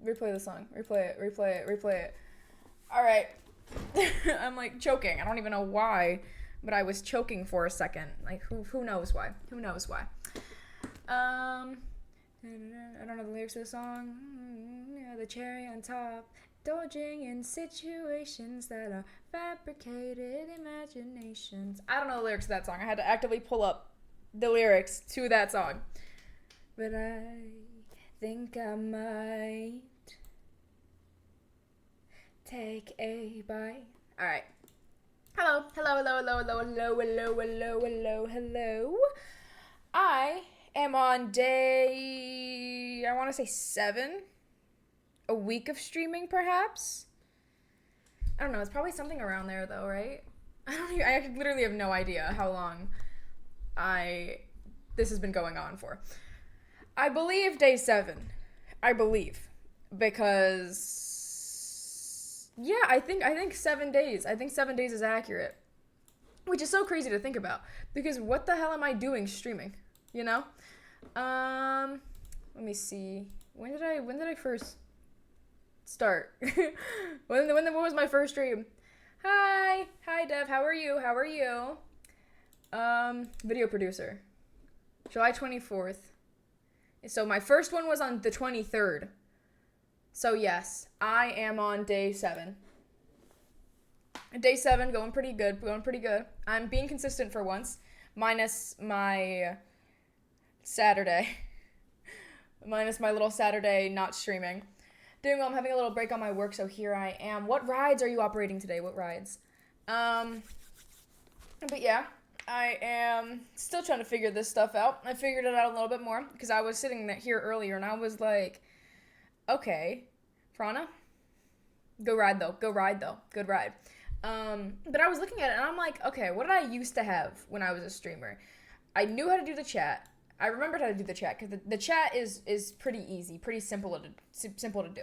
Replay the song. Replay it. All right. I'm like choking. I don't even know why, but I was choking for a second. Like who knows why? Who knows why? I don't know the lyrics of the song. Yeah, the cherry on top. Dodging in situations that are fabricated imaginations. I don't know the lyrics to that song. I had to actively pull up the lyrics to that song. But I think I might take a bite. Alright. Hello. I am on day, I want to say 7. A week of streaming, perhaps? I don't know. It's probably something around there, though, right? I literally have no idea how long this has been going on for. I believe day 7. I believe. Because, yeah, I think 7 days. I think 7 days is accurate. Which is so crazy to think about. Because what the hell am I doing streaming? You know? Let me see. When did I first start? what was my first stream? Hi Dev, how are you? Video producer, July 24th. So my first one was on the 23rd. So yes, I am on day 7. Day 7, going pretty good. I'm being consistent for once, minus my Saturday. Minus my little Saturday not streaming. Doing well, I'm having a little break on my work, so here I am. What rides are you operating today? What rides? But yeah, I am still trying to figure this stuff out. I figured it out a little bit more, because I was sitting here earlier, and I was like, okay, Prana, good ride, though. Good ride. But I was looking at it, and I'm like, okay, what did I used to have when I was a streamer? I knew how to do the chat. I remembered how to do the chat, because the chat is pretty easy, pretty simple to do.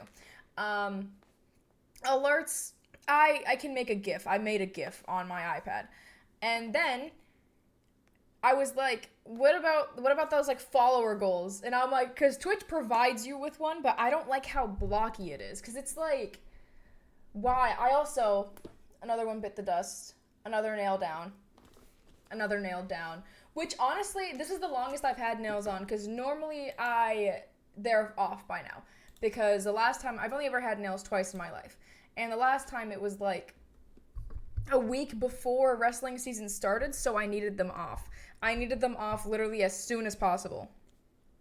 Alerts, I can make a GIF. I made a GIF on my iPad. And then I was like, what about those like follower goals? And I'm like, because Twitch provides you with one, but I don't like how blocky it is, because it's like, why? I also, another one bit the dust, another nail down. Which, honestly, this is the longest I've had nails on, because normally they're off by now. Because the last time, I've only ever had nails twice in my life. And the last time it was like a week before wrestling season started, so I needed them off. I needed them off literally as soon as possible.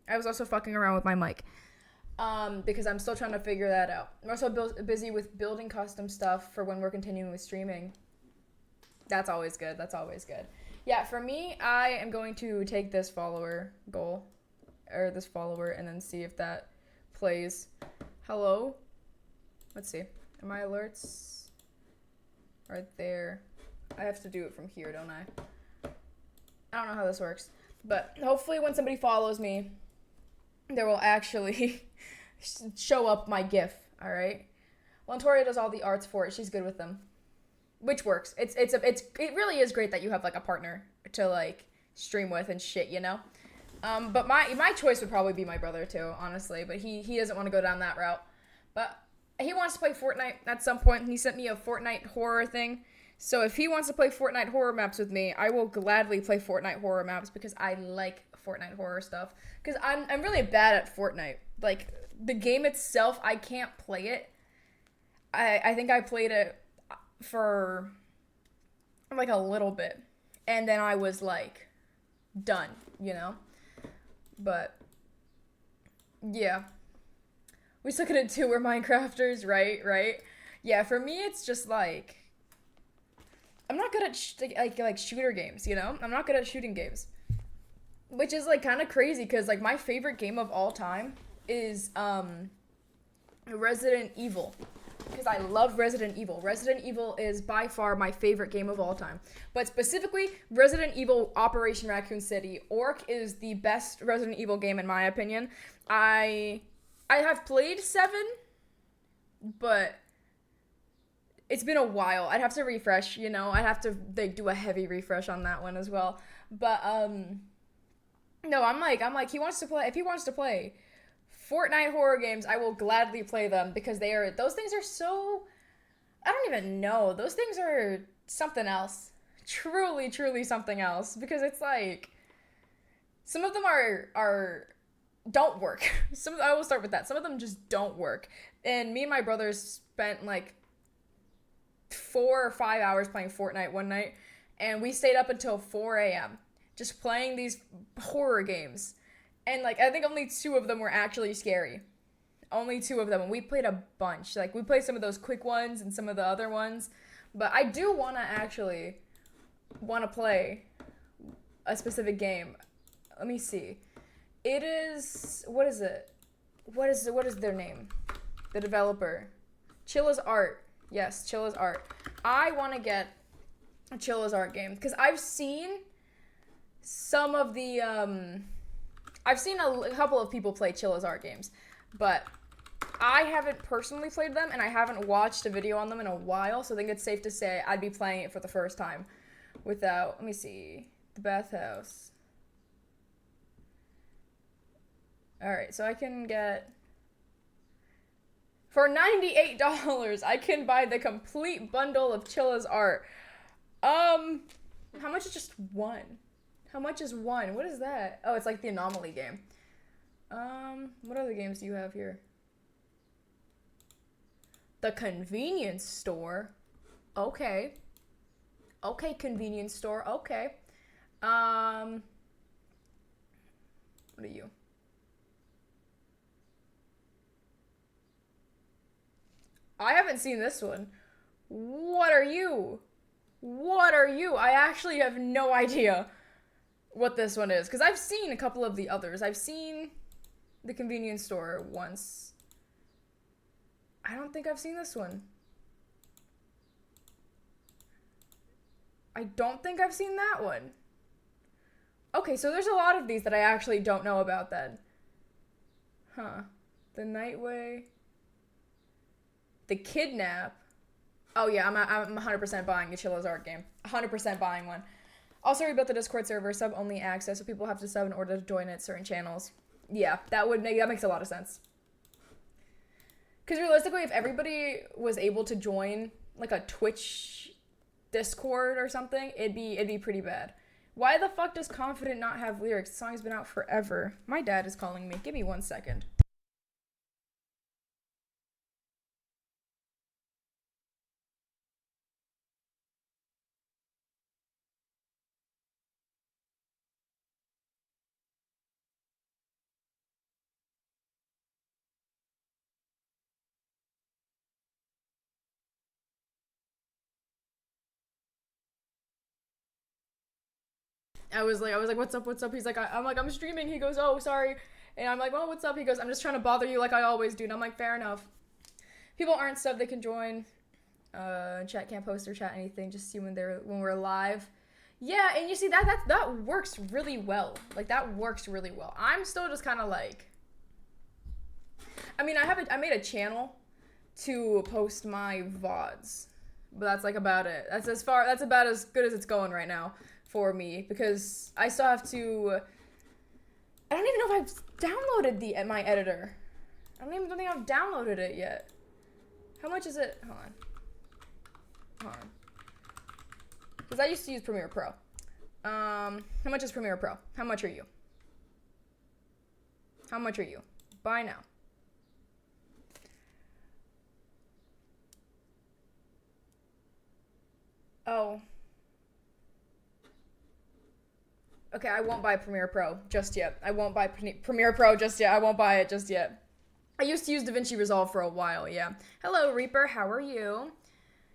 I was also fucking around with my mic. Because I'm still trying to figure that out. I'm also busy with building custom stuff for when we're continuing with streaming. That's always good. Yeah, for me, I am going to take this follower goal, or this follower, and then see if that plays. Hello? Let's see. Are my alerts right there? I have to do it from here, don't I? I don't know how this works. But hopefully when somebody follows me, there will actually show up my GIF, alright? Lontoria does all the arts for it. She's good with them. Which works. It really is great that you have like a partner to like stream with and shit, you know? But my choice would probably be my brother too, honestly, but he doesn't want to go down that route. But he wants to play Fortnite at some point, and he sent me a Fortnite horror thing. So if he wants to play Fortnite horror maps with me, I will gladly play Fortnite horror maps, because I like Fortnite horror stuff. Because I'm really bad at Fortnite. Like, the game itself, I can't play it. I think I played it for like a little bit, and then I was like done, you know? But yeah, we still could do we're Minecrafters, right? Yeah, for me it's just like I'm not good at like shooter games, you know? I'm not good at shooting games, which is like kind of crazy, because like my favorite game of all time is Resident Evil. Because I love Resident Evil. Resident Evil is by far my favorite game of all time. But specifically, Resident Evil Operation Raccoon City. Orc is the best Resident Evil game in my opinion. I have played 7, but it's been a while. I'd have to refresh, you know? I'd have to like do a heavy refresh on that one as well. But no, I'm like if he wants to play Fortnite horror games, I will gladly play them because those things are so, I don't even know. Those things are something else. Truly, truly something else because it's like some of them are don't work. I will start with that. Some of them just don't work. And me and my brothers spent like 4 or 5 hours playing Fortnite one night, and we stayed up until 4 a.m. just playing these horror games. And like I think only two of them were actually scary. Only two of them, and we played a bunch. Like we played some of those quick ones and some of the other ones. But I do want to play a specific game. Let me see. It is, what is it? What is their name? The developer. Chilla's Art. Yes, Chilla's Art. I want to get a Chilla's Art game because I've seen some of the I've seen a couple of people play Chilla's Art games, but I haven't personally played them and I haven't watched a video on them in a while, so I think it's safe to say I'd be playing it for the first time without, let me see, the bathhouse. Alright, so I can get, for $98, I can buy the complete bundle of Chilla's Art. How much is just one? How much is one? What is that? Oh, it's like the Anomaly game. What other games do you have here? The convenience store. Okay. Okay, convenience store. Okay. What are you? I haven't seen this one. What are you? What are you? I actually have no idea what this one is, because I've seen a couple of the others. I've seen the convenience store once. I don't think I've seen this one. I don't think I've seen that one. Okay, so there's a lot of these that I actually don't know about then. Huh. The Nightway. The Kidnap. Oh yeah, I'm 100% buying a Chilla's Art game. 100% buying one. Also rebuilt the Discord server, sub-only access, so people have to sub in order to join at certain channels. Yeah, that makes a lot of sense. Because realistically, if everybody was able to join like a Twitch Discord or something, it'd be pretty bad. Why the fuck does Confident not have lyrics? The song's been out forever. My dad is calling me. Give me 1 second. I was like, what's up? He's like, I'm like, I'm streaming. He goes, oh, sorry. And I'm like, well, what's up? He goes, I'm just trying to bother you like I always do. And I'm like, fair enough. People aren't sub, they can join. Chat can't post or chat anything. Just see when we're live. Yeah, and you see that works really well. Like that works really well. I'm still just kind of like, I mean, I made a channel to post my VODs, but that's like about it. That's about as good as it's going right now for me, because I still have to, I don't even know if I've downloaded my editor. I don't think I've downloaded it yet. How much is it? Hold on. Because I used to use Premiere Pro. How much is Premiere Pro? How much are you? How much are you? Buy now. Oh. Okay, I won't buy Premiere Pro just yet. I won't buy Premiere Pro just yet. I won't buy it just yet. I used to use DaVinci Resolve for a while, yeah. Hello, Reaper. How are you?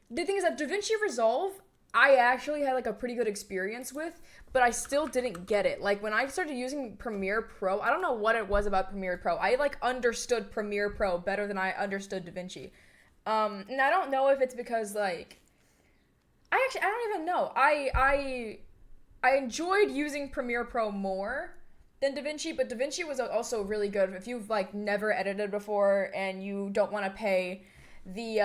The thing is that DaVinci Resolve, I actually had like a pretty good experience with, but I still didn't get it. Like when I started using Premiere Pro, I don't know what it was about Premiere Pro. I like understood Premiere Pro better than I understood DaVinci. And I don't know if it's because like, I don't even know. I enjoyed using Premiere Pro more than DaVinci, but DaVinci was also really good if you've like never edited before and you don't want to pay the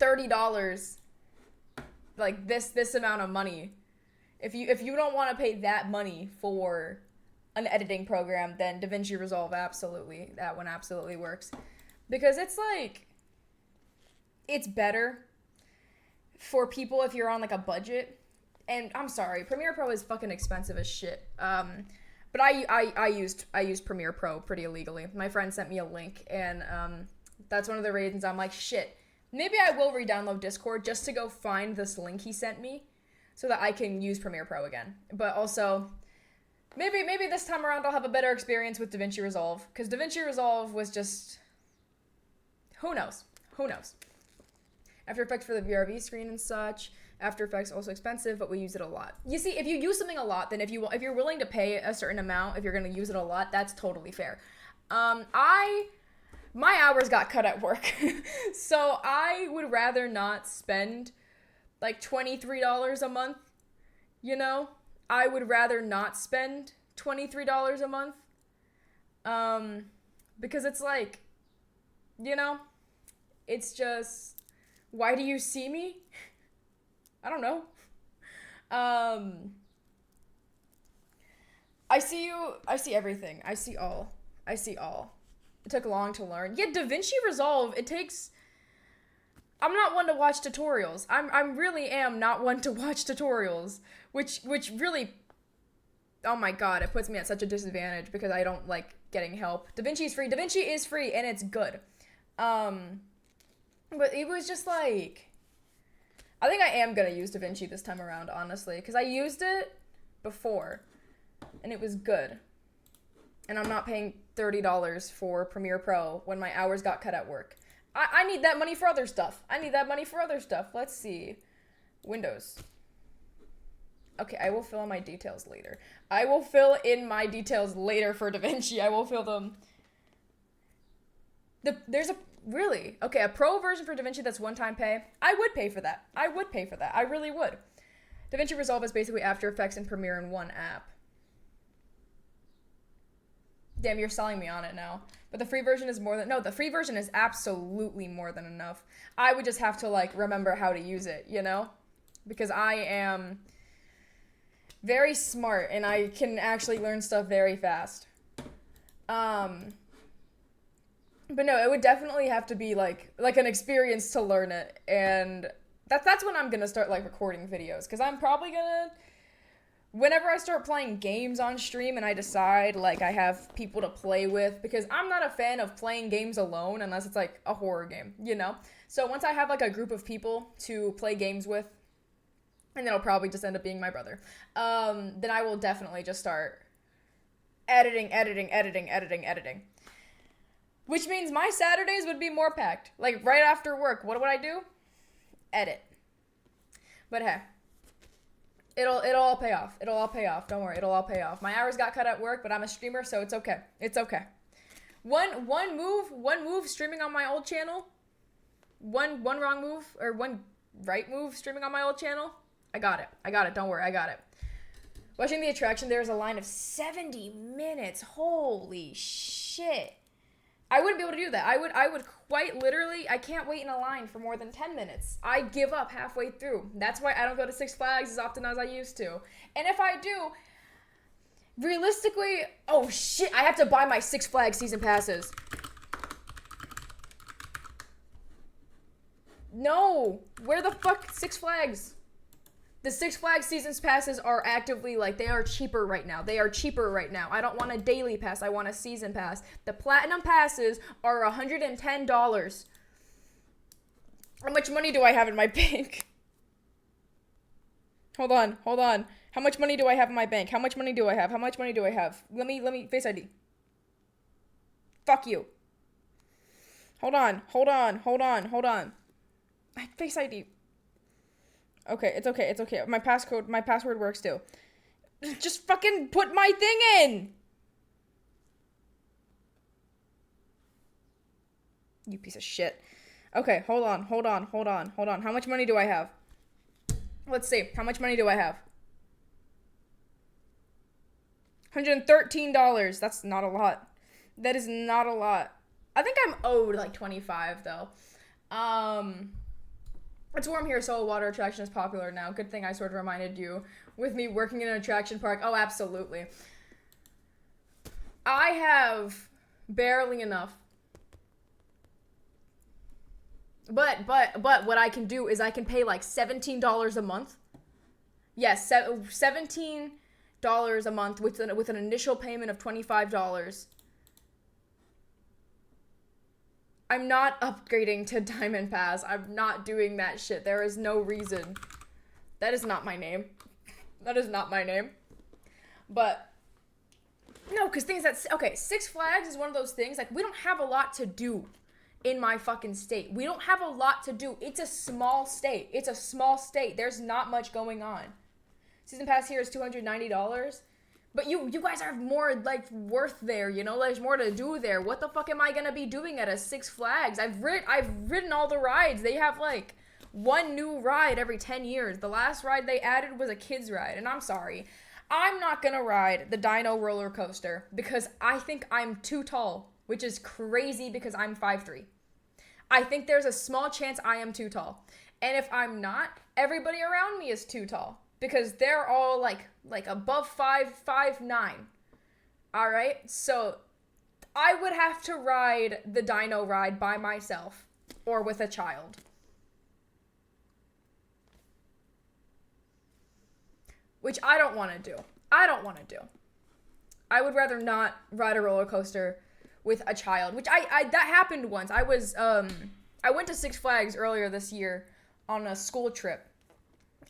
$30, like this amount of money. If you don't want to pay that money for an editing program, then DaVinci Resolve, absolutely. That one absolutely works. Because it's like, it's better for people if you're on like a budget. And I'm sorry, Premiere Pro is fucking expensive as shit. But I used Premiere Pro pretty illegally. My friend sent me a link, and that's one of the reasons I'm like, shit, maybe I will re-download Discord just to go find this link he sent me so that I can use Premiere Pro again. But also, maybe this time around I'll have a better experience with DaVinci Resolve, because DaVinci Resolve was just, who knows? After Effects for the VRV screen and such. After Effects also expensive, but we use it a lot. You see, if you use something a lot, then if you're willing to pay a certain amount, if you're going to use it a lot, that's totally fair. My hours got cut at work, so I would rather not spend like $23 a month. You know, I would rather not spend $23 a month, because it's like, you know, it's just, why do you see me? I don't know. I see you. I see everything. I see all. It took long to learn. Yeah, DaVinci Resolve, it takes... I'm not one to watch tutorials. I'm really am not one to watch tutorials, which really... Oh my god, it puts me at such a disadvantage because I don't like getting help. DaVinci is free. DaVinci is free, and it's good. But it was just like... I think I am going to use DaVinci this time around, honestly, because I used it before, and it was good. And I'm not paying $30 for Premiere Pro when my hours got cut at work. I need that money for other stuff. Let's see. Windows. Okay, I will fill in my details later. For DaVinci. I will fill them. There's a... Really? Okay, a pro version for DaVinci that's one-time pay? I would pay for that. I really would. DaVinci Resolve is basically After Effects and Premiere in one app. Damn, you're selling me on it now. But the free version is more than... No, the free version is absolutely more than enough. I would just have to, like, remember how to use it, you know? Because I am very smart, and I can actually learn stuff very fast. But no, it would definitely have to be, like an experience to learn it, and that's when I'm gonna start, like, recording videos, because I'm probably gonna... Whenever I start playing games on stream and I decide, like, I have people to play with, because I'm not a fan of playing games alone unless it's, like, a horror game, you know? So once I have, like, a group of people to play games with, and it'll probably just end up being my brother, then I will definitely just start editing. Which means my Saturdays would be more packed. Like, right after work, what would I do? Edit. But hey, it'll all pay off. Don't worry, it'll all pay off. My hours got cut at work, but I'm a streamer, so it's okay. One move streaming on my old channel. One wrong move, or one right move streaming on my old channel. I got it. Don't worry, I got it. Watching the attraction, there's a line of 70 minutes. Holy shit. I wouldn't be able to do that. I would quite literally, I can't wait in a line for more than 10 minutes. I give up halfway through. That's why I don't go to Six Flags as often as I used to. And if I do, realistically, oh shit, I have to buy my Six Flags season passes. No, where the fuck Six Flags? The Six Flags seasons passes are actively, like, they are cheaper right now. I don't want a daily pass. I want a season pass. The platinum passes are $110. How much money do I have in my bank? Hold on. How much money do I have in my bank? How much money do I have? Let me, Face ID. Fuck you. Hold on. Face ID. Okay, it's okay. My password works too. Just fucking put my thing in! You piece of shit. Okay, hold on. How much money do I have? Let's see. How much money do I have? $113. That's not a lot. That is not a lot. I think I'm owed like 25 though. It's warm here, so a water attraction is popular now. Good thing I sort of reminded you with me working in an attraction park. Oh, absolutely. I have barely enough. But what I can do is I can pay like $17 a month. Yes, $17 a month with an initial payment of $25. I'm not upgrading to Diamond Pass. I'm not doing that shit. There is no reason. That is not my name. That is not my name. But, no, because things that, okay, Six Flags is one of those things, like, we don't have a lot to do in my fucking state. We don't have a lot to do. It's a small state. It's a small state. There's not much going on. Season Pass here is $290. But you guys are more, like, worth there, you know? There's more to do there. What the fuck am I gonna be doing at a Six Flags? I've ridden all the rides. They have, like, one new ride every 10 years. The last ride they added was a kid's ride. And I'm sorry. I'm not gonna ride the Dino roller coaster because I think I'm too tall, which is crazy because I'm 5'3". I think there's a small chance I am too tall. And if I'm not, everybody around me is too tall. Because they're all like above 5'9". All right? So I would have to ride the Dino ride by myself or with a child. Which I don't want to do. I would rather not ride a roller coaster with a child, which that happened once. I went to Six Flags earlier this year on a school trip.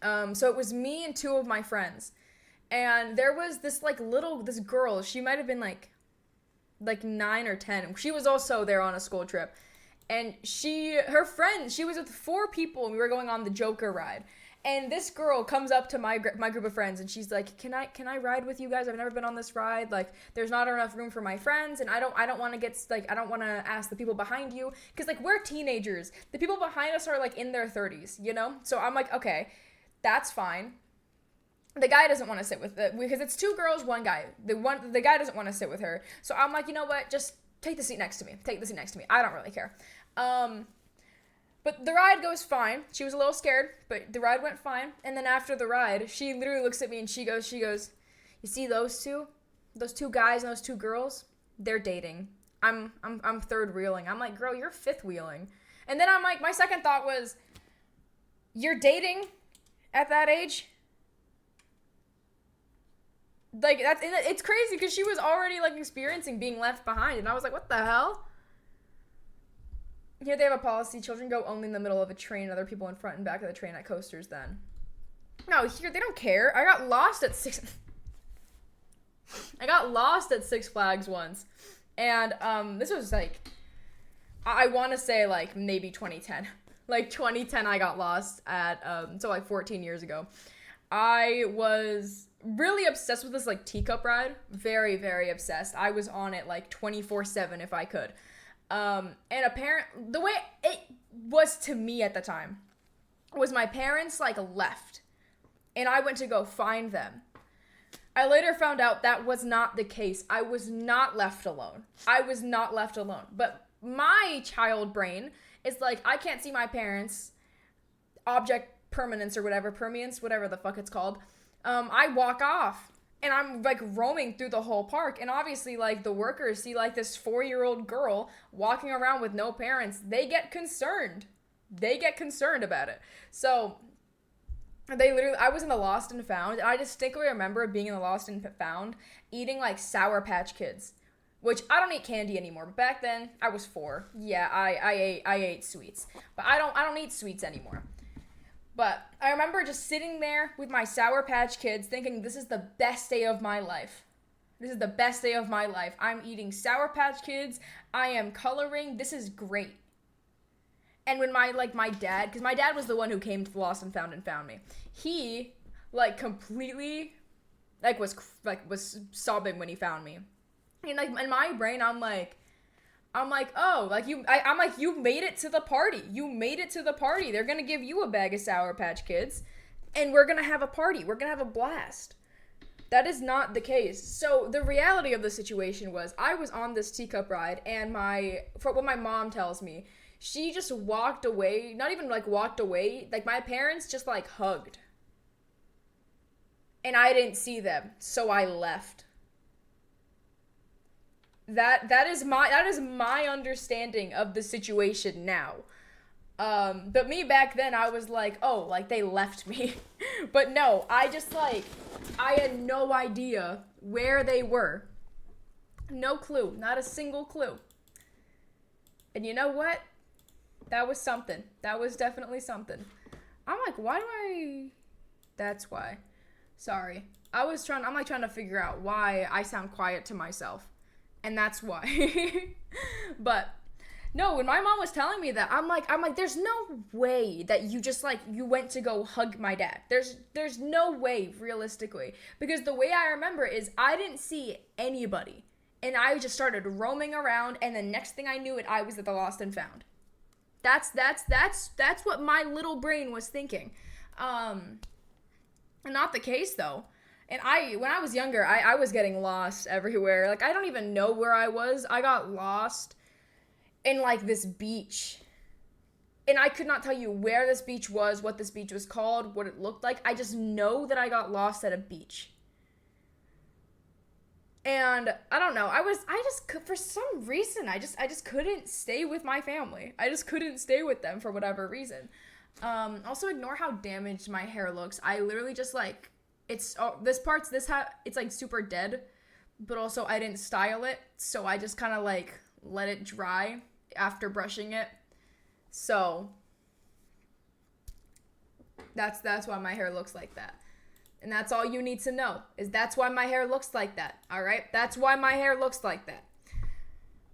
So it was me and two of my friends, and there was this this girl. She might have been like 9 or 10. She was also there on a school trip, and she was with 4 people, and we were going on the Joker ride. And this girl comes up to my group of friends, and she's like, "Can I ride with you guys? I've never been on this ride. Like, there's not enough room for my friends, and I don't want to I don't want to ask the people behind you, because like we're teenagers. The people behind us are like in their 30s, you know. So I'm like, okay, that's fine. The guy doesn't want to sit with it because it's 2 girls, 1 guy. The guy doesn't want to sit with her. So I'm like, you know what? Just take the seat next to me. I don't really care. But the ride goes fine. She was a little scared, but the ride went fine. And then after the ride, she literally looks at me and she goes, "You see those two? Those 2 guys and those 2 girls? They're dating. I'm third wheeling." I'm like, "Girl, you're fifth wheeling." And then I'm like, my second thought was, "You're dating at that age?" Like, it's crazy because she was already like experiencing being left behind, and I was like, what the hell? Here they have a policy: children go only in the middle of a train, other people in front and back of the train at coasters then. No, here they don't care. I got lost at Six Flags once. And this was like, I want to say like maybe 2010. Like 2010 I got lost at so like 14 years ago. I was really obsessed with this like teacup ride. Very, very obsessed. I was on it like 24/7 if I could. And the way it was to me at the time was my parents like left and I went to go find them. I later found out that was not the case. I was not left alone. But my child brain is like, I can't see my parents, object permanence or whatever the fuck it's called. I walk off. And I'm, like, roaming through the whole park. And obviously, like, the workers see, like, this 4-year-old girl walking around with no parents. They get concerned. About it. So, I was in the Lost and Found. And I distinctly remember being in the Lost and Found, eating, like, Sour Patch Kids. Which, I don't eat candy anymore. But back then, I was 4. Yeah, I ate sweets. But I don't eat sweets anymore. But I remember just sitting there with my Sour Patch Kids thinking, this is the best day of my life. I'm eating Sour Patch Kids. I am coloring. This is great. And when my dad, because my dad was the one who came to the Lost and Found me. He, like, completely, like, was sobbing when he found me. And, like, in my brain, I'm like, oh, like, you made it to the party. They're gonna give you a bag of Sour Patch Kids, and we're gonna have a party. We're gonna have a blast. That is not the case. So the reality of the situation was, I was on this teacup ride, and for what my mom tells me, she just walked away. Not even like walked away. Like, my parents just like hugged, and I didn't see them, so I left. That is my understanding of the situation now. But me back then, I was like, oh, like they left me. But no, I had no idea where they were. No clue, not a single clue. And you know what? That was something. That was definitely something. I'm like, why do I... That's why. Sorry. I'm like trying to figure out why I sound quiet to myself. And that's why. But no, when my mom was telling me that, I'm like, there's no way that you just like, you went to go hug my dad. There's no way, realistically. Because the way I remember is I didn't see anybody. And I just started roaming around, and the next thing I knew it, I was at the lost and found. That's what my little brain was thinking. Not the case though. And when I was younger, I was getting lost everywhere. Like, I don't even know where I was. I got lost in, like, this beach. And I could not tell you where this beach was, what this beach was called, what it looked like. I just know that I got lost at a beach. And I don't know. For some reason, I just couldn't stay with my family. I just couldn't stay with them for whatever reason. Also, ignore how damaged my hair looks. I literally just, like... It's like super dead, but also I didn't style it, so I just kind of like let it dry after brushing it. So that's why my hair looks like that. And that's all you need to know, is that's why my hair looks like that. All right? That's why my hair looks like that.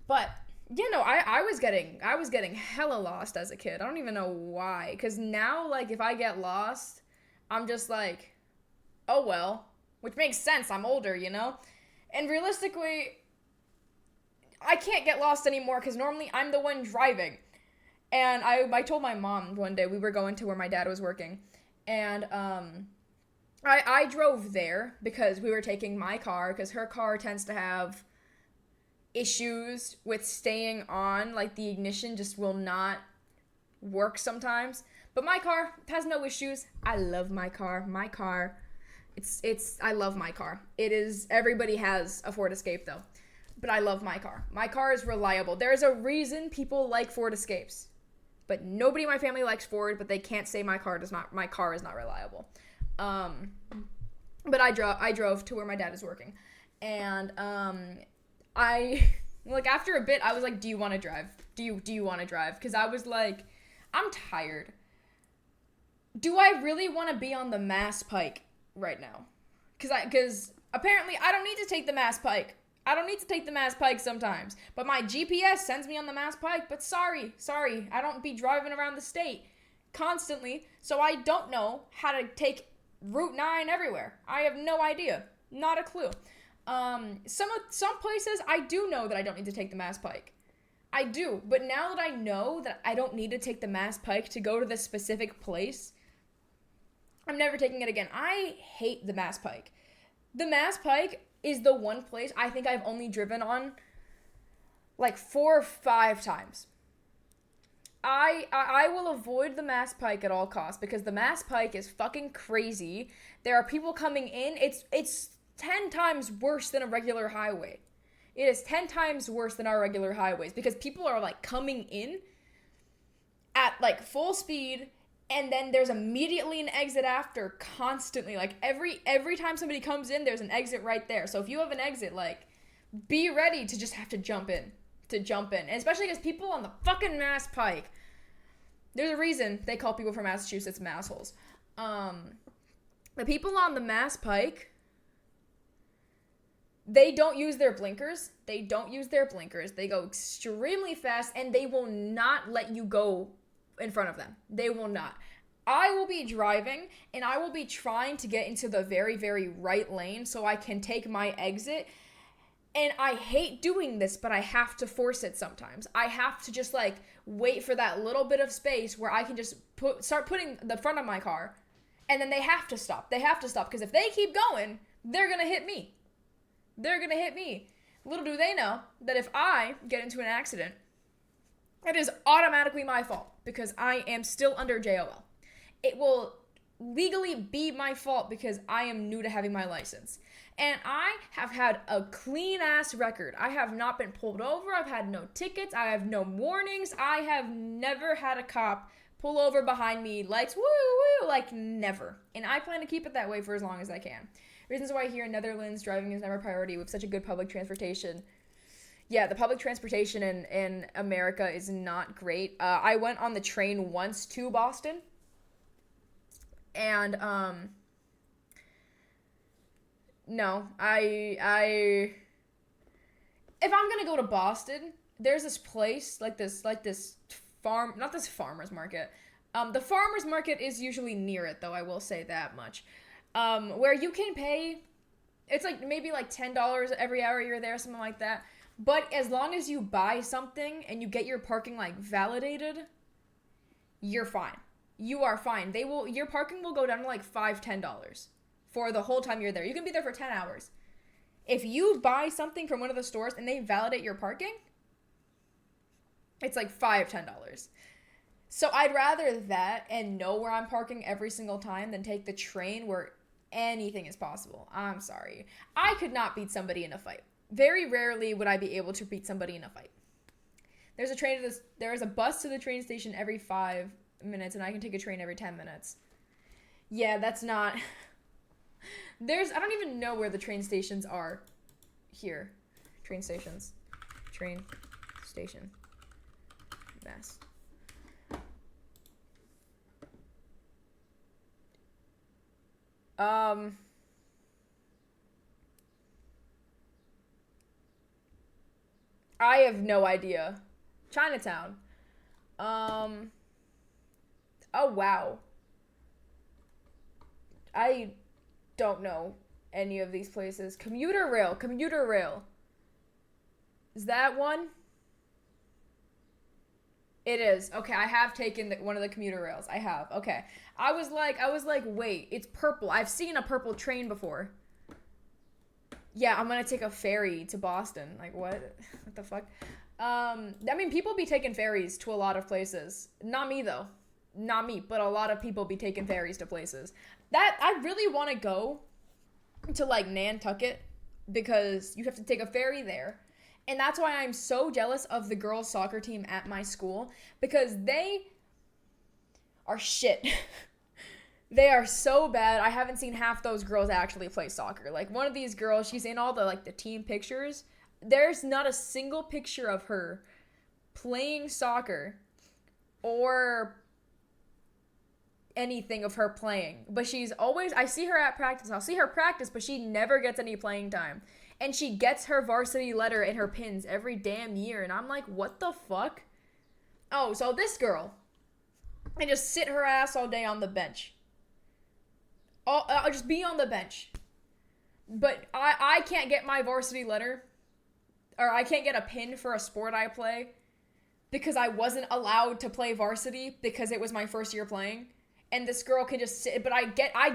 But you know, I was getting hella lost as a kid. I don't even know why, cuz now like if I get lost, I'm just like, oh well, which makes sense. I'm older, you know? And realistically, I can't get lost anymore because normally I'm the one driving. And I told my mom one day, we were going to where my dad was working, and I drove there because we were taking my car, because her car tends to have issues with staying on, like the ignition just will not work sometimes. But my car has no issues. I love my car. I love my car. It is, everybody has a Ford Escape though, but I love my car. My car is reliable. There's a reason people like Ford Escapes, but nobody in my family likes Ford, but they can't say my car is not reliable. But I drove to where my dad is working, and like after a bit, I was like, do you want to drive? Do you want to drive? Because I was like, I'm tired. Do I really want to be on the Mass Pike right now? Because apparently I don't need to take the Mass Pike. I don't need to take the Mass Pike sometimes. But my GPS sends me on the Mass Pike. But sorry, I don't be driving around the state constantly, so I don't know how to take Route 9 everywhere. I have no idea. Not a clue. Some places I do know that I don't need to take the Mass Pike. I do. But now that I know that I don't need to take the Mass Pike to go to this specific place, I'm never taking it again. I hate the Mass Pike. The Mass Pike is the one place I think I've only driven on like 4 or 5 times. I will avoid the Mass Pike at all costs because the Mass Pike is fucking crazy. There are people coming in. It's 10 times worse than a regular highway. It is 10 times worse than our regular highways because people are like coming in at like full speed, and then there's immediately an exit after constantly. Like every time somebody comes in, there's an exit right there. So if you have an exit, like be ready to just have to jump in. And especially because people on the fucking Mass Pike, there's a reason they call people from Massachusetts Massholes. The people on the Mass Pike, they don't use their blinkers. They go extremely fast, and they will not let you go in front of them. They will not. I will be driving, and I will be trying to get into the very, very right lane so I can take my exit. And I hate doing this, but I have to force it sometimes. I have to just like wait for that little bit of space where I can just start putting the front of my car, and then they have to stop. Because if they keep going, they're going to hit me. Little do they know that if I get into an accident, it is automatically my fault because I am still under JOL. It will legally be my fault because I am new to having my license. And I have had a clean ass record. I have not been pulled over. I've had no tickets. I have no warnings. I have never had a cop pull over behind me, lights, woo, woo, like never. And I plan to keep it that way for as long as I can. Reasons why here in Netherlands, driving is never a priority with such a good public transportation. Yeah, the public transportation in America is not great. I went on the train once to Boston. And, no, if I'm gonna go to Boston, there's this place, this farm, not this farmer's market. The farmer's market is usually near it, though, I will say that much. Where you can pay, it's like maybe like $10 every hour you're there, something like that. But as long as you buy something and you get your parking like validated, you're fine. You are fine. Your parking will go down to like $5-10 for the whole time you're there. You can be there for 10 hours. If you buy something from one of the stores and they validate your parking, it's like $5-10. So I'd rather that and know where I'm parking every single time than take the train where anything is possible. I'm sorry. I could not beat somebody in a fight. Very rarely would I be able to beat somebody in a fight. There is a bus to the train station every 5 minutes, and I can take a train every 10 minutes. Yeah, that's not... I don't even know where the train stations are here. Train stations. Train station. Mass. I have no idea. Chinatown. Oh, wow. I don't know any of these places. Commuter rail. Is that one? It is. Okay, I have taken one of the commuter rails. I have. Okay. I was like, wait, it's purple. I've seen a purple train before. Yeah, I'm gonna take a ferry to Boston. Like, what? What the fuck? I mean, people be taking ferries to a lot of places. Not me, though. Not me, but a lot of people be taking ferries to places. I really want to go to, like, Nantucket because you have to take a ferry there. And that's why I'm so jealous of the girls' soccer team at my school because they are shit. They are so bad. I haven't seen half those girls actually play soccer. Like, one of these girls, she's in all the, like, the team pictures. There's not a single picture of her playing soccer or anything of her playing. But she's always, I see her at practice. I'll see her practice, but she never gets any playing time. And she gets her varsity letter and her pins every damn year. And I'm like, what the fuck? Oh, so this girl, and just sit her ass all day on the bench. I'll just be on the bench. But I can't get my varsity letter, or I can't get a pin for a sport I play because I wasn't allowed to play varsity because it was my first year playing. And this girl can just sit, but I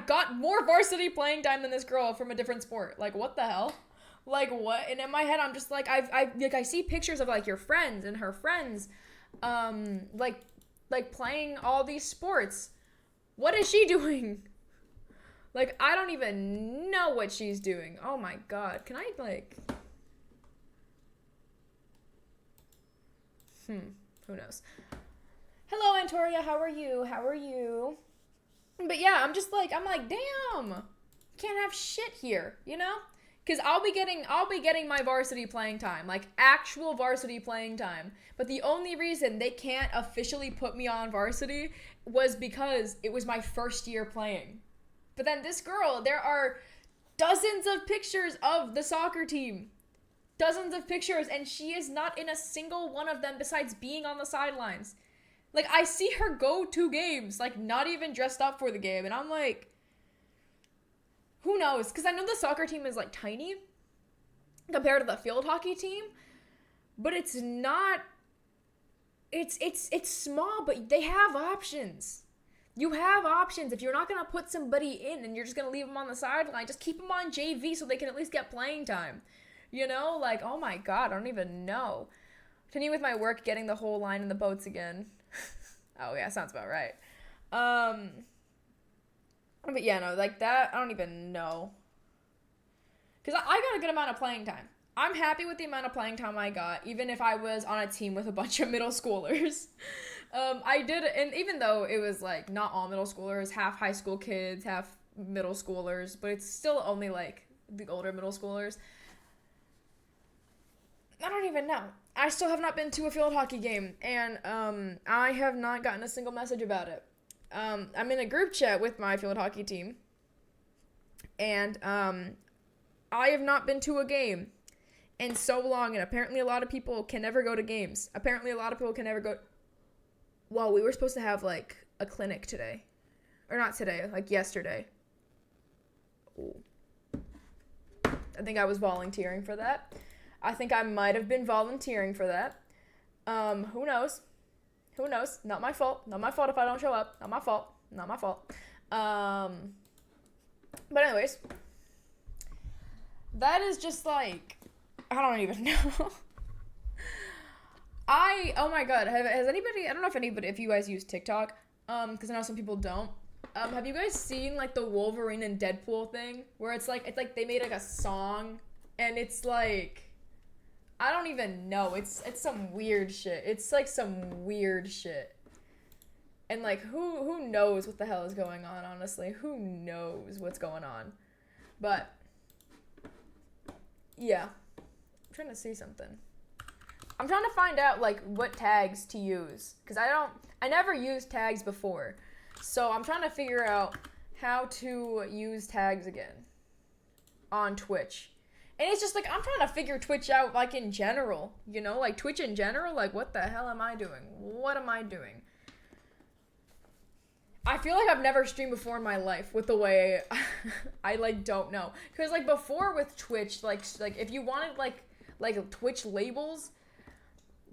got more varsity playing time than this girl from a different sport. Like, what the hell? Like, what? And in my head, I'm just like, I see pictures of, like, your friends and her friends, like playing all these sports. What is she doing? Like, I don't even know what she's doing. Oh my god. Can I, like... Who knows? Hello, Antoria. How are you? But yeah, I'm like, damn. Can't have shit here, you know? Because I'll be getting my varsity playing time. Like, actual varsity playing time. But the only reason they can't officially put me on varsity was because it was my first year playing. But then this girl, there are dozens of pictures of the soccer team. Dozens of pictures, and she is not in a single one of them besides being on the sidelines. Like, I see her go to games, like, not even dressed up for the game, and I'm like, who knows? Because I know the soccer team is, like, tiny compared to the field hockey team, but it's not, it's small, but they have options. You have options. If you're not going to put somebody in and you're just going to leave them on the sideline, just keep them on JV so they can at least get playing time. You know? Like, oh my god, I don't even know. Continue with my work, getting the whole line in the boats again. Oh yeah, sounds about right. But yeah, no, like that, I don't even know. Because I got a good amount of playing time. I'm happy with the amount of playing time I got, even if I was on a team with a bunch of middle schoolers. I did, and even though it was like not all middle schoolers, half high school kids, half middle schoolers, but it's still only like the older middle schoolers. I don't even know. I still have not been to a field hockey game, and I have not gotten a single message about it. I'm in a group chat with my field hockey team, and I have not been to a game in so long, and apparently a lot of people can never go to games. Apparently a lot of people can never go. Well, we were supposed to have like a clinic today, or not today, like yesterday. Ooh. I think I was volunteering for that. I think I might have been volunteering for that. Who knows? Who knows? Not my fault. Not my fault if I don't show up. Not my fault. Not my fault. But anyways, that is just like, I don't even know. Oh my god, has anybody, I don't know if you guys use TikTok, because I know some people don't. Have you guys seen like the Wolverine and Deadpool thing, where it's like they made like a song, and it's like, I don't even know. It's some weird shit. It's like some weird shit. And like who knows what the hell is going on, honestly? Who knows what's going on? But yeah. I'm trying to see something. I'm trying to find out like what tags to use, cuz I never used tags before. So I'm trying to figure out how to use tags again on Twitch. And it's just like, I'm trying to figure Twitch out, like, in general, you know? Like, Twitch in general, like, what the hell am I doing? What am I doing? I feel like I've never streamed before in my life with the way I like, don't know. Because, like, before with Twitch, like if you wanted, like Twitch labels,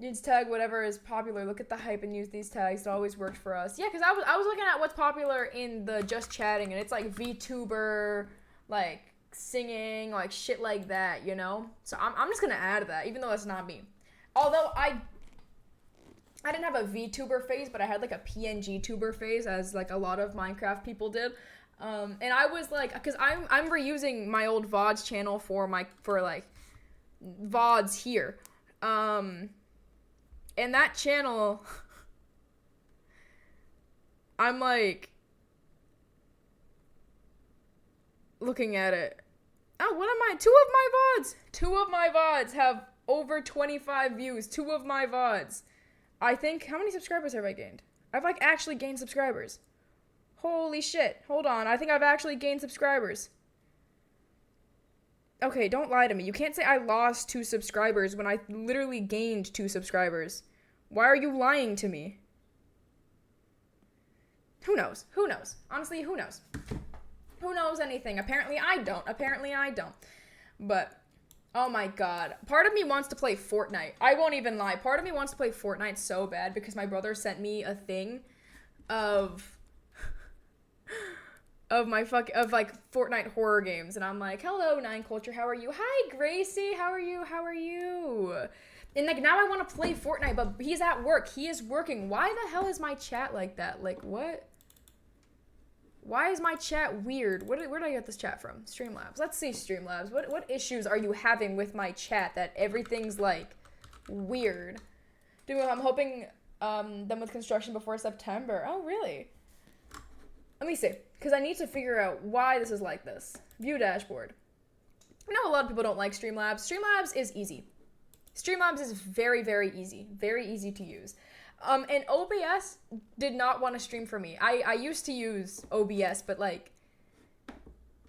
you just tag whatever is popular. Look at the hype and use these tags. It always worked for us. Yeah, because I was looking at what's popular in the just chatting, and it's, like, VTuber, like, singing, like shit like that, you know? So I'm just gonna add that, even though that's not me. Although I didn't have a VTuber phase, but I had like a PNG tuber phase, as like a lot of Minecraft people did. And I was like, because I'm reusing my old VODs channel for like VODs here. And that channel, I'm like looking at it. Oh, what am I? Two of my VODs have over 25 views. 2 of my VODs. I think, how many subscribers have I gained? I've like actually gained subscribers. Holy shit. Hold on. I think I've actually gained subscribers. Okay, don't lie to me. You can't say I lost 2 subscribers when I literally gained 2 subscribers. Why are you lying to me? Who knows? Who knows? Honestly, who knows? Who knows anything? Apparently I don't. But, oh my god. Part of me wants to play Fortnite. I won't even lie. Part of me wants to play Fortnite so bad because my brother sent me a thing of like Fortnite horror games, and I'm like, hello, Nine Culture, how are you? Hi, Gracie, how are you? And like, now I want to play Fortnite, but he's at work. He is working. Why the hell is my chat like that? Like, what? Why is my chat weird? Where did I get this chat from? Streamlabs. Let's see, Streamlabs. What issues are you having with my chat that everything's, like, weird? Dude, I'm hoping done with construction before September. Oh, really? Let me see. Because I need to figure out why this is like this. View dashboard. I know a lot of people don't like Streamlabs. Streamlabs is easy. Streamlabs is very, very easy. Very easy to use. And OBS did not want to stream for me. I used to use OBS, but like,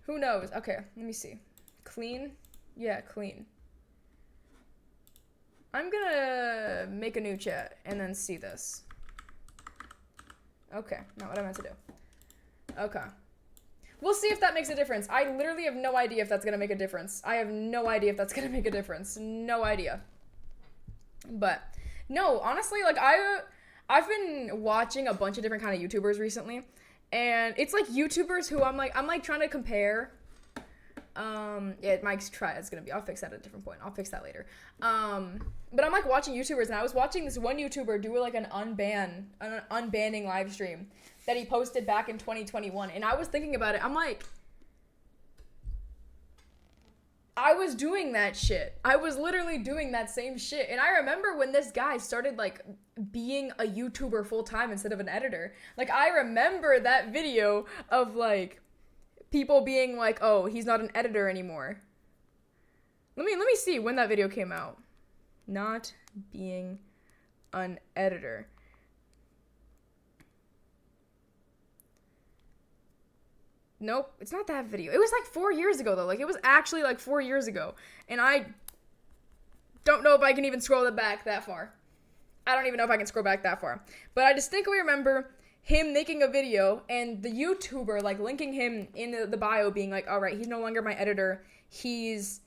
who knows? Okay, let me see. Clean? Yeah, clean. I'm gonna make a new chat and then see this. Okay, not what I meant to do. Okay. We'll see if that makes a difference. I literally have no idea if that's gonna make a difference. I have no idea if that's gonna make a difference. No idea. But no, honestly, like I've been watching a bunch of different kind of YouTubers recently, and it's like YouTubers who I'm like trying to compare. Yeah, Mike's try is gonna be. I'll fix that at a different point. I'll fix that later. But I'm like watching YouTubers, and I was watching this one YouTuber do like an unbanning live stream, that he posted back in 2021. And I was thinking about it. I'm like, I was doing that shit. I was literally doing that same shit. And I remember when this guy started, like, being a YouTuber full-time instead of an editor. Like, I remember that video of, like, people being like, oh, he's not an editor anymore. Let me see when that video came out. Not being an editor. Nope, it's not that video. It was like 4 years ago, though. Like, it was actually like 4 years ago. And I don't know if I can even scroll it back that far. I don't even know if I can scroll back that far. But I distinctly remember him making a video and the YouTuber, like, linking him in the bio being like, all right, he's no longer my editor. He's...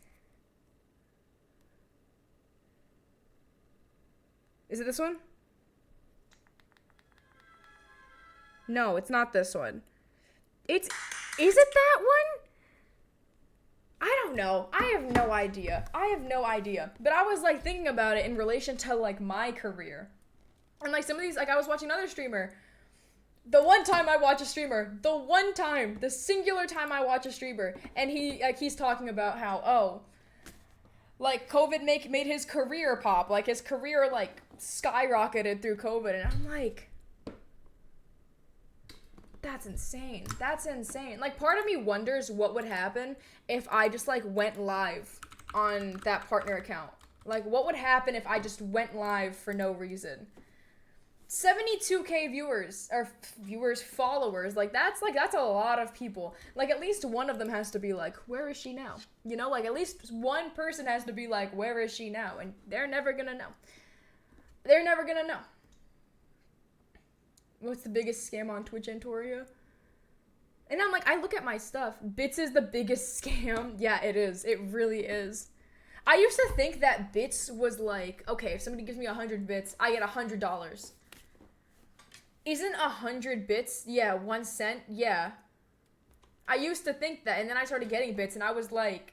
Is it this one? No, it's not this one. Is it that one? I don't know. I have no idea. But I was, like, thinking about it in relation to, like, my career. And, like, some of these, like, I was watching another streamer. The one time I watch a streamer, the singular time I watch a streamer, and he's talking about how, oh, like, COVID made his career pop. Like, his career, like, skyrocketed through COVID. And I'm like... That's insane. Like, part of me wonders what would happen if I just, like, went live on that partner account. Like, what would happen if I just went live for no reason? 72k followers. Like, that's a lot of people. Like, at least one of them has to be like, where is she now? You know, like, at least one person has to be like, where is she now? And they're never gonna know. What's the biggest scam on Twitch, Antoria? And I'm like, I look at my stuff. Bits is the biggest scam. Yeah, it is. It really is. I used to think that bits was like, okay, if somebody gives me 100 bits, I get $100. Isn't 100 bits? Yeah, 1 cent? Yeah. I used to think that, and then I started getting bits, and I was like...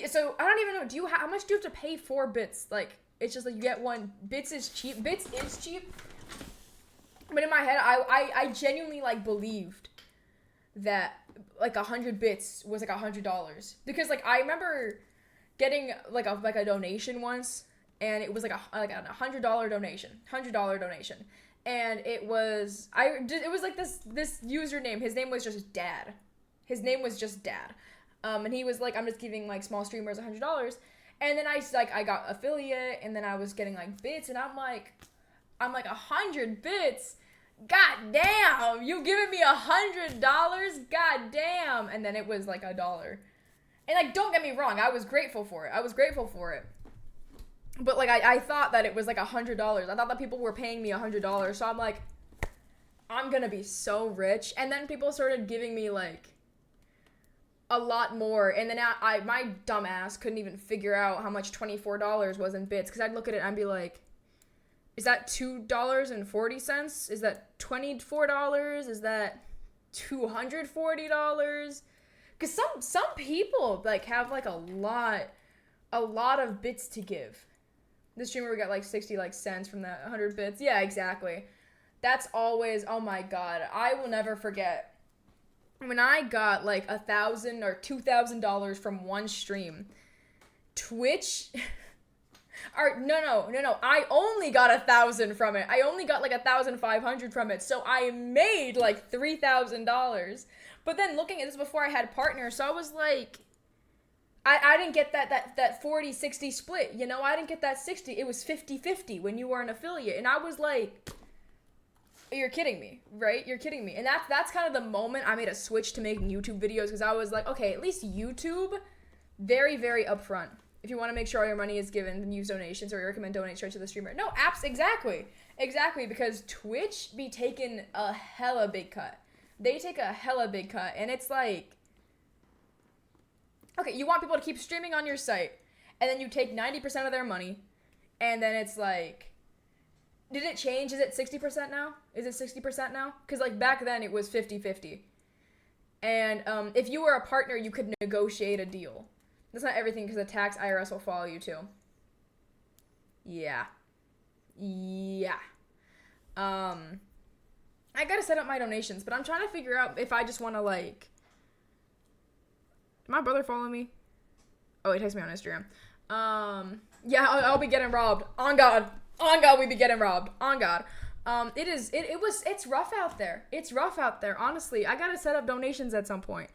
So, I don't even know, how much do you have to pay for bits? Like, it's just like you get one. Bits is cheap. But in my head, I genuinely, like, believed that, like, 100 bits was, like, $100. Because, like, I remember getting, like, a donation once, and it was, like, a $100 donation. And it was, like, this username. His name was just Dad. And he was, like, I'm just giving, like, small streamers $100. And then I got affiliate, and then I was getting, like, bits, and I'm like, 100 bits? God damn, you giving me $100? God damn. And then it was like $1. And, like, don't get me wrong, I was grateful for it. But, like, I thought that it was like $100. I thought that people were paying me $100. So I'm like, I'm gonna be so rich. And then people started giving me, like, a lot more. And then my dumb ass couldn't even figure out how much $24 was in bits. Because I'd look at it and I'd be like, is that $2.40? Is that $24? Is that $240? Because some people, like, have, like, a lot of bits to give. This streamer got, like, 60, like, cents from that 100 bits. Yeah, exactly. That's always, oh my god, I will never forget when I got, like, $1,000 or $2,000 from one stream. Twitch... Or, no. I only got 1,000 from it. I only got, like, 1,500 from it. So I made, like, $3,000. But then looking at this before I had partners, so I was like, I didn't get that 40-60 split. You know, I didn't get that 60. It was 50-50 when you were an affiliate. And I was like, you're kidding me, right? You're kidding me. And that's kind of the moment I made a switch to making YouTube videos, because I was like, okay, at least YouTube, very, very upfront. If you want to make sure all your money is given, then use donations, or you recommend donate straight to the streamer. No, apps, exactly, because Twitch be taking a hella big cut. They take a hella big cut, and it's like, okay, you want people to keep streaming on your site, and then you take 90% of their money, and then it's like, did it change? Is it 60% now? Because, like, back then it was 50-50. And if you were a partner, you could negotiate a deal. That's not everything, because the tax IRS will follow you too. Yeah. I gotta set up my donations, but I'm trying to figure out if I just want to, like... Did my brother follow me? Oh, he texted me on Instagram. Yeah, I'll be getting robbed. On God. On God, we be getting robbed. On God. It's rough out there. It's rough out there, honestly. I gotta set up donations at some point.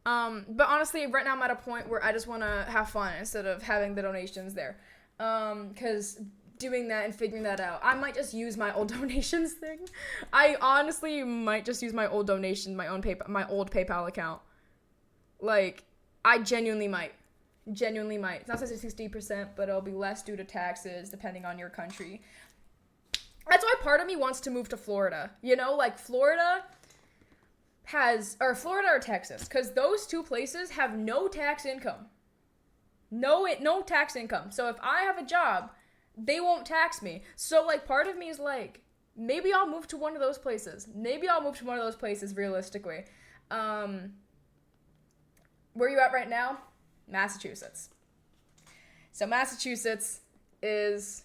But honestly, right now I'm at a point where I just want to have fun instead of having the donations there. Because doing that and figuring that out, I might just use my old donations thing. I honestly might just use my old donation, my old PayPal account. Like, I genuinely might. Genuinely might. It's not such a 60%, but it'll be less due to taxes depending on your country. That's why part of me wants to move to Florida. You know, like Florida or Texas, because those two places have no tax income. No tax income. So if I have a job, they won't tax me. So like part of me is like, maybe I'll move to one of those places. Realistically. Where are you at right now? Massachusetts. So Massachusetts is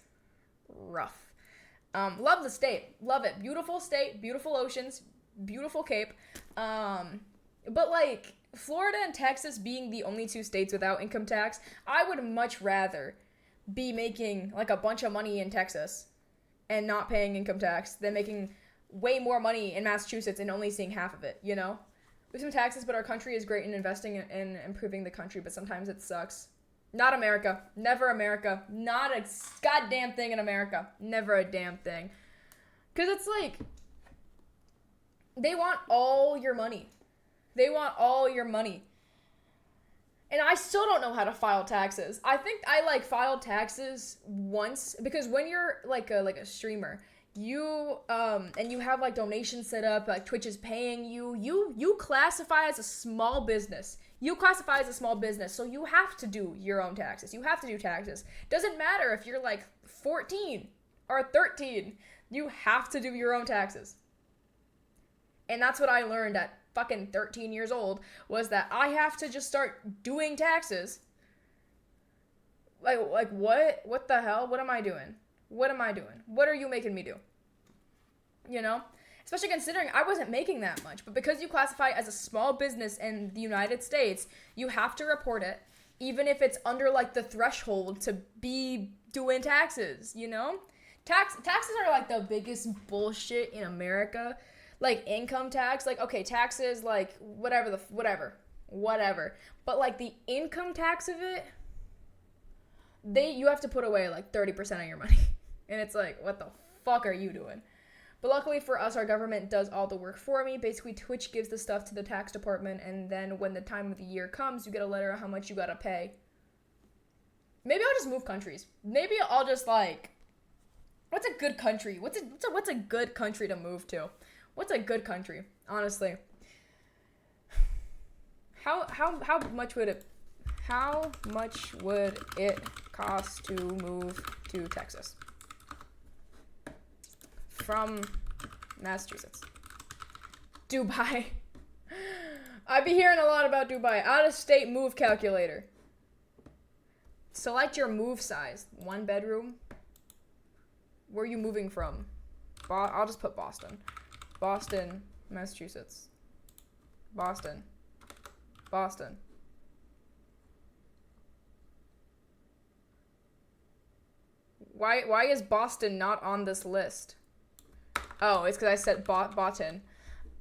rough. Love the state. Love it. Beautiful state, beautiful oceans, beautiful Cape. But like Florida and Texas being the only two states without income tax, I would much rather be making like a bunch of money in Texas and not paying income tax than making way more money in Massachusetts and only seeing half of it, you know? We have some taxes, but our country is great in investing in improving the country, but sometimes it sucks. Not America. Never America. Not a goddamn thing in America. Never a damn thing. Because it's like, they want all your money. They want all your money. And I still don't know how to file taxes. I think I like filed taxes once, because when you're like a streamer, you and you have like donations set up, like Twitch is paying you classify as a small business. So you have to do your own taxes. You have to do taxes. Doesn't matter if you're like 14 or 13. You have to do your own taxes. And that's what I learned at fucking 13 years old, was that I have to just start doing taxes. Like what the hell? What am I doing? What are you making me do? You know? Especially considering I wasn't making that much. But because you classify as a small business in the United States, you have to report it, even if it's under like the threshold to be doing taxes, you know? Taxes are like the biggest bullshit in America. Like income tax, like okay, taxes, like whatever. But like the income tax of it, you have to put away like 30% of your money. And it's like, what the fuck are you doing? But luckily for us, our government does all the work for me. Basically, Twitch gives the stuff to the tax department, and then when the time of the year comes, you get a letter of how much you gotta pay. Maybe I'll just move countries. Maybe I'll just like, what's a good country? What's a good country to move to? What's a good country? Honestly. How much would it cost to move to Texas from Massachusetts? Dubai. I've been hearing a lot about Dubai. Out-of-state move calculator. Select your move size. 1 bedroom. Where are you moving from? I'll just put Boston. Boston, Massachusetts. Boston. Why is Boston not on this list? Oh, it's because I said Boston.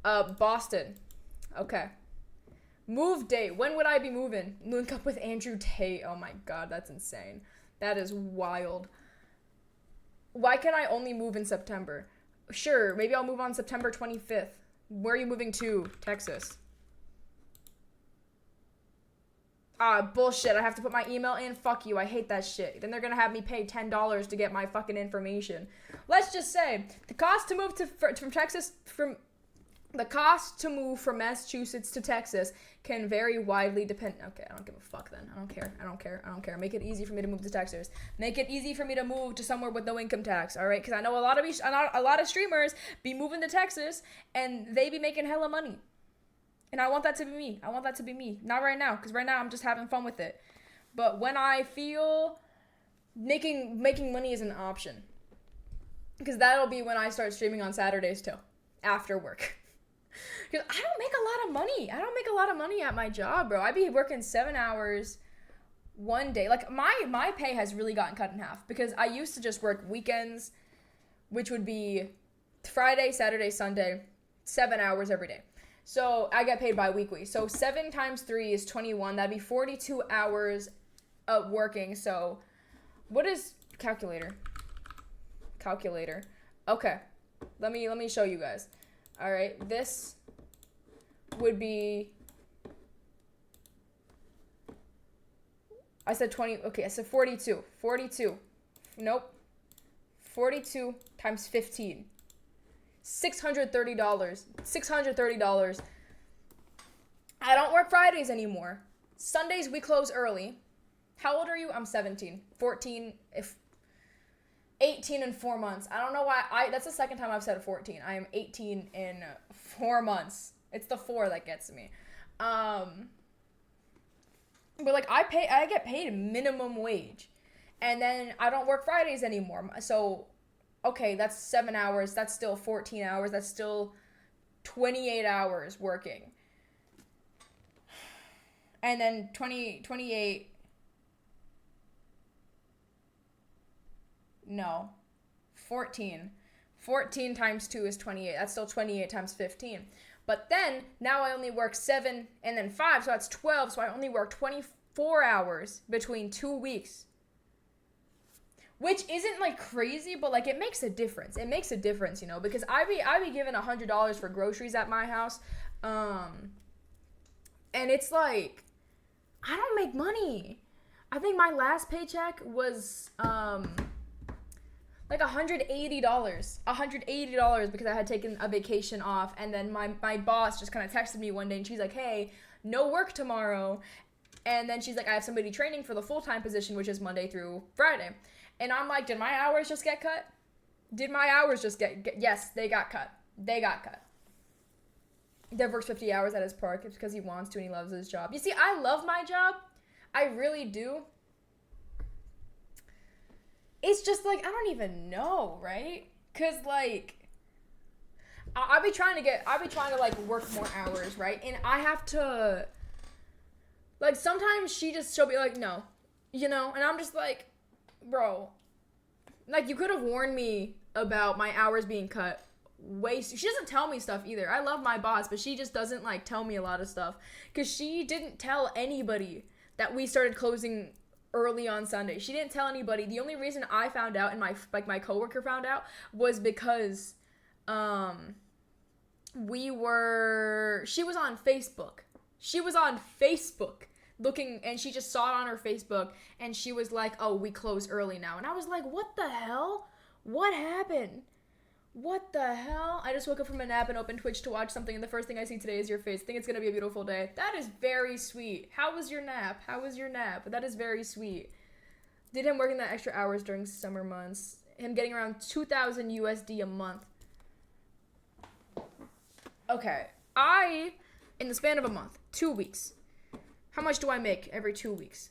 Boston. Okay. Move date. When would I be moving? Link up with Andrew Tate. Oh my god, that's insane. That is wild. Why can I only move in September? Sure, maybe I'll move on September 25th. Where are you moving to? Texas. Bullshit. I have to put my email in? Fuck you. I hate that shit. Then they're gonna have me pay $10 to get my fucking information. Let's just say, the cost to move from Massachusetts to Texas can vary widely depend. Okay, I don't give a fuck then. I don't care. Make it easy for me to move to Texas. Make it easy for me to move to somewhere with no income tax, all right? Because I know a lot of streamers be moving to Texas and they be making hella money. And I want that to be me. Not right now, because right now I'm just having fun with it. But when I feel making money is an option, because that'll be when I start streaming on Saturdays too. after work. Because I don't make a lot of money. I don't make a lot of money at my job, bro. I be working 7 hours one day. Like, my pay has really gotten cut in half because I used to just work weekends, which would be Friday, Saturday, Sunday, 7 hours every day. So I get paid bi-weekly. So 7 times 3 is 21. That'd be 42 hours of working. So what is calculator? Okay. Let me show you guys. All right. This would be, I said 20. Okay. I said 42. Nope. 42 times 15. $630. I don't work Fridays anymore. Sundays we close early. How old are you? I'm 17. 14, 18 in 4 months. I don't know why. That's the second time I've said 14. I am 18 in 4 months. It's the 4 that gets me. But like I get paid minimum wage. And then I don't work Fridays anymore. So okay, that's 7 hours. That's still 14 hours. That's still 28 hours working. And then 28. No. 14. 14 times 2 is 28. That's still 28 times 15. But then, now I only work 7 and then 5, so that's 12. So I only work 24 hours between 2 weeks. Which isn't like crazy, but like it makes a difference. It makes a difference, you know, because I be giving $100 for groceries at my house, and it's like I don't make money. I think my last paycheck was like $180. $180 because I had taken a vacation off, and then my boss just kind of texted me one day and she's like, "Hey, no work tomorrow." And then she's like, "I have somebody training for the full-time position, which is Monday through Friday." And I'm like, did my hours just get cut? Did my hours just get yes, they got cut. They got cut. Dev works 50 hours at his park. It's because he wants to and he loves his job. You see, I love my job. I really do. It's just like, I don't even know, right? Because like, I'll be trying to like work more hours, right? And I have to, like, sometimes she'll be like, no, you know? And I'm just like, bro, like, you could have warned me about my hours being cut she doesn't tell me stuff either. I love my boss, but she just doesn't like tell me a lot of stuff because she didn't tell anybody that we started closing early on Sunday. She didn't tell anybody. The only reason I found out and my coworker found out was because she was on Facebook looking, and she just saw it on her Facebook, and she was like, "Oh, we close early now." And I was like, what the hell? What happened? What the hell? I just woke up from a nap and opened Twitch to watch something, and the first thing I see today is your face. I think it's gonna be a beautiful day. That is very sweet. How was your nap? That is very sweet. Did him working that extra hours during summer months. Him getting around 2,000 USD a month. Okay. In the span of a month, 2 weeks. How much do I make every 2 weeks?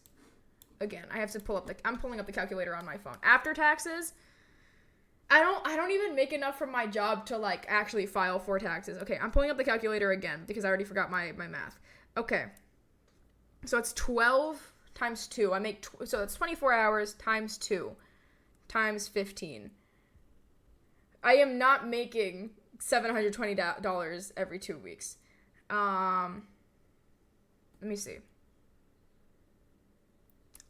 Again, I have to I'm pulling up the calculator on my phone. After taxes, I don't even make enough from my job to like actually file for taxes. Okay, I'm pulling up the calculator again because I already forgot my math. Okay. So it's 12 times 2. So it's 24 hours times 2 times 15. I am not making $720 every 2 weeks. Let me see.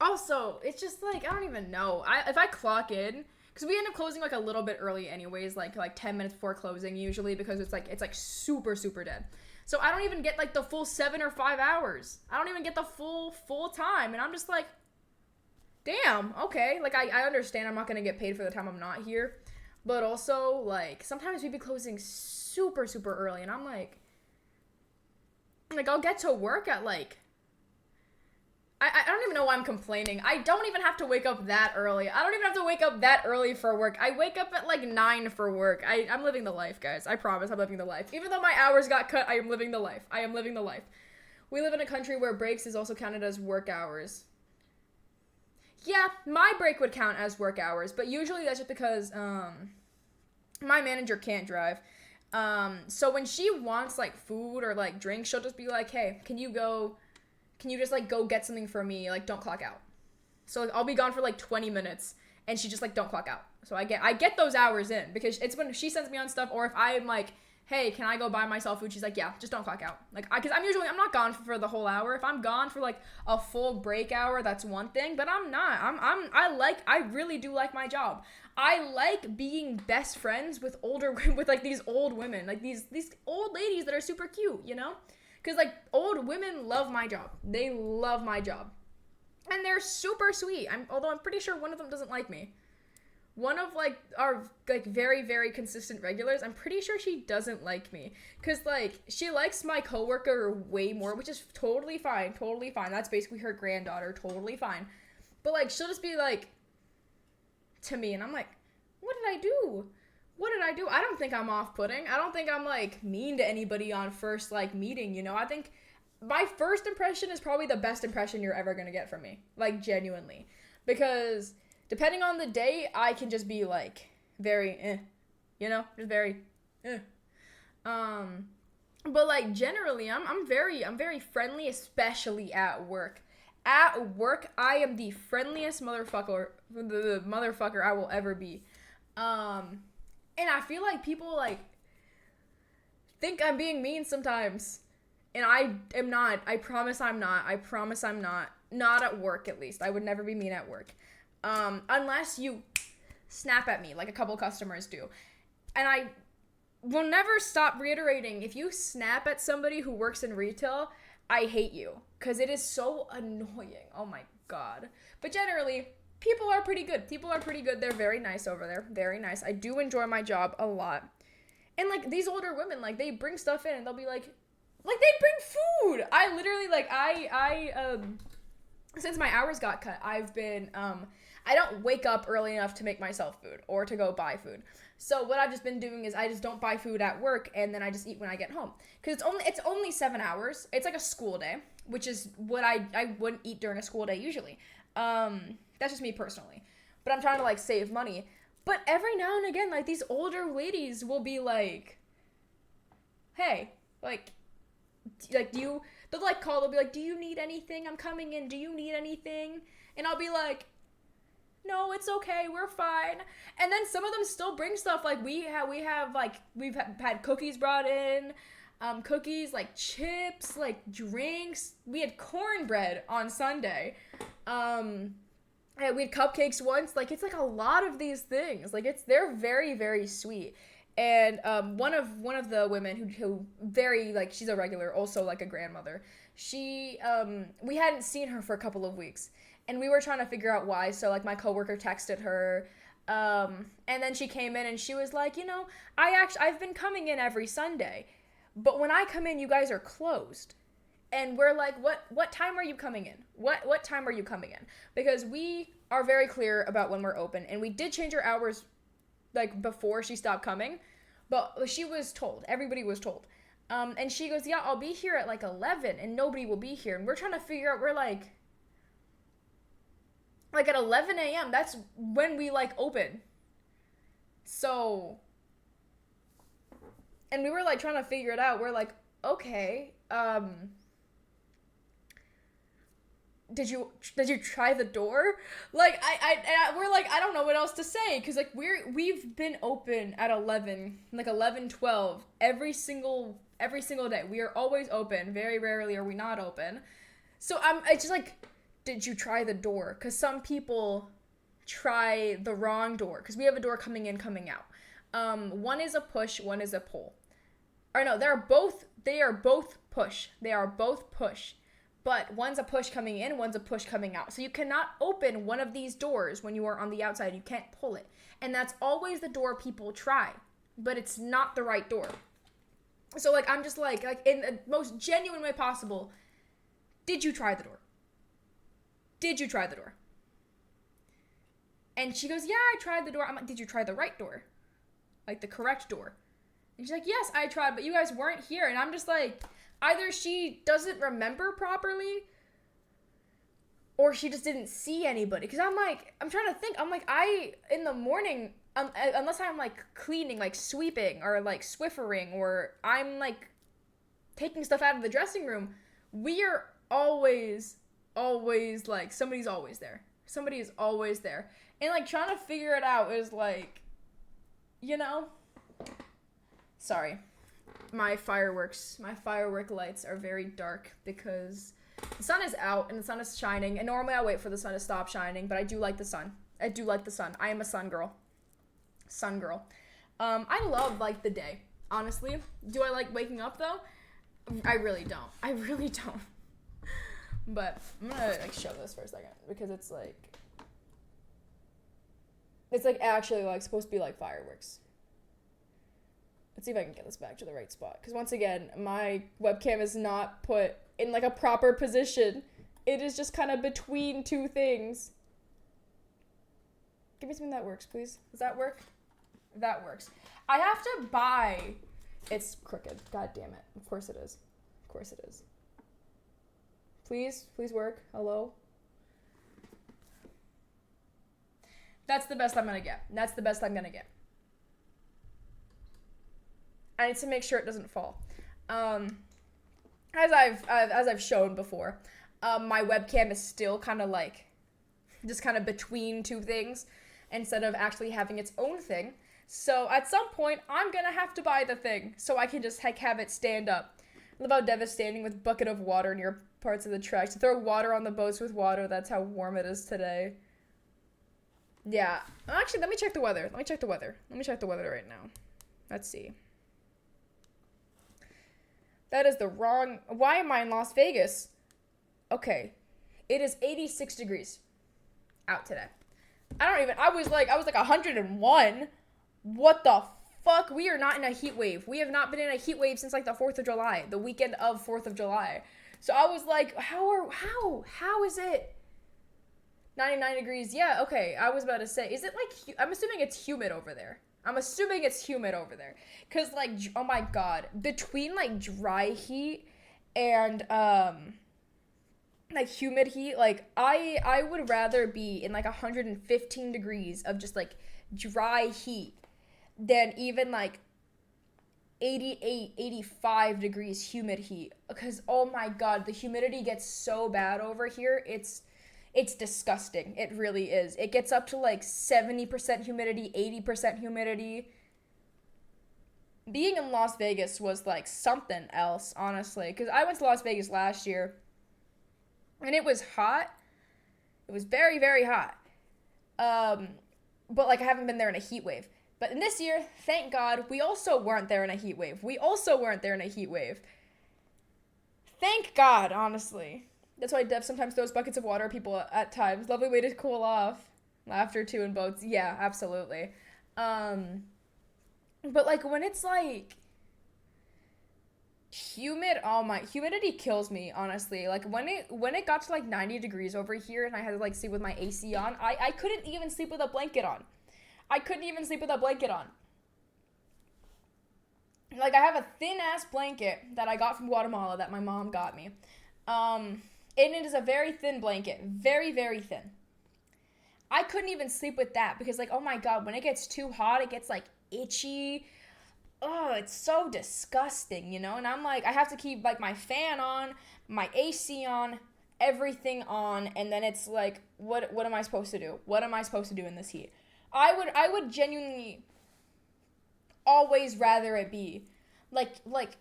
Also, it's just like, I don't even know. If I clock in, because we end up closing like a little bit early anyways, like 10 minutes before closing usually, because it's like super, super dead. So I don't even get like the full 7 or 5 hours. I don't even get the full time. And I'm just like, damn, okay. Like I understand I'm not going to get paid for the time I'm not here. But also, like, sometimes we be closing super, super early. And I'm like, I'll get to work at like, I don't even know why I'm complaining. I don't even have to wake up that early. I don't even have to wake up that early for work. I wake up at like 9 for work. I'm living the life, guys. I promise I'm living the life. Even though my hours got cut, I am living the life. I am living the life. We live in a country where breaks is also counted as work hours. Yeah, my break would count as work hours, but usually that's just because my manager can't drive. So when she wants like food or like drinks, she'll just be like, hey, can you just like go get something for me? Like, don't clock out. So like, I'll be gone for like 20 minutes and she just like, don't clock out. So I get those hours in because it's when she sends me on stuff, or if I'm like, hey, can I go buy myself food? She's like, yeah, just don't clock out. Like, cause I'm not gone for the whole hour. If I'm gone for like a full break hour, that's one thing, but I'm not. I really do like my job. I like being best friends with with like these old women, like these old ladies that are super cute, you know? Cause like old women love my job. They love my job. And they're super sweet. Although I'm pretty sure one of them doesn't like me. One of like our like very, very consistent regulars, I'm pretty sure she doesn't like me. Cause like she likes my coworker way more, which is totally fine. That's basically her granddaughter, totally fine. But like she'll just be like to me and I'm like, what did I do? I don't think I'm off-putting. I don't think I'm like mean to anybody on first like meeting, you know? I think my first impression is probably the best impression you're ever gonna get from me. Like genuinely. Because depending on the day, I can just be like very you know, just very but like generally I'm very friendly, especially at work. At work, I am the friendliest motherfucker I will ever be. And I feel like people like think I'm being mean sometimes. And I am not. I promise I'm not. Not at work, at least. I would never be mean at work. Unless you snap at me like a couple customers do. And I will never stop reiterating, if you snap at somebody who works in retail, I hate you. Because it is so annoying. Oh my god. But generally, people are pretty good. They're very nice over there. Very nice. I do enjoy my job a lot. And like these older women, like they bring stuff in and they'll be like they bring food. I literally like I since my hours got cut, I've been I don't wake up early enough to make myself food or to go buy food. So what I've just been doing is I just don't buy food at work and then I just eat when I get home. Cuz it's only 7 hours. It's like a school day, which is what I wouldn't eat during a school day usually. That's just me personally. But I'm trying to like save money. But every now and again, like these older ladies will be like, hey, they'll like call, they'll be like, do you need anything? I'm coming in. Do you need anything? And I'll be like, no, it's okay. We're fine. And then some of them still bring stuff. Like we've had cookies brought in, cookies, like chips, like drinks. We had cornbread on Sunday. We had cupcakes once. Like, it's like a lot of these things. Like, they're very, very sweet. And one of the women who very, like, she's a regular, also like a grandmother. She we hadn't seen her for a couple of weeks, and we were trying to figure out why. So like my coworker texted her, and then she came in and she was like, you know, I've been coming in every Sunday, but when I come in, you guys are closed. And we're like, what time are you coming in? What time are you coming in? Because we are very clear about when we're open. And we did change our hours, like, before she stopped coming. But she was told. Everybody was told. And she goes, yeah, I'll be here at, like, 11. And nobody will be here. And we're trying to figure out, we're like at 11 a.m., that's when we, like, open. So, and we were, like, trying to figure it out. We're like, okay, Did you try the door? Like, we're like, I don't know what else to say. Cause like we've been open at 11, like 11, 12, every single day. We are always open. Very rarely are we not open. So it's just like, did you try the door? Cause some people try the wrong door. Cause we have a door coming in, coming out. One is a push, one is a pull. Or no, they are both push. They are both push. But one's a push coming in, one's a push coming out. So you cannot open one of these doors when you are on the outside. You can't pull it. And that's always the door people try. But it's not the right door. So, like, I'm just like in the most genuine way possible, did you try the door? Did you try the door? And she goes, yeah, I tried the door. I'm like, did you try the right door? Like, the correct door? And she's like, yes, I tried, but you guys weren't here. And I'm just like, either she doesn't remember properly or she just didn't see anybody. Because I'm trying to think. I'm like, in the morning, unless I'm like cleaning, like sweeping or like Swiffering, or I'm like taking stuff out of the dressing room, we are always like somebody's always there. Somebody is always there. And like trying to figure it out is like, you know, sorry. My firework lights are very dark because the sun is out and the sun is shining, and normally I wait for the sun to stop shining, but I do like the sun. I do like the sun. I am a sun girl. Sun girl. I love like the day, honestly. Do I like waking up though? I really don't. I really don't. But I'm gonna like show this for a second because it's like actually like supposed to be like fireworks. Let's see if I can get this back to the right spot, because once again my webcam is not put in like a proper position. It is just kind of between two things. Give me something that works, please. Does that work? That works. I have to buy. It's crooked. God damn it. Of course it is. Of course it is. Please work. Hello? That's the best I'm gonna get. That's the best I'm gonna get. I need to make sure it doesn't fall. As I've shown before, my webcam is still kind of like, just kind of between two things instead of actually having its own thing. So at some point, I'm gonna have to buy the thing so I can just have it stand up. I love how devastating with bucket of water near parts of the track. To throw water on the boats with water, that's how warm it is today. Yeah. Actually, let me check the weather. Let me check the weather right now. Let's see. That is the wrong... Why am I in Las Vegas? Okay. It is 86 degrees out today. I was like 101. What the fuck? We are not in a heat wave. We have not been in a heat wave since like the 4th of July, the weekend of 4th of July. So I was like, how is it 99 degrees? Yeah, okay. I was about to say, is it like, I'm assuming it's humid over there. Cause like, oh my God, between like dry heat and, like humid heat, like I would rather be in like 115 degrees of just like dry heat than even like 88, 85 degrees humid heat. Because oh my God, the humidity gets so bad over here. It's disgusting. It really is. It gets up to like 70% humidity, 80% humidity. Being in Las Vegas was like something else, honestly. Because I went to Las Vegas last year and it was hot. It was very, very hot. But like I haven't been there in a heat wave. But in this year, thank God, we also weren't there in a heat wave. Thank God, honestly. That's why Dev sometimes throws buckets of water at people at times. Lovely way to cool off. Laughter too in boats. Yeah, absolutely. But like when it's like humid, humidity kills me, honestly. Like when it got to like 90 degrees over here and I had to like sleep with my AC on, I couldn't even sleep with a blanket on. Like I have a thin ass blanket that I got from Guatemala that my mom got me. And it is a very thin blanket. Very, very thin. I couldn't even sleep with that because like, oh my God, when it gets too hot, it gets like itchy. Oh, it's so disgusting, you know? And I'm like, I have to keep like my fan on, my AC on, everything on, and then it's like, what am I supposed to do? What am I supposed to do in this heat? I would genuinely always rather it be like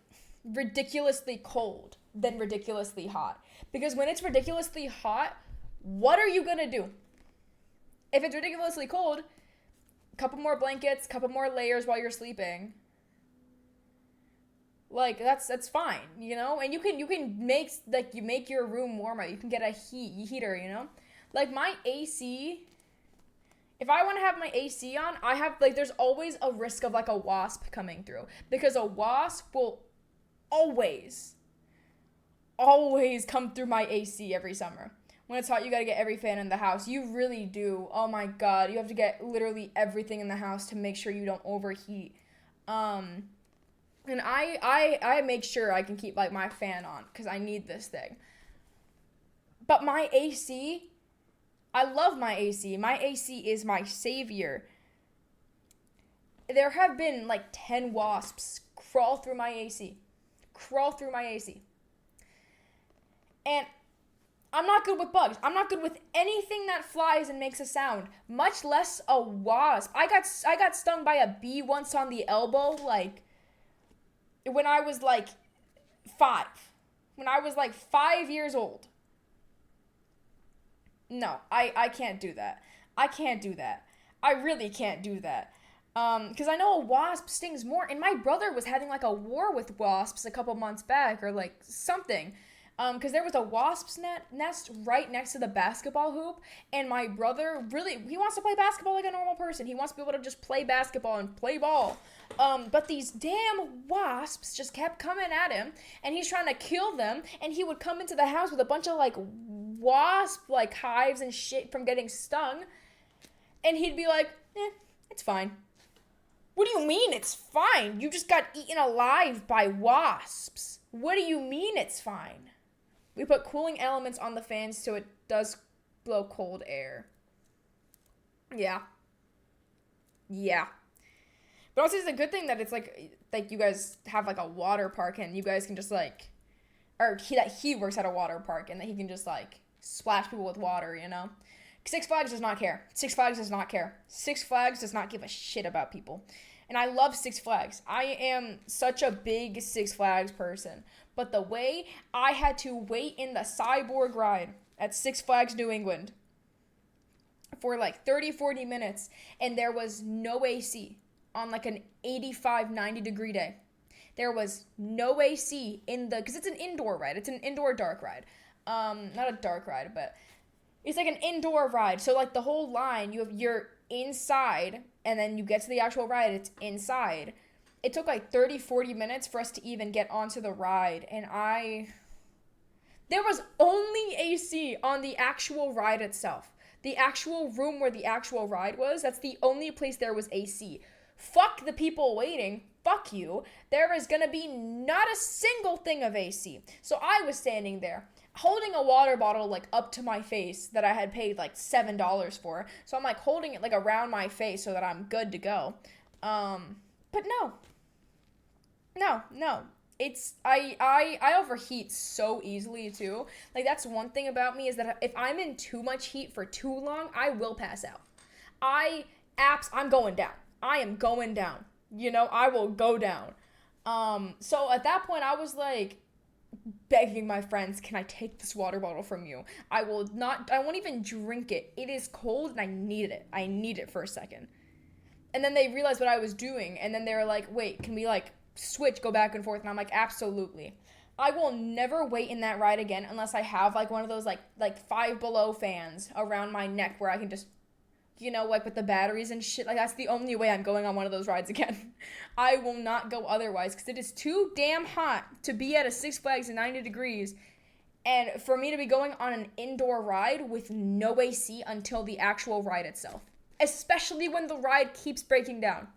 ridiculously cold than ridiculously hot. Because when it's ridiculously hot, what are you gonna do? If it's ridiculously cold, a couple more blankets, couple more layers while you're sleeping. Like that's fine, you know? And you can make your room warmer. You can get a heater, you know? Like my AC, if I want to have my AC on, I have like there's always a risk of like a wasp coming through, because a wasp will always come through my AC every summer. When it's hot, you gotta get every fan in the house. You really do. Oh my God, you have to get literally everything in the house to make sure you don't overheat. And I make sure I can keep like my fan on because I need this thing. But my AC, I love my AC. My AC is my savior. there have been like 10 wasps crawl through my AC. Crawl through my AC. And I'm not good with bugs. I'm not good with anything that flies and makes a sound, much less a wasp. I got stung by a bee once on the elbow, like when I was like 5. When I was like 5 years old. No, I can't do that. I can't do that. I really can't do that. Because I know a wasp stings more, and my brother was having like a war with wasps a couple months back, or like something. Because there was a wasp's nest right next to the basketball hoop, and my brother he wants to play basketball like a normal person. He wants to be able to just play basketball and play ball. But these damn wasps just kept coming at him, and he's trying to kill them, and he would come into the house with a bunch of like wasp like hives and shit from getting stung, and he'd be like, it's fine. What do you mean it's fine? You just got eaten alive by wasps. What do you mean it's fine? We put cooling elements on the fans so it does blow cold air. Yeah. But also it's a good thing that it's like you guys have like a water park and you guys can just like, or that he works at a water park and that he can just like splash people with water, you know? Six Flags does not care. Six Flags does not care. Six Flags does not give a shit about people. And I love Six Flags. I am such a big Six Flags person. But the way I had to wait in the Cyborg ride at Six Flags New England for like 30, 40 minutes, and there was no AC on like an 85, 90 degree day. There was no AC because it's an indoor ride. It's an indoor dark ride. Not a dark ride, but it's like an indoor ride. So like the whole line, you're inside, and then you get to the actual ride, it's inside. It took like 30, 40 minutes for us to even get onto the ride, and there was only AC on the actual ride itself. The actual room where the actual ride was, that's the only place there was AC. Fuck the people waiting. Fuck you. There is gonna be not a single thing of AC. So I was standing there, holding a water bottle like up to my face that I had paid like $7 for. So I'm like holding it like around my face so that I'm good to go. But no. It's I overheat so easily too. Like that's one thing about me is that if I'm in too much heat for too long, I will pass out. I'm going down. I am going down. You know, I will go down. So at that point I was like begging my friends, can I take this water bottle from you? I won't even drink it. It is cold and I need it. I need it for a second. And then they realized what I was doing, and then they were like, wait, can we like switch, go back and forth? And I'm like, absolutely. I will never wait in that ride again unless I have like one of those like Five Below fans around my neck where I can just, you know, like with the batteries and shit. Like that's the only way I'm going on one of those rides again. I will not go otherwise because it is too damn hot to be at a Six Flags in 90 degrees and for me to be going on an indoor ride with no AC until the actual ride itself. Especially when the ride keeps breaking down.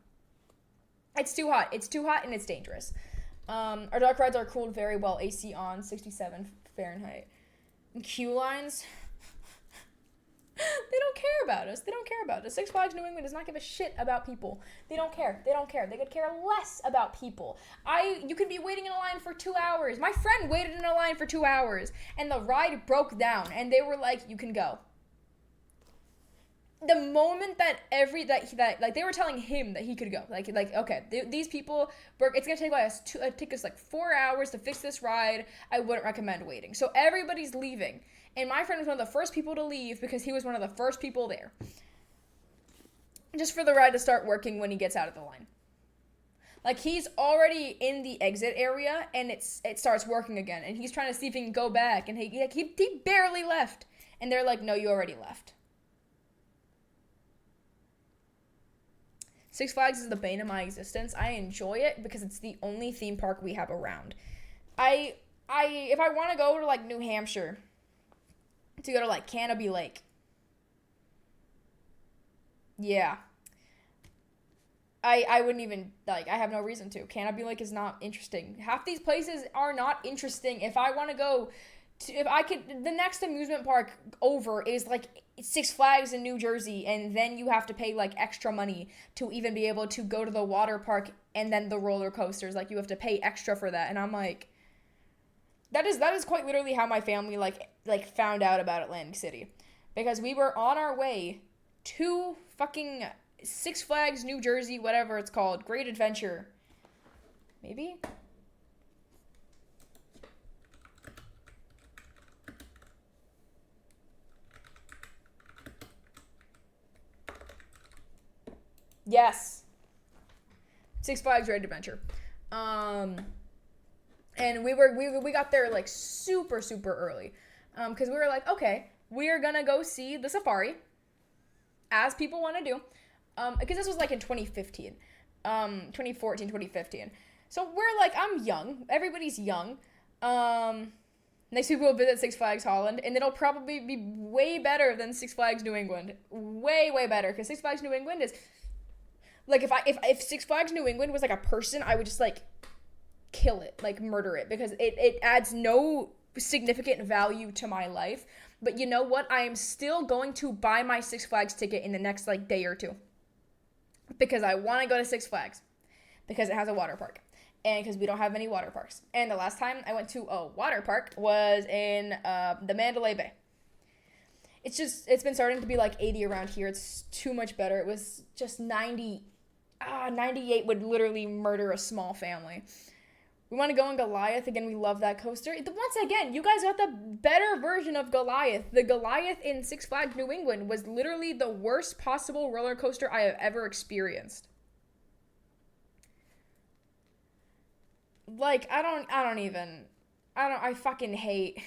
It's too hot. It's too hot and it's dangerous. Our dark rides are cooled very well. AC on, 67 Fahrenheit. And queue lines, they don't care about us. They don't care about us. Six Flags New England does not give a shit about people. They don't care. They don't care. They could care less about people. You could be waiting in a line for 2 hours. My friend waited in a line for 2 hours, and the ride broke down, and they were like, you can go. The moment that like they were telling him that he could go, like okay, these people, it's gonna take us like 4 hours to fix this ride. I wouldn't recommend waiting. So everybody's leaving, and my friend was one of the first people to leave because he was one of the first people there, just for the ride to start working when he gets out of the line. Like he's already in the exit area, and it starts working again, and he's trying to see if he can go back, and he barely left, and they're like, no, you already left. Six Flags is the bane of my existence. I enjoy it because it's the only theme park we have around. If I want to go to like New Hampshire to go to like Canopy Lake, yeah, I wouldn't even like. I have no reason to. Canopy Lake is not interesting. Half these places are not interesting. If I want to go if I could, the next amusement park over is like Six Flags in New Jersey, and then you have to pay like extra money to even be able to go to the water park and then the roller coasters. Like you have to pay extra for that, and I'm like, that is quite literally how my family like found out about Atlantic City, because we were on our way to fucking Six Flags New Jersey, whatever it's called, Great Adventure, maybe. Yes. Six Flags Great Adventure. And we got there like super super early, because we were like, okay, we are gonna go see the safari, as people want to do, because this was like in 2015, 2014, 2015. So we're like, I'm young, everybody's young. Next week we'll visit Six Flags Holland, and it'll probably be way better than Six Flags New England, way way better, because Six Flags New England is like, if Six Flags New England was like a person, I would just like kill it, like murder it, because it adds no significant value to my life. But you know what? I am still going to buy my Six Flags ticket in the next like day or two, because I want to go to Six Flags, because it has a water park, and because we don't have any water parks. And the last time I went to a water park was in the Mandalay Bay. It's been starting to be like 80 around here. It's too much better. It was just 90. 98 would literally murder a small family. We want to go on Goliath. Again, we love that coaster. Once again, you guys got the better version of Goliath. The Goliath in Six Flags New England was literally the worst possible roller coaster I have ever experienced. Like, I fucking hate,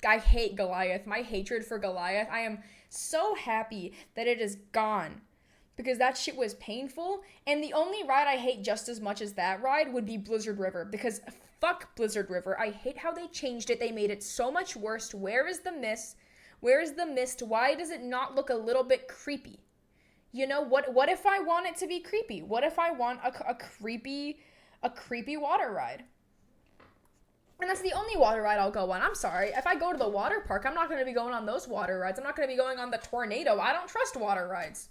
I hate Goliath. My hatred for Goliath, I am so happy that it is gone, because that shit was painful. And the only ride I hate just as much as that ride would be Blizzard River, because fuck Blizzard River. I hate how they changed it. They made it so much worse. Where is the mist? Where is the mist? Why does it not look a little bit creepy? You know, what if I want it to be creepy? What if I want a creepy water ride? And that's the only water ride I'll go on. I'm sorry. If I go to the water park, I'm not going to be going on those water rides. I'm not going to be going on the tornado. I don't trust water rides.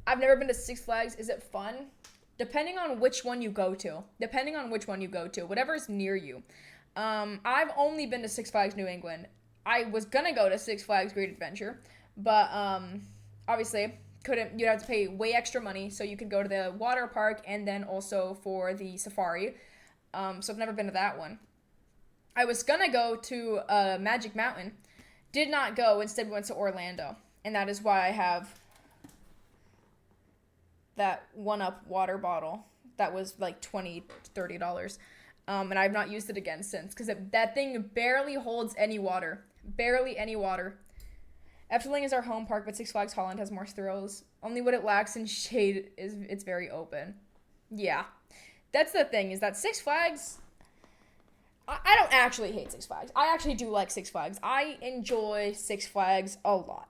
I've never been to Six Flags. Is it fun? Depending on which one you go to. Whatever's near you. I've only been to Six Flags New England. I was going to go to Six Flags Great Adventure, but obviously couldn't. You'd have to pay way extra money so you could go to the water park and then also for the safari. So I've never been to that one. I was going to go to Magic Mountain. Did not go. Instead, we went to Orlando. And that is why I have that 1-Up water bottle that was like $20, $30. And I've not used it again since, because that thing barely holds any water. Barely any water. Efteling is our home park, but Six Flags Holland has more thrills. Only what it lacks in shade is it's very open. Yeah. That's the thing, is that Six Flags, I don't actually hate Six Flags. I actually do like Six Flags. I enjoy Six Flags a lot.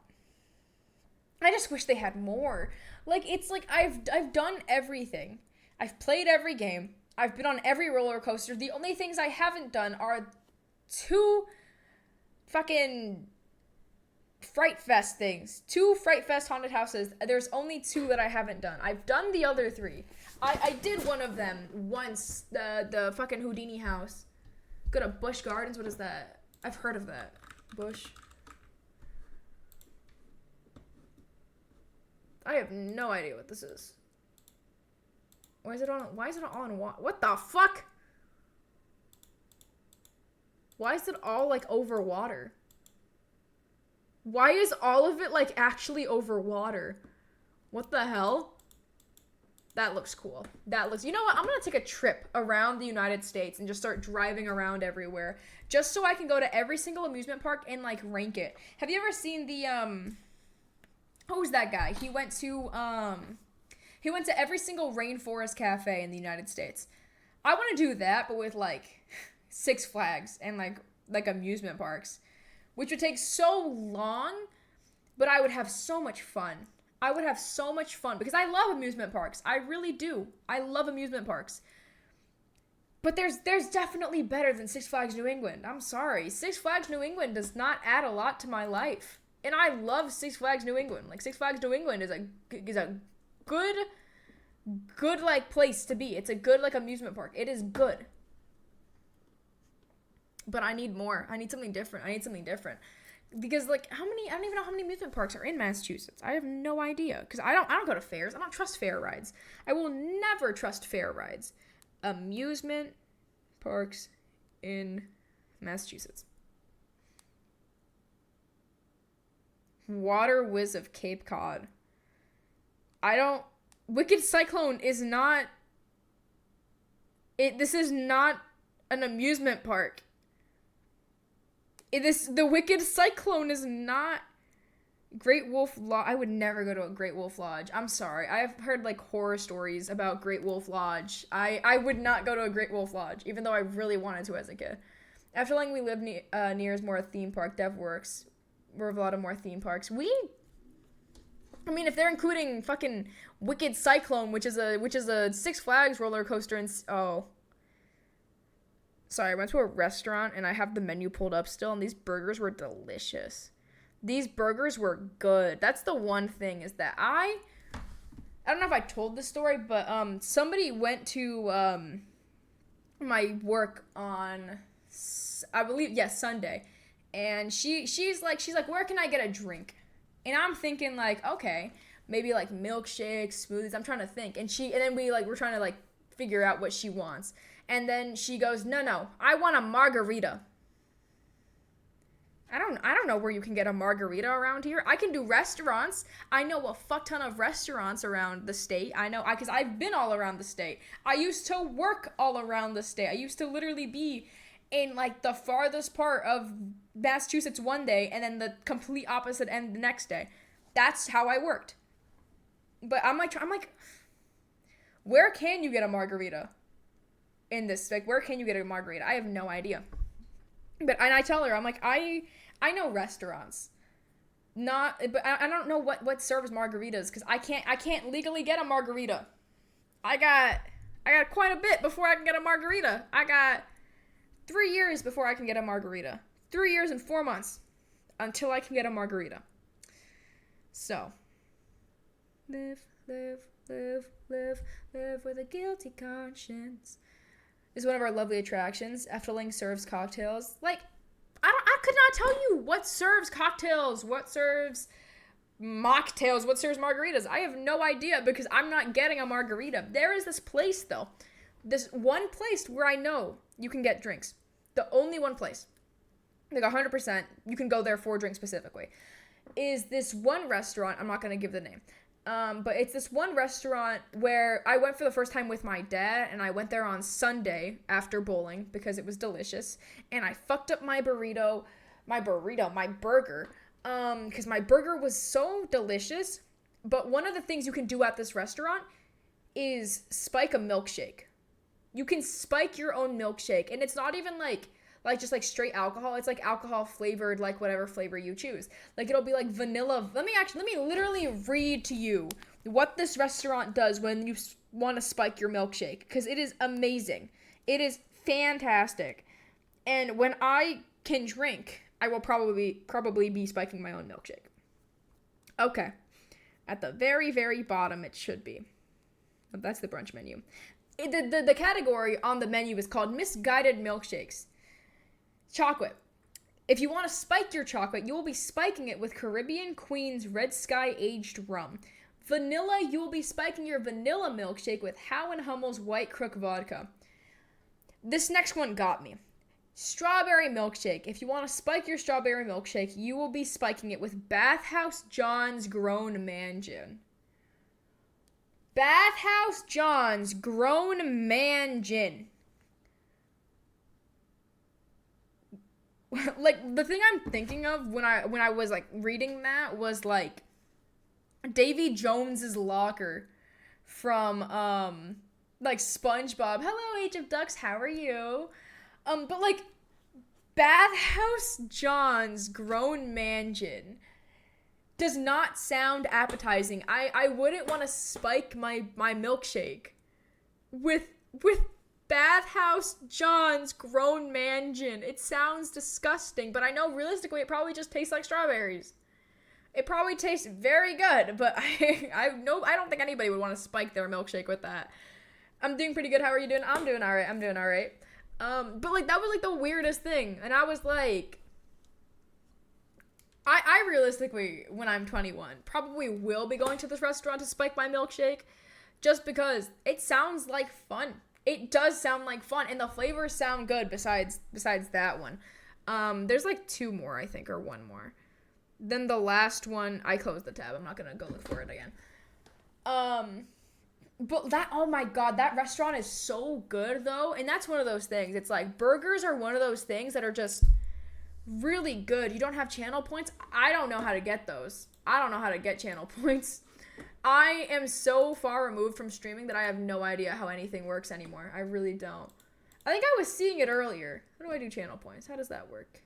I just wish they had more. Like, it's like I've done everything. I've played every game. I've been on every roller coaster. The only things I haven't done are 2 fucking Fright Fest things. 2 Fright Fest haunted houses. There's only 2 that I haven't done. I've done the other 3. I did one of them once. The fucking Houdini house. Go to Busch Gardens. What is that? I've heard of that. Busch. I have no idea what this is. Why is it all in water? What the fuck? Why is it all like over water? Why is all of it like actually over water? What the hell? That looks cool. You know what? I'm gonna take a trip around the United States and just start driving around everywhere, just so I can go to every single amusement park and like rank it. Have you ever seen the who's that guy? He went to every single rainforest cafe in the United States. I want to do that, but with like Six Flags and like amusement parks, which would take so long, but I would have so much fun. Because I love amusement parks. I really do. I love amusement parks. But there's definitely better than Six Flags New England. I'm sorry. Six Flags New England does not add a lot to my life. And I love Six Flags New England. Like, Six Flags New England is a good like place to be. It's a good like amusement park. It is good. But I need more. I need something different. Because like I don't even know how many amusement parks are in Massachusetts. I have no idea. Because I don't go to fairs. I don't trust fair rides. I will never trust fair rides. Amusement parks in Massachusetts. Water Whiz of Cape Cod. Wicked Cyclone is not... This is not an amusement park. The Wicked Cyclone is not... Great Wolf Lodge. I would never go to a Great Wolf Lodge. I'm sorry. I've heard like horror stories about Great Wolf Lodge. I would not go to a Great Wolf Lodge, even though I really wanted to as a kid. After like we lived near is more a theme park. DevWorks. We're a lot of more theme parks. I mean, if they're including fucking Wicked Cyclone, which is a Six Flags roller coaster, and sorry, I went to a restaurant and I have the menu pulled up still, and these burgers were delicious. These burgers were good. That's the one thing is that I don't know if I told this story, but somebody went to my work on I believe Sunday, and she's like where can I get a drink? And I'm thinking like, okay, maybe like milkshakes, smoothies. I'm trying to think, and then we're trying to like figure out what she wants, and then she goes, no, I want a margarita. I don't know where you can get a margarita around here. I can do restaurants. I know a fuck ton of restaurants around the state. Because I've been all around the state. I used to work all around the state. I used to literally be in like the farthest part of Massachusetts one day and then the complete opposite end the next day. That's how I worked. But I'm like, where can you get a margarita in this? Like, where can you get a margarita? I have no idea. And I tell her, I'm like, I know restaurants. But I don't know what serves margaritas because I can't legally get a margarita. I got quite a bit before I can get a margarita. I got 3 years before I can get a margarita. 3 years and 4 months until I can get a margarita. So, live with a guilty conscience is one of our lovely attractions. Efteling serves cocktails. Like, I could not tell you what serves cocktails, what serves mocktails, what serves margaritas. I have no idea because I'm not getting a margarita. There is this place, though. This one place where I know you can get drinks. The only one place. Like 100%, you can go there for drinks specifically. Is this one restaurant. I'm not going to give the name. But it's this one restaurant where I went for the first time with my dad, and I went there on Sunday after bowling because it was delicious, and I fucked up my burger, because my burger was so delicious, but one of the things you can do at this restaurant is spike a milkshake. You can spike your own milkshake, and it's not even like just like straight alcohol. It's like alcohol flavored, like whatever flavor you choose. Like it'll be like vanilla. Let me literally read to you what this restaurant does when you want to spike your milkshake, because it is amazing. It is fantastic. And when I can drink, I will probably be spiking my own milkshake. Okay. At the very, very bottom, it should be. That's the brunch menu. The category on the menu is called Misguided Milkshakes. Chocolate. If you want to spike your chocolate, you will be spiking it with Caribbean Queen's Red Sky Aged Rum. Vanilla, you will be spiking your vanilla milkshake with Howe & Hummel's White Crook Vodka. This next one got me. Strawberry milkshake. If you want to spike your strawberry milkshake, you will be spiking it with Bathhouse John's Grown Man Gin. Bathhouse John's Grown Man Gin. Like, the thing I'm thinking of when I was, like, reading that was, like, Davy Jones's Locker from, like, SpongeBob. Hello, Age of Ducks, how are you? But, like, Bathhouse John's Grown Man Gin does not sound appetizing. I wouldn't want to spike my milkshake with Bathhouse John's Grown Mansion. It sounds disgusting, but I know realistically it probably just tastes like strawberries. It probably tastes very good, but I don't think anybody would want to spike their milkshake with that. I'm doing pretty good. How are you doing? I'm doing all right. But like that was like the weirdest thing, and I was like, I realistically, when I'm 21, probably will be going to this restaurant to spike my milkshake, just because it sounds like fun. It does sound like fun, and the flavors sound good. Besides that one, there's like 2 more, I think, or 1 more. Then the last one, I closed the tab. I'm not gonna go look for it again. But that, oh my god, that restaurant is so good though. And that's one of those things. It's like burgers are one of those things that are just really good. You don't have channel points. I don't know how to get those. I don't know how to get channel points. I am so far removed from streaming that I have no idea how anything works anymore. I really don't. I think I was seeing it earlier. How do I do channel points? How does that work?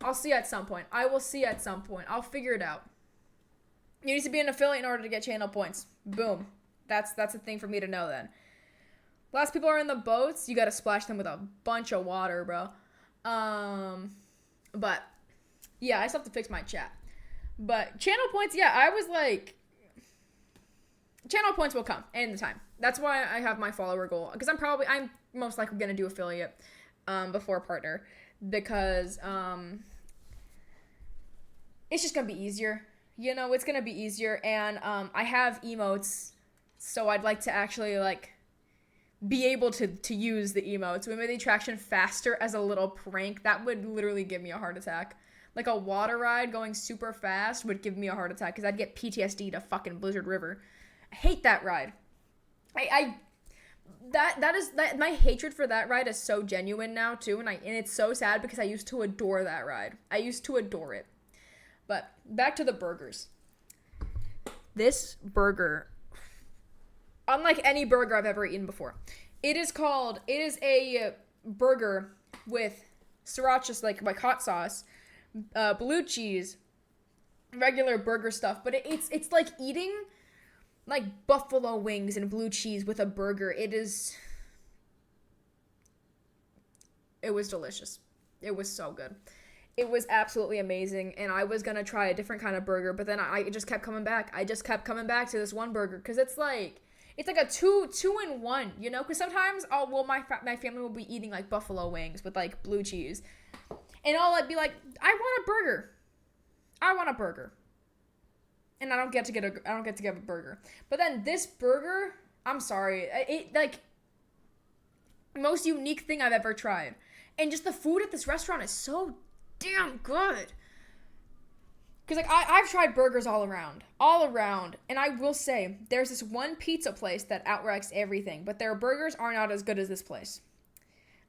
I'll see at some point. I will see at some point. I'll figure it out. You need to be an affiliate in order to get channel points. Boom. That's a thing for me to know then. Last people are in the boats. You gotta splash them with a bunch of water, bro. But yeah, I still have to fix my chat. But channel points, yeah, I was like, channel points will come in time. That's why I have my follower goal, because I'm most likely gonna do affiliate before partner, because it's just gonna be easier. You know, it's gonna be easier, and I have emotes, so I'd like to actually like be able to use the emotes. We made the attraction faster as a little prank. That would literally give me a heart attack. Like a water ride going super fast would give me a heart attack, because I'd get PTSD to fucking Blizzard River. I hate that ride. That my hatred for that ride is so genuine now too, and it's so sad because I used to adore that ride. I used to adore it. But back to the burgers. This burger, unlike any burger I've ever eaten before, it is a burger with sriracha, like hot sauce, blue cheese, regular burger stuff, but it's like eating like buffalo wings and blue cheese with a burger. It was delicious. It was so good. It was absolutely amazing, and I was gonna try a different kind of burger, but then I just kept coming back. I just kept coming back to this one burger, because it's like a two in one, you know? Because sometimes my family will be eating like buffalo wings with like blue cheese, and I'll be like, I want a burger, and I don't get to get a burger. But then this burger, I'm sorry, it like most unique thing I've ever tried, and just the food at this restaurant is so damn good. Because like I've tried burgers all around, and I will say there's this one pizza place that outranks everything, but their burgers are not as good as this place.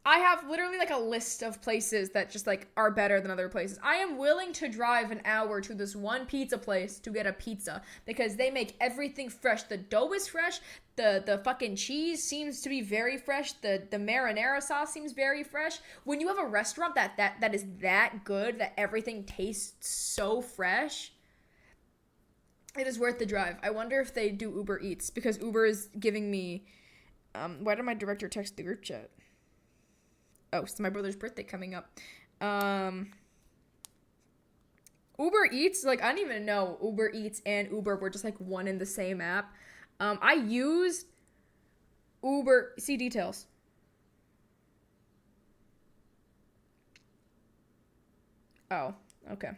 I have literally like a list of places that just like are better than other places. I am willing to drive an hour to this one pizza place to get a pizza, because they make everything fresh. The dough is fresh. The fucking cheese seems to be very fresh. The marinara sauce seems very fresh. When you have a restaurant that is that good, that everything tastes so fresh, it is worth the drive. I wonder if they do Uber Eats, because Uber is giving me why did my director text the group chat? Oh, it's my brother's birthday coming up. Uber Eats, like, I didn't even know Uber Eats and Uber were just, like, one in the same app. I used Uber, see details. Oh, okay.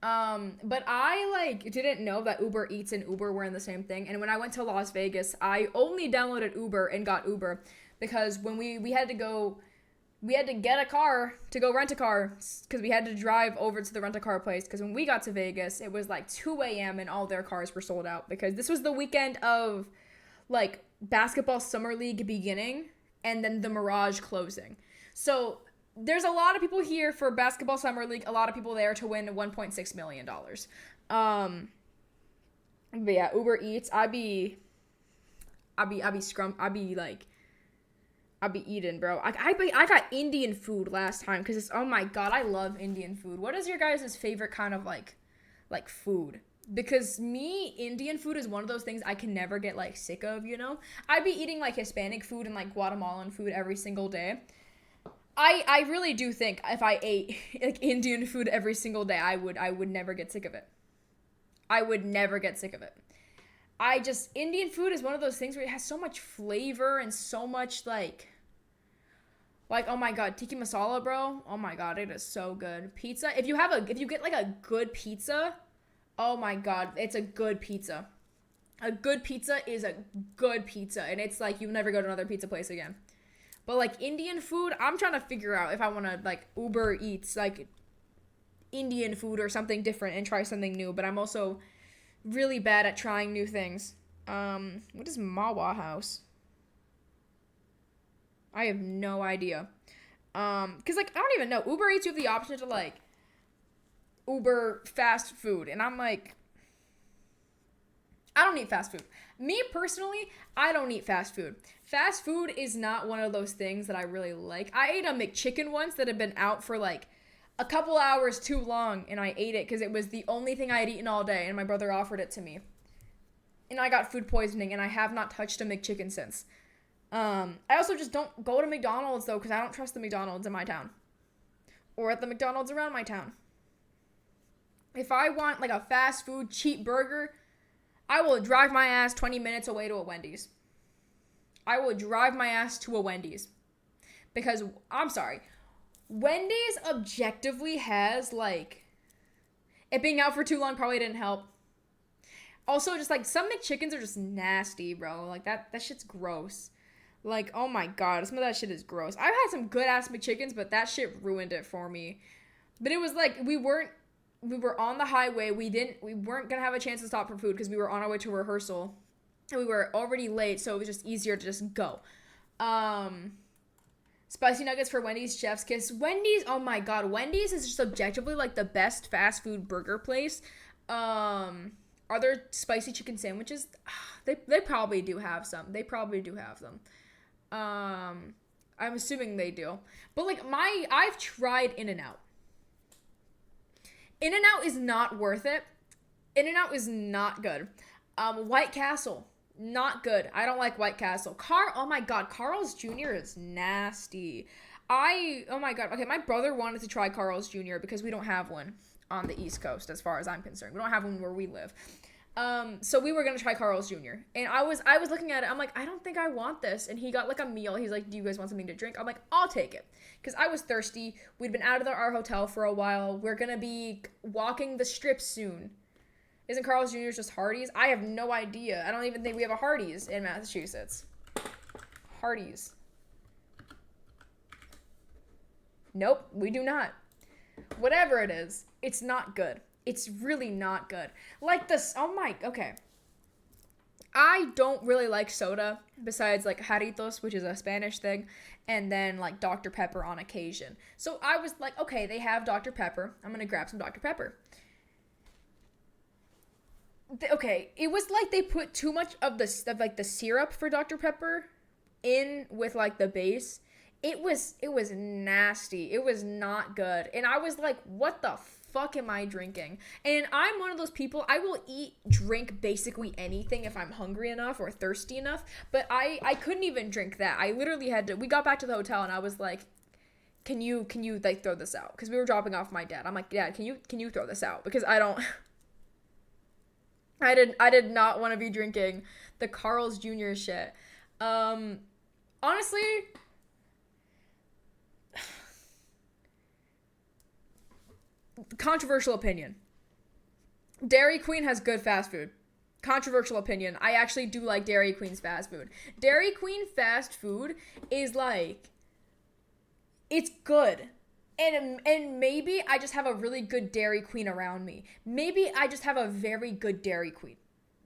But I, like, didn't know that Uber Eats and Uber were in the same thing. And when I went to Las Vegas, I only downloaded Uber and got Uber, because when we had to get a car to go rent a car, because we had to drive over to the rent-a-car place, because when we got to Vegas, it was like 2 a.m. and all their cars were sold out, because this was the weekend of like basketball summer league beginning and then the Mirage closing. So there's a lot of people here for basketball summer league, a lot of people there to win $1.6 million. But yeah, Uber Eats, I be eating, bro. I got Indian food last time, because it's, oh my god, I love Indian food. What is your guys' favorite kind of like food? Because me, Indian food is one of those things I can never get like sick of, you know? I'd be eating like Hispanic food and like Guatemalan food every single day. I really do think if I ate like Indian food every single day, I would never get sick of it. I would never get sick of it. Indian food is one of those things where it has so much flavor and so much like oh my god, tiki masala, bro. Oh my god, it is so good. Pizza, if you get like a good pizza, oh my god, it's a good pizza. A good pizza is a good pizza, and it's like you never go to another pizza place again. But like Indian food, I'm trying to figure out if I want to like Uber Eats like Indian food or something different and try something new. But I'm also really bad at trying new things. What is Mawa House? I have no idea. Cause like I don't even know. Uber Eats, you have the option to like Uber fast food, and I'm like, I don't eat fast food. Me personally, I don't eat fast food. Fast food is not one of those things that I really like. I ate a McChicken once that had been out for like a couple hours too long, and I ate it because it was the only thing I had eaten all day, and my brother offered it to me. And I got food poisoning, and I have not touched a McChicken since. I also just don't go to McDonald's, though, because I don't trust the McDonald's in my town. Or at the McDonald's around my town. If I want, like, a fast food cheap burger, I will drive my ass 20 minutes away to a Wendy's. I will drive my ass to a Wendy's. Because, I'm sorry, Wendy's objectively has, like, it being out for too long probably didn't help. Also, just, like, some McChickens are just nasty, bro. Like, that shit's gross. Like, oh my god, some of that shit is gross. I've had some good-ass McChickens, but that shit ruined it for me. But it was, like, we were on the highway. We weren't gonna have a chance to stop for food because we were on our way to rehearsal. And we were already late, so it was just easier to just go. Spicy nuggets for Wendy's, Chef's Kiss. Wendy's, oh my god, Wendy's is just objectively like the best fast food burger place. Are there spicy chicken sandwiches? They probably do have some. They probably do have them. I'm assuming they do. But like I've tried In-N-Out. In-N-Out is not worth it. In-N-Out is not good. White Castle, not good. I don't like White Castle. Oh my god, Carl's Jr. is nasty. Oh my god. Okay, my brother wanted to try Carl's Jr. because we don't have one on the East Coast as far as I'm concerned. We don't have one where we live. So we were gonna try Carl's Jr. And I was looking at it. I'm like, I don't think I want this. And he got like a meal. He's like, do you guys want something to drink? I'm like, I'll take it. Because I was thirsty. We'd been out of our hotel for a while. We're gonna be walking the strip soon. Isn't Carl's Jr. just Hardee's? I have no idea. I don't even think we have a Hardee's in Massachusetts. Hardee's. Nope, we do not. Whatever it is, it's not good. It's really not good. Like this, okay. I don't really like soda besides like Jarritos, which is a Spanish thing, and then like Dr. Pepper on occasion. So I was like, okay, they have Dr. Pepper. I'm gonna grab some Dr. Pepper. Okay, it was like they put too much of the syrup for Dr. Pepper in with like the base. It was nasty. It was not good. And I was like, what the fuck am I drinking? And I'm one of those people, I will drink basically anything if I'm hungry enough or thirsty enough, but I couldn't even drink that. I literally we got back to the hotel and I was like, can you like throw this out? Because we were dropping off my dad. I'm like, Dad, can you throw this out? Because I did not want to be drinking the Carl's Jr. shit. Honestly, controversial opinion. Dairy Queen has good fast food. Controversial opinion. I actually do like Dairy Queen's fast food. Dairy Queen fast food is like, it's good. And maybe I just have a really good Dairy Queen around me. Maybe I just have a very good Dairy Queen.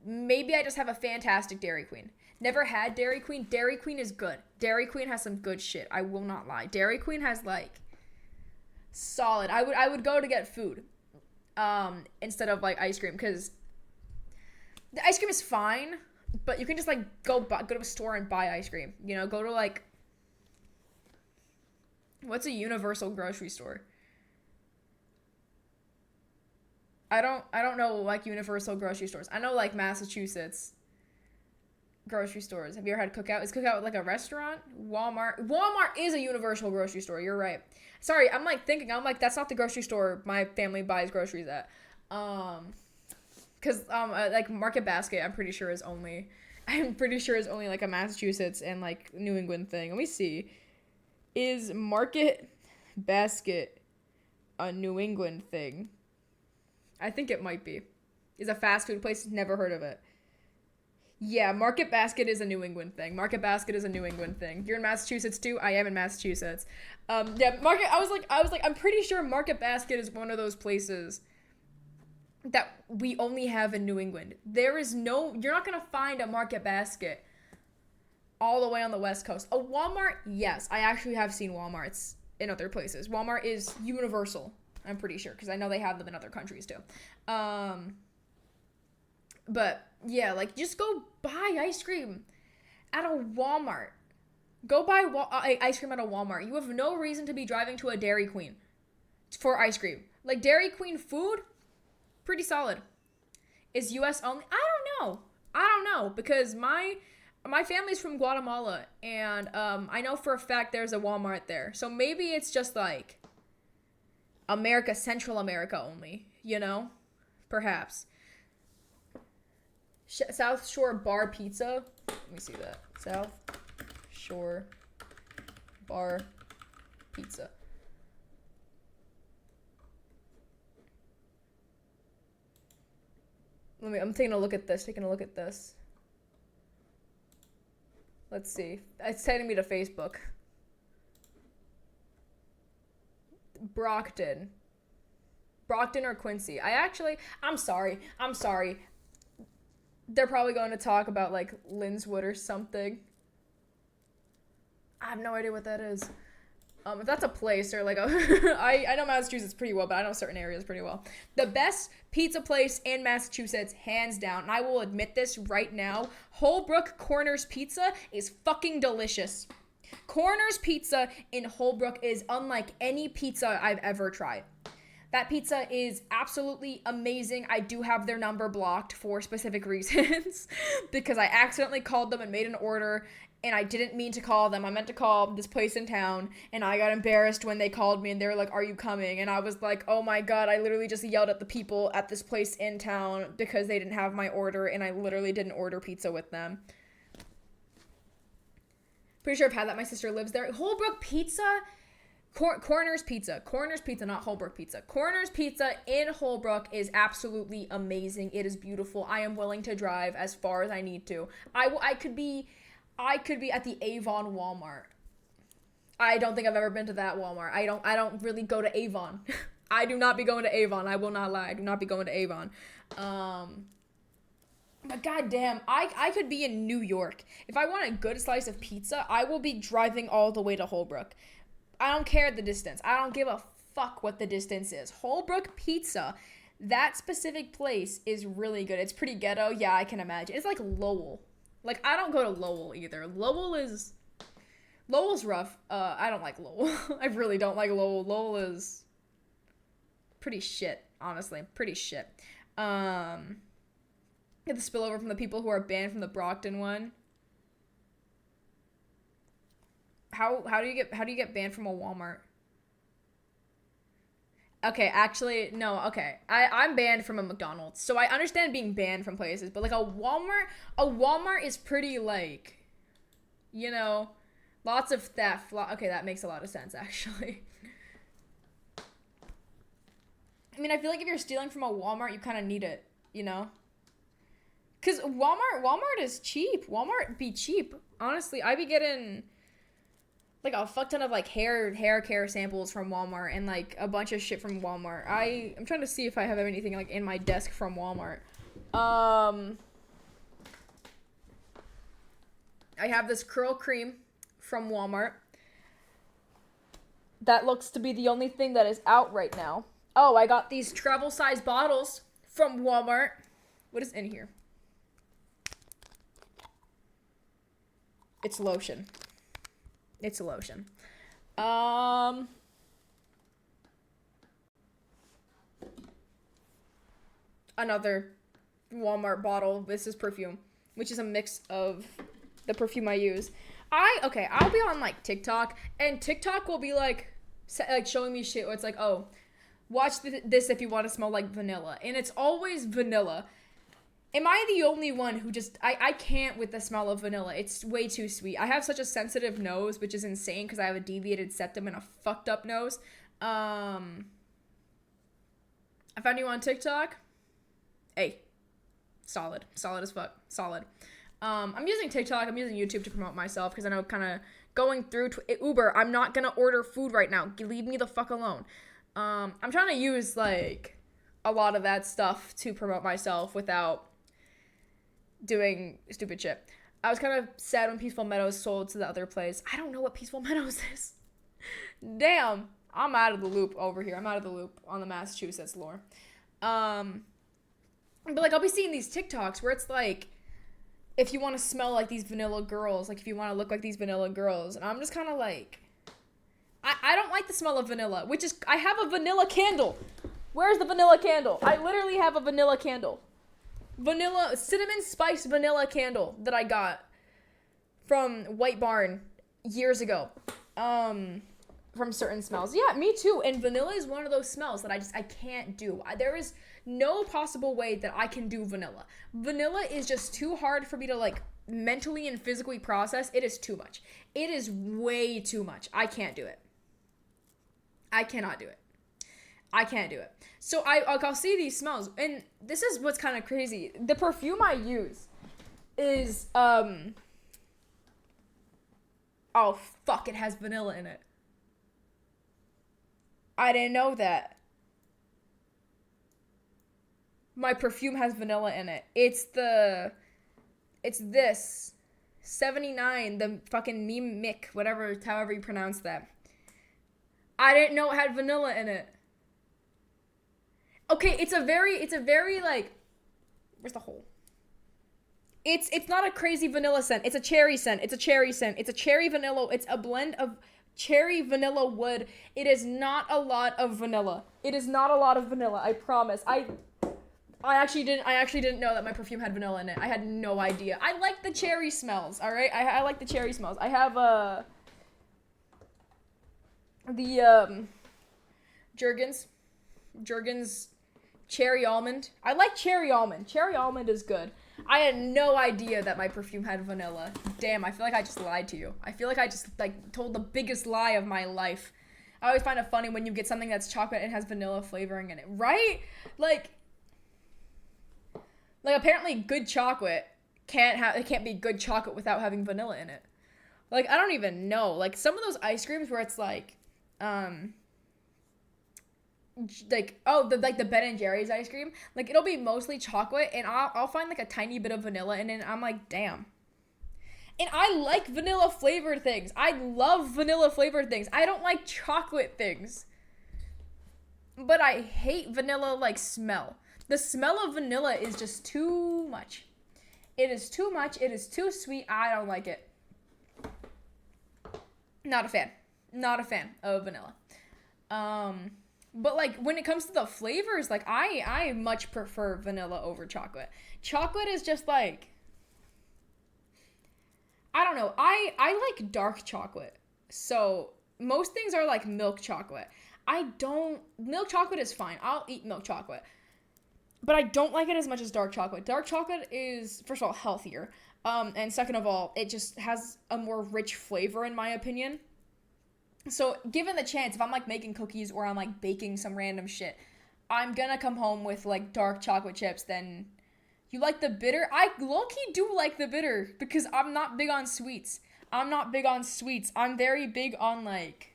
Maybe I just have a fantastic Dairy Queen. Never had Dairy Queen. Dairy Queen is good. Dairy Queen has some good shit. I will not lie. Dairy Queen has like solid. I would go to get food instead of like ice cream, because the ice cream is fine, but you can just like go to a store and buy ice cream. You know, go to like, what's a universal grocery store? I don't know like universal grocery stores. I know like Massachusetts grocery stores. Have you ever had Cookout? Is Cookout like a restaurant? Walmart is a universal grocery store. You're right. Sorry, I'm like thinking. I'm like that's not the grocery store my family buys groceries at. Cause like Market Basket, I'm pretty sure is only. I'm pretty sure is only like a Massachusetts and like New England thing. Let me see. Is Market Basket a New England thing? I think it might be. Is a fast food place. Never heard of it. Yeah, Market Basket is a New England thing. Market Basket is a New England thing. You're in Massachusetts too? I am in Massachusetts. Yeah, I was like, I'm pretty sure Market Basket is one of those places that we only have in New England. You're not gonna find a Market Basket all the way on the West Coast. A Walmart, yes, I actually have seen Walmarts in other places. Walmart is universal, I'm pretty sure, because I know they have them in other countries too. But yeah, like just go buy ice cream at a Walmart. Go buy ice cream at a Walmart. You have no reason to be driving to a Dairy Queen for ice cream. Like Dairy Queen food, pretty solid. Is US only? I don't know because my family's from Guatemala and I know for a fact there's a Walmart there. So maybe it's just like Central America only, you know? Perhaps. South Shore Bar Pizza. Let me see that. South Shore Bar Pizza. I'm taking a look at this. Let's see. It's taking me to Facebook. Brockton or Quincy. I'm sorry. They're probably going to talk about like Lindswood or something. I have no idea what that is. If that's a place or like I know Massachusetts pretty well, but I know certain areas pretty well. The best pizza place in Massachusetts, hands down, and I will admit this right now, Holbrook Corners Pizza is fucking delicious. Corners Pizza in Holbrook is unlike any pizza I've ever tried. That pizza is absolutely amazing. I do have their number blocked for specific reasons because I accidentally called them and made an order and I didn't mean to call them. I meant to call this place in town and I got embarrassed when they called me and they were like, "Are you coming?" And I was like, "Oh my God, I literally just yelled at the people at this place in town because they didn't have my order and I literally didn't order pizza with them." Pretty sure I've had that. My sister lives there. Holbrook Pizza... Corners Pizza, not Holbrook Pizza. Corners Pizza in Holbrook is absolutely amazing. It is beautiful. I am willing to drive as far as I need to. I could be at the Avon Walmart. I don't think I've ever been to that Walmart. I don't really go to Avon. I do not be going to Avon. I will not lie. I do not be going to Avon. But goddamn, I could be in New York. If I want a good slice of pizza, I will be driving all the way to Holbrook. I don't care the distance. I don't give a fuck what the distance is. Holbrook Pizza, that specific place is really good. It's pretty ghetto. Yeah, I can imagine. It's like Lowell. Like, I don't go to Lowell either. Lowell's rough. I don't like Lowell. I really don't like Lowell. Lowell is pretty shit, honestly. Pretty shit. Get the spillover from the people who are banned from the Brockton one. How do you get banned from a Walmart? Okay, actually, no, okay. I'm banned from a McDonald's. So I understand being banned from places, but like a Walmart is pretty like, you know, lots of theft. Okay, that makes a lot of sense actually. I mean, I feel like if you're stealing from a Walmart, you kind of need it, you know? Cuz Walmart is cheap. Walmart be cheap. Honestly, I be getting like a fuck ton of like hair care samples from Walmart and like a bunch of shit from Walmart. I'm trying to see if I have anything like in my desk from Walmart. I have this curl cream from Walmart. That looks to be the only thing that is out right now. Oh, I got these travel size bottles from Walmart. What is in here? It's lotion. It's a lotion. another Walmart bottle. This is perfume, which is a mix of the perfume I use. I'll be on like TikTok, and TikTok will be like showing me shit where it's like, oh, watch this if you want to smell like vanilla, and it's always vanilla. Am I the only one who just I can't with the smell of vanilla? It's way too sweet. I have such a sensitive nose, which is insane because I have a deviated septum and a fucked up nose. I found you on TikTok. Hey, solid as fuck, solid. I'm using TikTok. I'm using YouTube to promote myself because I know kind of going through Uber. I'm not gonna order food right now. Leave me the fuck alone. I'm trying to use like a lot of that stuff to promote myself without doing stupid shit. I was kind of sad when Peaceful Meadows sold to the other place. I don't know what Peaceful Meadows is. Damn, I'm out of the loop over here. I'm out of the loop on the Massachusetts lore. But like I'll be seeing these TikToks where it's like, if you want to smell like these vanilla girls, like if you want to look like these vanilla girls, and I'm just kind of like, I don't like the smell of vanilla, which is, I have a vanilla candle. Where's the vanilla candle? I literally have a vanilla candle. Vanilla, cinnamon spice vanilla candle that I got from White Barn years ago. From certain smells. Yeah, me too. And vanilla is one of those smells that I can't do. There is no possible way that I can do vanilla. Vanilla is just too hard for me to like mentally and physically process. It is too much. It is way too much. I can't do it. I cannot do it. I can't do it. So I'll see these smells, and this is what's kind of crazy. The perfume I use is oh fuck, it has vanilla in it. I didn't know that. My perfume has vanilla in it. It's this 79, the fucking meme mick, however you pronounce that. I didn't know it had vanilla in it. Okay, it's a very like, where's the hole? It's not a crazy vanilla scent. It's a cherry scent. It's a cherry vanilla. It's a blend of cherry vanilla wood. It is not a lot of vanilla. I promise. I actually didn't know that my perfume had vanilla in it. I had no idea. I like the cherry smells, all right? I like the cherry smells. I have the Jergens cherry almond. I like cherry almond. Cherry almond is good. I had no idea that my perfume had vanilla. Damn, I feel like I just lied to you. I feel like I just like told the biggest lie of my life. I always find it funny when you get something that's chocolate and has vanilla flavoring in it, right? Like apparently good chocolate can't be good chocolate without having vanilla in it. Like I don't even know. Like some of those ice creams where it's like the Ben and Jerry's ice cream, like it'll be mostly chocolate and I'll find like a tiny bit of vanilla in it and I'm like, damn. And I like vanilla flavored things. I love vanilla flavored things. I don't like chocolate things. But I hate vanilla like smell. The smell of vanilla is just too much. It is too much. It is too sweet. I don't like it. Not a fan of vanilla. But like when it comes to the flavors, like I much prefer vanilla over chocolate. Chocolate is just like, I don't know. I like dark chocolate. So most things are like milk chocolate. Milk chocolate is fine. I'll eat milk chocolate. But I don't like it as much as dark chocolate. Dark chocolate is, first of all, healthier. And second of all, it just has a more rich flavor in my opinion. So given the chance, if I'm like making cookies or I'm like baking some random shit, I'm gonna come home with like dark chocolate chips. Then you like the bitter? I low-key do like the bitter because I'm not big on sweets. I'm very big on like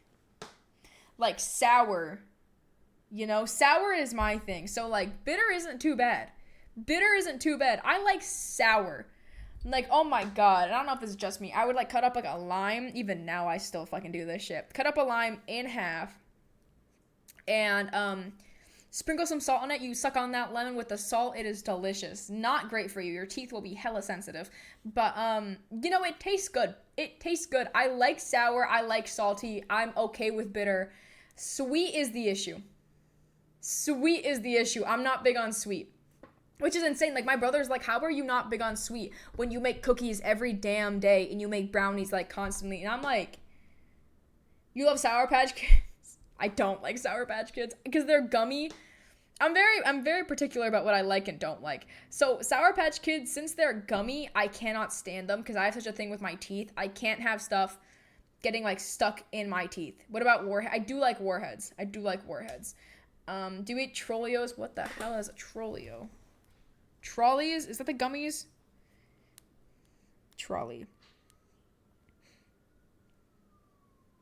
sour. You know, sour is my thing. So like bitter isn't too bad. I like sour. Like, oh my god, I don't know if it's just me. I would like cut up like a lime. Even now I still fucking do this shit. Cut up a lime in half and sprinkle some salt on it. You suck on that lemon with the salt. It is delicious. Not great for you. Your teeth will be hella sensitive. But you know, it tastes good. I like sour. I like salty. I'm okay with bitter. Sweet is the issue. I'm not big on sweet. Which is insane. Like, my brother's like, how are you not big on sweet when you make cookies every damn day and you make brownies, like, constantly? And I'm like, you love Sour Patch Kids? I don't like Sour Patch Kids because they're gummy. I'm very particular about what I like and don't like. So Sour Patch Kids, since they're gummy, I cannot stand them because I have such a thing with my teeth. I can't have stuff getting, like, stuck in my teeth. What about Warheads? I do like Warheads. Do you eat Trolleos? What the hell is a Trolleo? Trolleys? Is that the gummies? Trolley.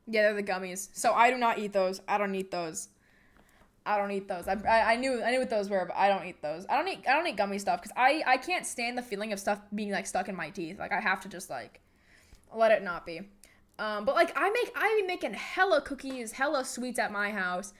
Yeah, they're the gummies. So I do not eat those. I don't eat those. I knew what those were, but I don't eat those. I don't eat gummy stuff because I can't stand the feeling of stuff being, like, stuck in my teeth. Like, I have to just, like, let it not be. But, like, I be making hella cookies, hella sweets at my house.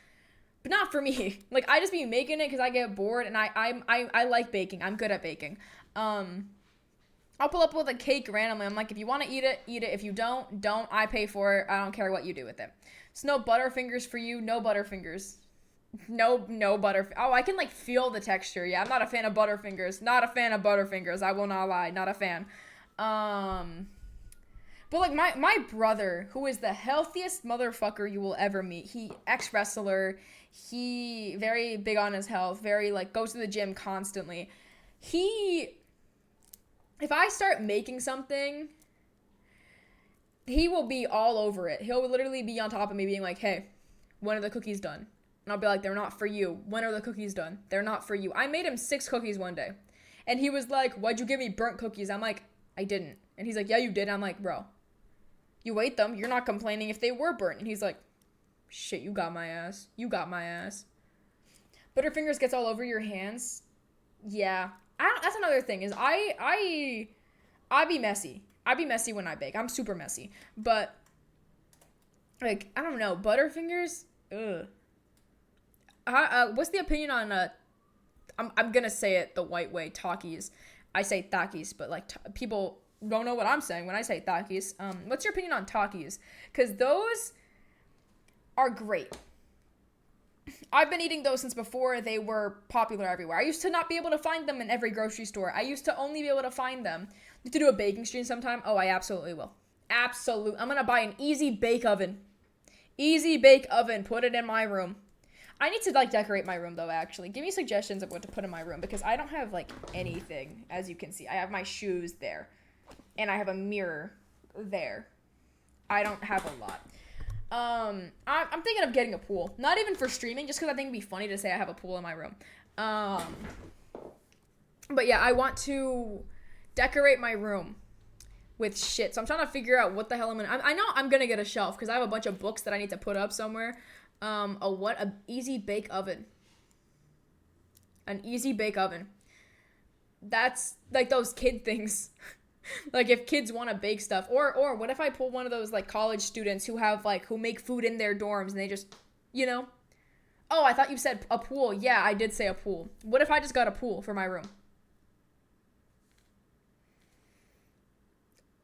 But not for me. Like, I just be making it because I get bored, and I like baking. I'm good at baking. I'll pull up with a cake randomly. I'm like, if you want to eat it, eat it. If you don't. I pay for it. I don't care what you do with it. So no Butterfingers for you. No Butterfingers. No Butterfingers. Oh, I can, like, feel the texture. Yeah, I'm not a fan of Butterfingers. Not a fan of Butterfingers. I will not lie. Not a fan. But, like, my brother, who is the healthiest motherfucker you will ever meet. He ex-wrestler. He very big on his health. Very, like, goes to the gym constantly. If I start making something, he will be all over it. He'll literally be on top of me being like, hey, when are the cookies done? And I'll be like, they're not for you. When are the cookies done? They're not for you. I made him 6 cookies one day. And he was like, why'd you give me burnt cookies? I'm like, I didn't. And he's like, yeah, you did. I'm like, bro, you ate them. You're not complaining if they were burnt. And he's like, shit, you got my ass. Butterfingers gets all over your hands. Yeah. That's another thing is I be messy. I be messy when I bake. I'm super messy. But, like, I don't know. Butterfingers? Ugh. What's the opinion on, I'm gonna say it the white way, Takis. I say Takis, but, like, people don't know what I'm saying when I say Takis. What's your opinion on Takis? Because those are great. I've been eating those since before they were popular everywhere. I used to not be able to find them in every grocery store. I used to only be able to find them. To do a baking stream sometime? Oh, I absolutely will. Absolutely. I'm gonna buy an easy bake oven. Put it in my room. I need to, like, decorate my room, though, actually. Give me suggestions of what to put in my room, because I don't have, like, anything, as you can see. I have my shoes there, and I have a mirror there. I don't have a lot. I'm thinking of getting a pool. Not even for streaming, just because I think it'd be funny to say I have a pool in my room. But yeah, I want to decorate my room with shit. So I'm trying to figure out what the hell I know I'm gonna get a shelf, because I have a bunch of books that I need to put up somewhere. An easy bake oven. An easy bake oven. That's, like, those kid things. Like, if kids want to bake stuff, or what if I pull one of those, like, college students who have, like, who make food in their dorms and they just, you know? Oh, I thought you said a pool. Yeah, I did say a pool. What if I just got a pool for my room?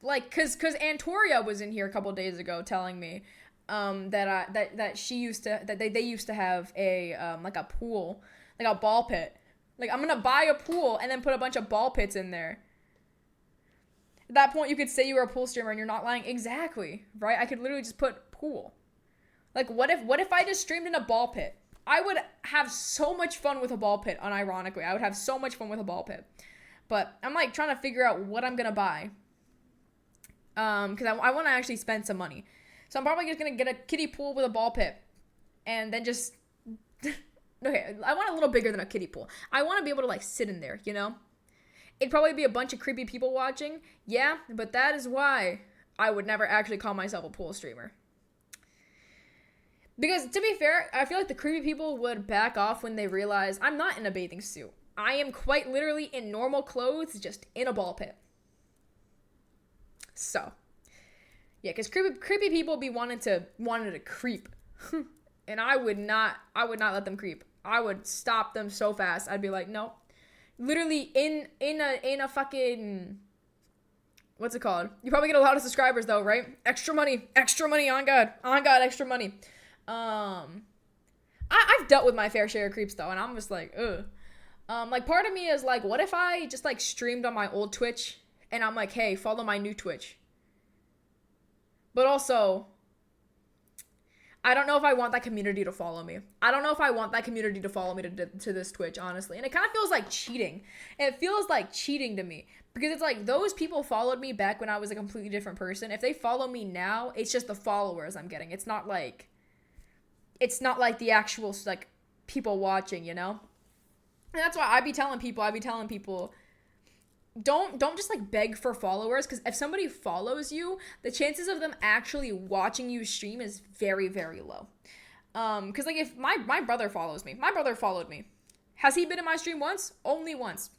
Like, cause Antoria was in here a couple days ago telling me, that they used to have a, like, a pool, like a ball pit. Like, I'm gonna buy a pool and then put a bunch of ball pits in there. At that point, you could say you were a pool streamer and you're not lying. Exactly, right? I could literally just put pool. Like, what if I just streamed in a ball pit? I would have so much fun with a ball pit, unironically. I would have so much fun with a ball pit. But I'm, like, trying to figure out what I'm gonna buy. Because I want to actually spend some money. So I'm probably just gonna get a kiddie pool with a ball pit. And then just... Okay, I want a little bigger than a kiddie pool. I want to be able to, like, sit in there, you know? It'd probably be a bunch of creepy people watching. Yeah, but that is why I would never actually call myself a pool streamer. Because, to be fair, I feel like the creepy people would back off when they realize I'm not in a bathing suit. I am quite literally in normal clothes, just in a ball pit. So, yeah, because creepy people be wanting to creep. And I would not let them creep. I would stop them so fast. I'd be like, no. Literally in a fucking, what's it called? You probably get a lot of subscribers though, right? Extra money, on God, extra money. I've dealt with my fair share of creeps though, and I'm just like, ugh. Like, part of me is like, what if I just, like, streamed on my old Twitch and I'm like, hey, follow my new Twitch? But also, I don't know if I want that community to follow me. I don't know if I want that community to follow me to this Twitch, honestly. And it kind of feels like cheating. It feels like cheating to me. Because it's like, those people followed me back when I was a completely different person. If they follow me now, it's just the followers I'm getting. It's not like the actual, like, people watching, you know? And that's why I be telling people, don't just, like, beg for followers, because if somebody follows you, the chances of them actually watching you stream is very, very low. Because, like, if my brother follows me, my brother followed me. Has he been in my stream once? Only once.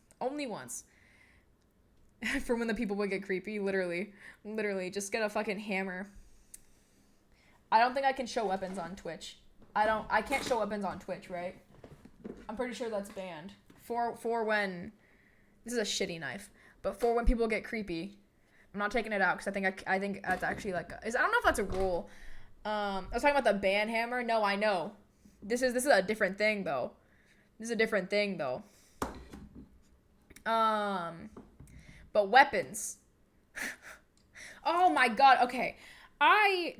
For when the people would get creepy, literally, just get a fucking hammer. I don't think I can show weapons on Twitch. I can't show weapons on Twitch, right? I'm pretty sure that's banned. For when... This is a shitty knife. But for when people get creepy, I'm not taking it out because I think that's actually like I don't know if that's a rule. I was talking about the ban hammer. No, I know. This is a different thing though. But weapons. Oh my god. Okay.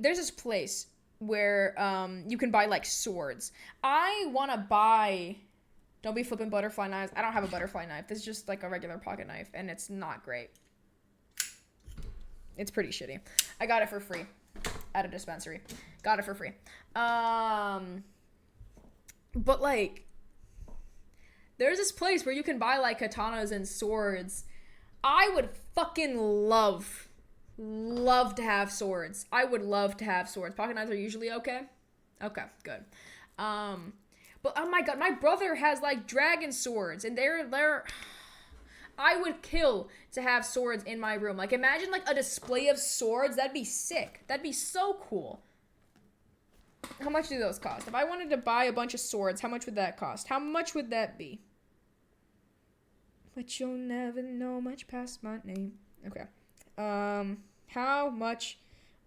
There's this place where you can buy like swords. I want to buy. Don't be flipping butterfly knives. I don't have a butterfly knife. This is just like a regular pocket knife, and it's not great. It's pretty shitty. I got it for free at a dispensary. Got it for free. But like, there's this place where you can buy like katanas and swords. I would fucking love to have swords. I would love to have swords. Pocket knives are usually okay. Okay, good. But oh my god, my brother has like dragon swords, and they're I would kill to have swords in my room. Like, imagine like a display of swords. That'd be sick. That'd be so cool. How much do those cost? If I wanted to buy a bunch of swords, how much would that cost? How much would that be? But you'll never know much past my name. Okay. How much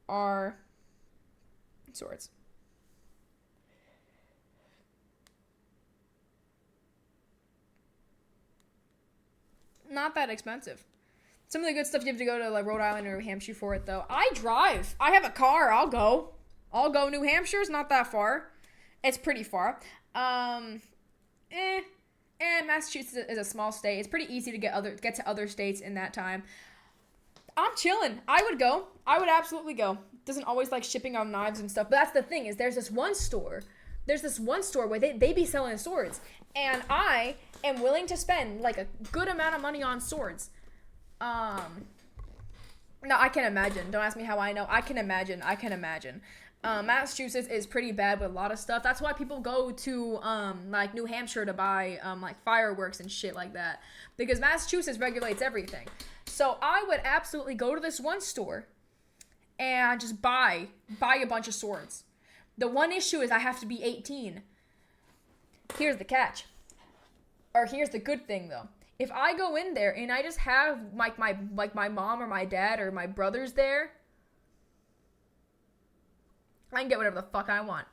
are swords? Not that expensive. Some of the good stuff you have to go to like Rhode Island or New Hampshire for it though. I drive. I have a car. I'll go. New Hampshire's not that far. It's pretty far. Massachusetts is a small state. It's pretty easy to get to other states in that time. I'm chilling. I would go. I would absolutely go. Doesn't always like shipping on knives and stuff. But that's the thing is there's this one store where they be selling swords. And I am willing to spend like a good amount of money on swords. No, I can imagine. Don't ask me how I know. I can imagine. Massachusetts is pretty bad with a lot of stuff. That's why people go to like New Hampshire to buy like fireworks and shit like that, because Massachusetts regulates everything. So I would absolutely go to this one store and just buy a bunch of swords. The one issue is I have to be 18. Here's the catch. Or here's the good thing though. If I go in there and I just have like my mom or my dad or my brothers there, I can get whatever the fuck I want.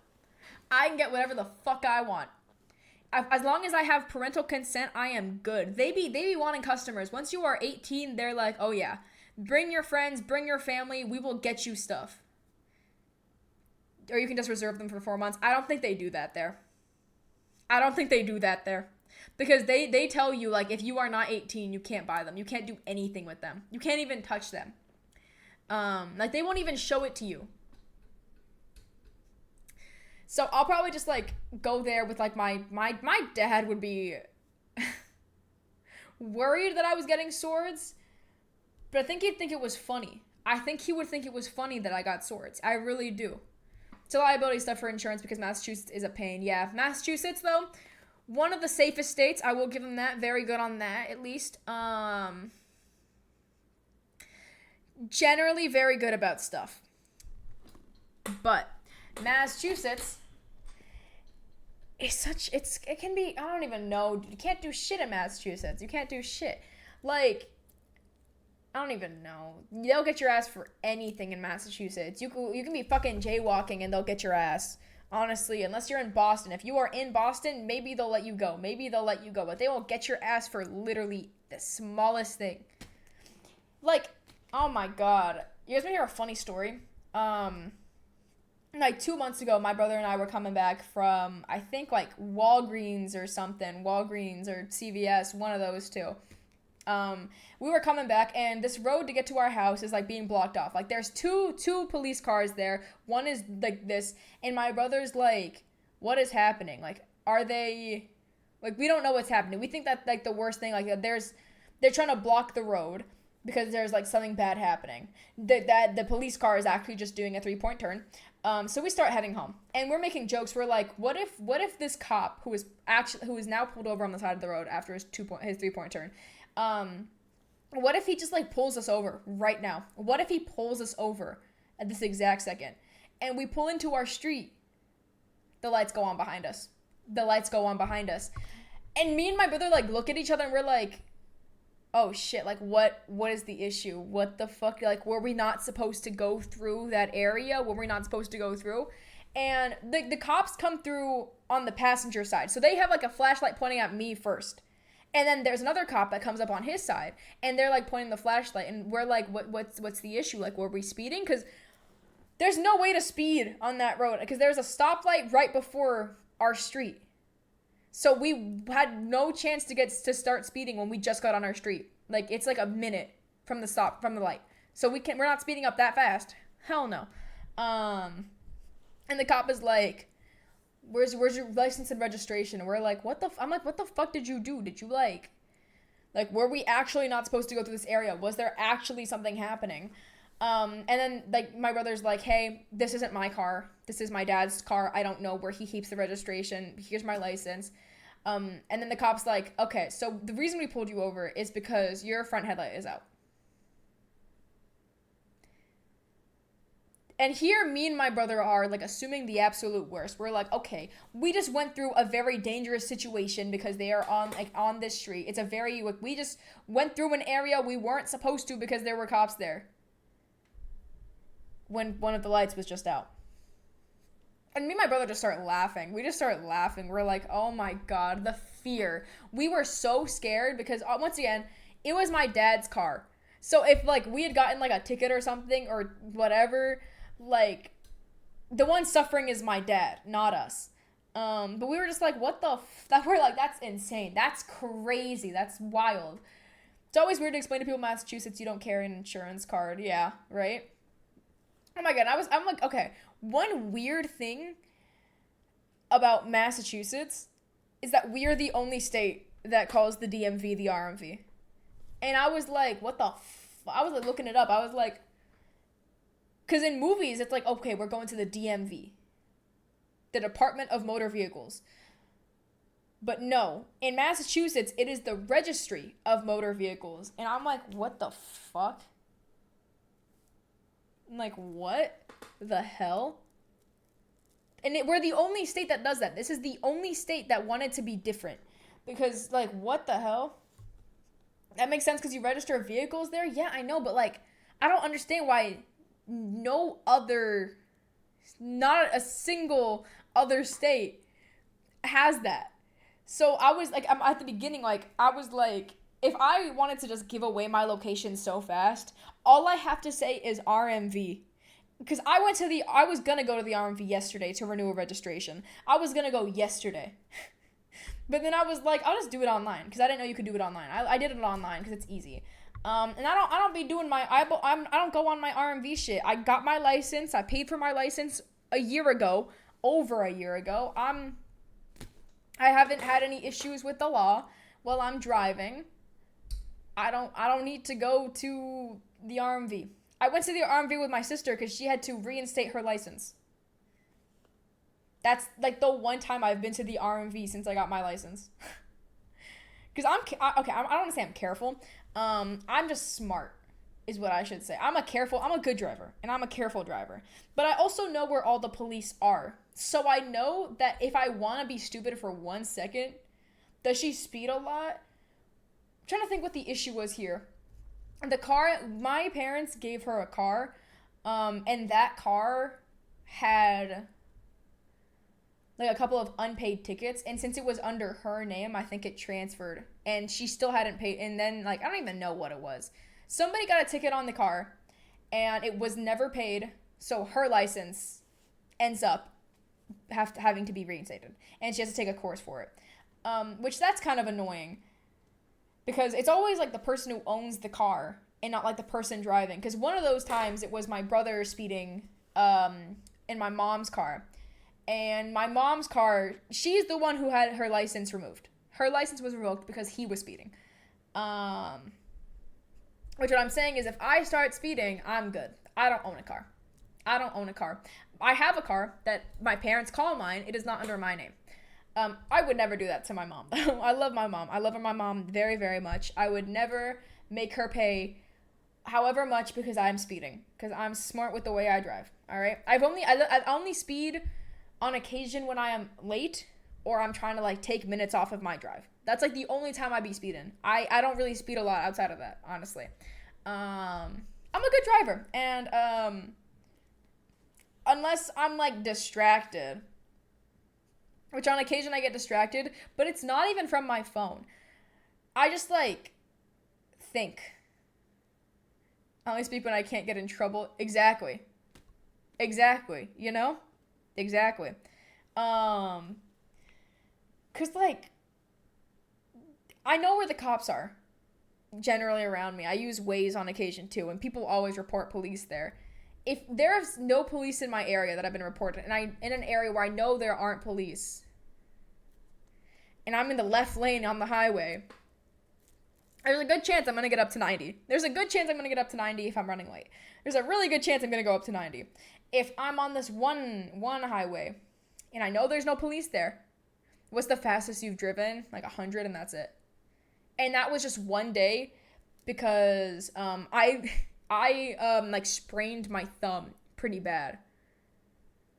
As long as I have parental consent, I am good. They be wanting customers. Once you are 18, they're like, oh yeah, bring your friends, bring your family, we will get you stuff. Or you can just reserve them for 4 months. I don't think they do that there. Because they tell you, like, if you are not 18, you can't buy them. You can't do anything with them. You can't even touch them. Like, they won't even show it to you. So I'll probably just, like, go there with, like, my dad would be worried that I was getting swords. But I think he'd think it was funny. I think he would think it was funny that I got swords. I really do. It's a liability stuff for insurance because Massachusetts is a pain. Yeah, Massachusetts, though, one of the safest states. I will give them that. Very good on that, at least. Generally very good about stuff. But Massachusetts is it can be, I don't even know. You can't do shit in Massachusetts. You can't do shit. Like, I don't even know. They'll get your ass for anything in Massachusetts. You can be fucking jaywalking and they'll get your ass. Honestly, unless you're in Boston. If you are in Boston, maybe they'll let you go. Maybe they'll let you go. But they will get your ass for literally the smallest thing. Like, oh my god. You guys want to hear a funny story? Like 2 months ago, my brother and I were coming back from, I think, like Walgreens or something. Walgreens or CVS, one of those two. We were coming back, and this road to get to our house is like being blocked off. Like there's two police cars there. One is like this, and my brother's like, what is happening? Like, are they, like, we don't know what's happening. We think that like the worst thing, like they're trying to block the road because there's like something bad happening. That the police car is actually just doing a 3-point turn. So we start heading home, and we're making jokes. We're like, what if this cop who is now pulled over on the side of the road after his 3-point turn, what if he just like pulls us over right now? What if he pulls us over at this exact second, and we pull into our street? The lights go on behind us. And me and my brother like look at each other, and we're like, oh shit, like what is the issue? What the fuck? Like, were we not supposed to go through that area? Were we not supposed to go through? And the cops come through on the passenger side. So they have like a flashlight pointing at me first. And then there's another cop that comes up on his side, and they're like pointing the flashlight, and we're like, what's the issue? Like, were we speeding? Because there's no way to speed on that road, because there's a stoplight right before our street. So we had no chance to start speeding when we just got on our street. Like, it's like a minute from the light. So we're not speeding up that fast. Hell no. And the cop is like, where's your license and registration? And we're like, I'm like, what the fuck did you do? Did you like, were we actually not supposed to go through this area? Was there actually something happening? And then like my brother's like, hey, this isn't my car. This is my dad's car. I don't know where he keeps the registration. Here's my license. And then the cop's like, okay, so the reason we pulled you over is because your front headlight is out. And here, me and my brother are, like, assuming the absolute worst. We're like, okay, we just went through a very dangerous situation because they are on this street. It's a very, like, we just went through an area we weren't supposed to because there were cops there. When one of the lights was just out. And me and my brother just start laughing. We just start laughing. We're like, oh my god, the fear. We were so scared because, once again, it was my dad's car. So if, like, we had gotten, like, a ticket or something or whatever, like, the one suffering is my dad, not us. But we were just like, what the we're like, that's insane. That's crazy. That's wild. It's always weird to explain to people in Massachusetts you don't carry an insurance card. Yeah, right? Oh my god, I'm like, okay, one weird thing about Massachusetts is that we are the only state that calls the DMV the RMV. And I was like, what the I was like looking it up. I was like, because in movies, it's like, okay, we're going to the DMV, the Department of Motor Vehicles. But no, in Massachusetts, it is the Registry of Motor Vehicles. And I'm like, what the fuck? I'm like, what the hell? And we're the only state that does that. This is the only state that wanted to be different. Because, like, what the hell? That makes sense because you register vehicles there? Yeah, I know, but, like, I don't understand why not a single other state has that. So I was like, at the beginning, like, I was like, if I wanted to just give away my location so fast, all I have to say is RMV. Because I was gonna go to the RMV yesterday to renew a registration. I was gonna go yesterday. But then I was like, I'll just do it online, because I didn't know you could do it online. I did it online because it's easy. And I don't be doing I don't go on my RMV shit. I got my license. I paid for my license over a year ago. I haven't had any issues with the law while I'm driving. I don't need to go to the RMV. I went to the RMV with my sister because she had to reinstate her license. That's like the one time I've been to the RMV since I got my license. Because I don't want to say I'm careful. I'm just smart, is what I should say. I'm a good driver, and I'm a careful driver. But I also know where all the police are. So I know that if I want to be stupid for 1 second, does she speed a lot? I'm trying to think what the issue was here. The car, my parents gave her a car, and that car had like a couple of unpaid tickets, and since it was under her name, I think it transferred, and she still hadn't paid. And then like I don't even know what it was. Somebody got a ticket on the car, and it was never paid, so her license ends up having to be reinstated, and she has to take a course for it, which that's kind of annoying because it's always like the person who owns the car and not like the person driving. Because one of those times it was my brother speeding in my mom's car. And my mom's car, she's the one who had her license removed. Her license was revoked because he was speeding. Which what I'm saying is if I start speeding, I'm good. I don't own a car. I don't own a car. I have a car that my parents call mine. It is not under my name. I would never do that to my mom. I love my mom. I love my mom very, very much. I would never make her pay however much because I'm speeding. Because I'm smart with the way I drive. All right? I only speed on occasion when I am late or I'm trying to like take minutes off of my drive. That's like the only time I be speeding. I don't really speed a lot outside of that, honestly. I'm a good driver, and unless I'm like distracted, which on occasion I get distracted, but it's not even from my phone. I just like think. I only speak when I can't get in trouble. Exactly, you know? Exactly. Cause like I know where the cops are generally around me. I use Waze on occasion too, and people always report police there. If there's no police in my area that I've been reported, and I'm in an area where I know there aren't police, and I'm in the left lane on the highway, there's a good chance I'm going to get up to 90. There's a good chance I'm going to get up to 90 if I'm running late. There's a really good chance I'm going to go up to 90. If I'm on this one highway and I know there's no police there, what's the fastest you've driven? Like 100 and that's it. And that was just one day because I like sprained my thumb pretty bad.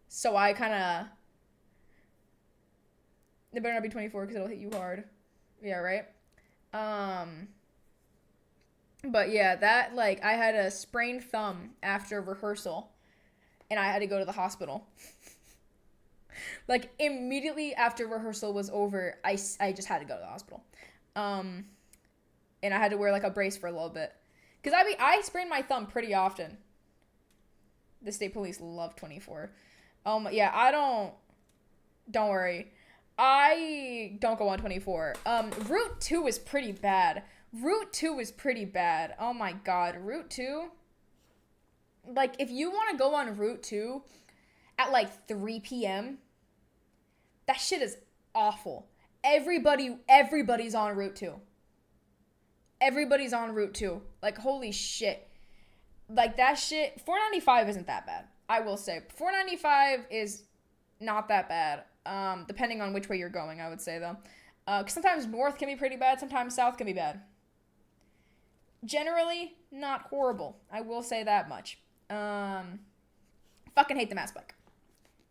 So I kind of... It better not be 24 because it'll hit you hard. Yeah, right? But yeah, that, like, I had a sprained thumb after rehearsal, and I had to go to the hospital. Like, immediately after rehearsal was over, I just had to go to the hospital. And I had to wear, like, a brace for a little bit. Because I sprain my thumb pretty often. The state police love 24. Yeah, don't worry. I don't go on 24. Route 2 is pretty bad. Oh my god. Route 2? Like, if you want to go on Route 2 at like 3 p.m., that shit is awful. Everybody's on Route 2. Everybody's on Route 2. Like, holy shit. Like, that shit... 495 isn't that bad, I will say. 495 is not that bad. Depending on which way you're going, I would say, though. Because sometimes north can be pretty bad, sometimes south can be bad. Generally, not horrible. I will say that much. Fucking hate the Mass Pike.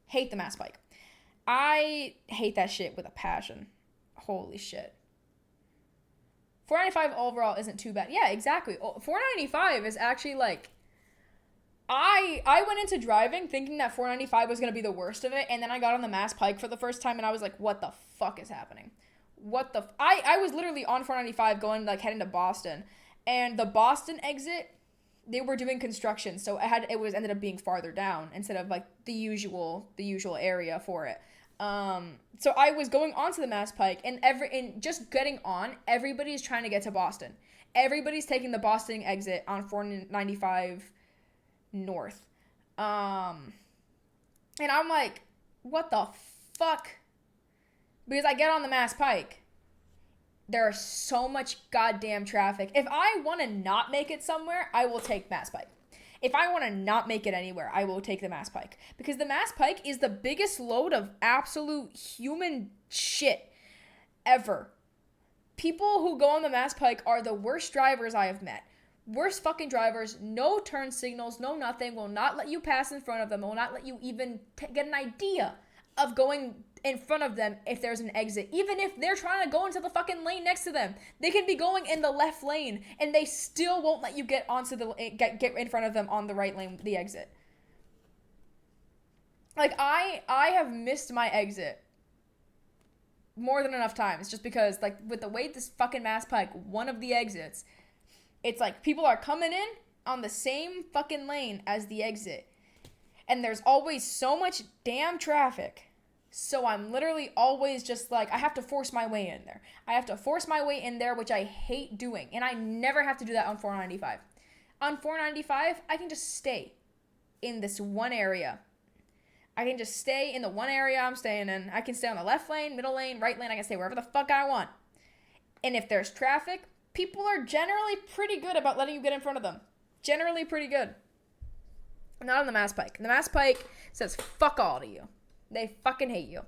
Hate the Mass Pike. I hate that shit with a passion. Holy shit. 495 overall isn't too bad. Yeah, exactly. 495 is actually, like... I went into driving thinking that 495 was going to be the worst of it, and then I got on the Mass Pike for the first time, and I was like, what the fuck is happening? I was literally on 495 going, like, heading to Boston, and the Boston exit, they were doing construction, so it ended up being farther down instead of, like, the usual area for it. So I was going onto the Mass Pike, and just getting on, everybody's trying to get to Boston. Everybody's taking the Boston exit on 495 north. And I'm like, what the fuck? Because I get on the Mass Pike. There's so much goddamn traffic. If I want to not make it somewhere, I will take Mass Pike. If I want to not make it anywhere, I will take the Mass Pike. Because the Mass Pike is the biggest load of absolute human shit ever. People who go on the Mass Pike are the worst drivers I have met. Worst fucking drivers, no turn signals, no nothing, will not let you pass in front of them, will not let you even get an idea of going in front of them if there's an exit. Even if they're trying to go into the fucking lane next to them, they can be going in the left lane, and they still won't let you get onto get in front of them on the right lane, the exit. Like, I have missed my exit more than enough times just because, like, with the way this fucking Mass Pike, one of the exits, it's like people are coming in on the same fucking lane as the exit. And there's always so much damn traffic. So I'm literally always just like, I have to force my way in there. I have to force my way in there, which I hate doing. And I never have to do that on 495. On 495, I can just stay in this one area. I can just stay in the one area I'm staying in. I can stay on the left lane, middle lane, right lane. I can stay wherever the fuck I want. And if there's traffic, people are generally pretty good about letting you get in front of them. Generally pretty good. Not on the Mass Pike. The Mass Pike says fuck all to you. They fucking hate you.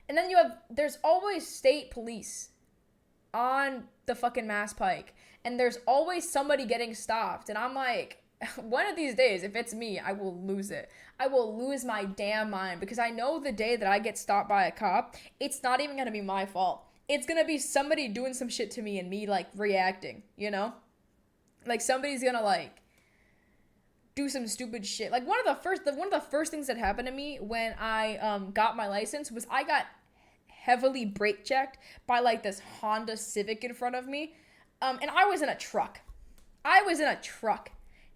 And then there's always state police on the fucking Mass Pike. And there's always somebody getting stopped. And I'm like, one of these days, if it's me, I will lose it. I will lose my damn mind because I know the day that I get stopped by a cop, it's not even going to be my fault. It's going to be somebody doing some shit to me and me, like, reacting, you know? Like, somebody's going to, like, do some stupid shit. Like, one of the first things that happened to me when I got my license was I got heavily brake checked by, like, this Honda Civic in front of me. And I was in a truck.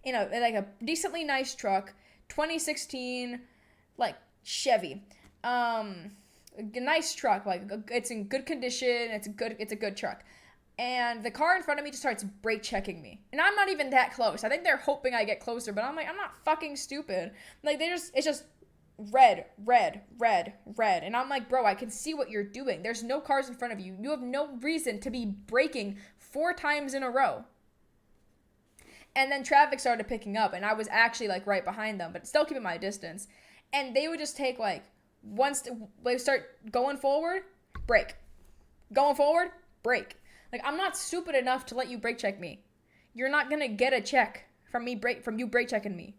In a decently nice truck, 2016, like, Chevy. A nice truck, like, it's in good condition, it's a good truck. And the car in front of me just starts brake checking me. And I'm not even that close. I think they're hoping I get closer, but I'm like, I'm not fucking stupid. Like, it's just red. And I'm like, bro, I can see what you're doing. There's no cars in front of you. You have no reason to be braking 4 times in a row. And then traffic started picking up, and I was actually, like, right behind them, but still keeping my distance. And they would just take, like, they start going forward, brake. Going forward, brake. Like, I'm not stupid enough to let you brake check me. You're not gonna get a check from you brake checking me.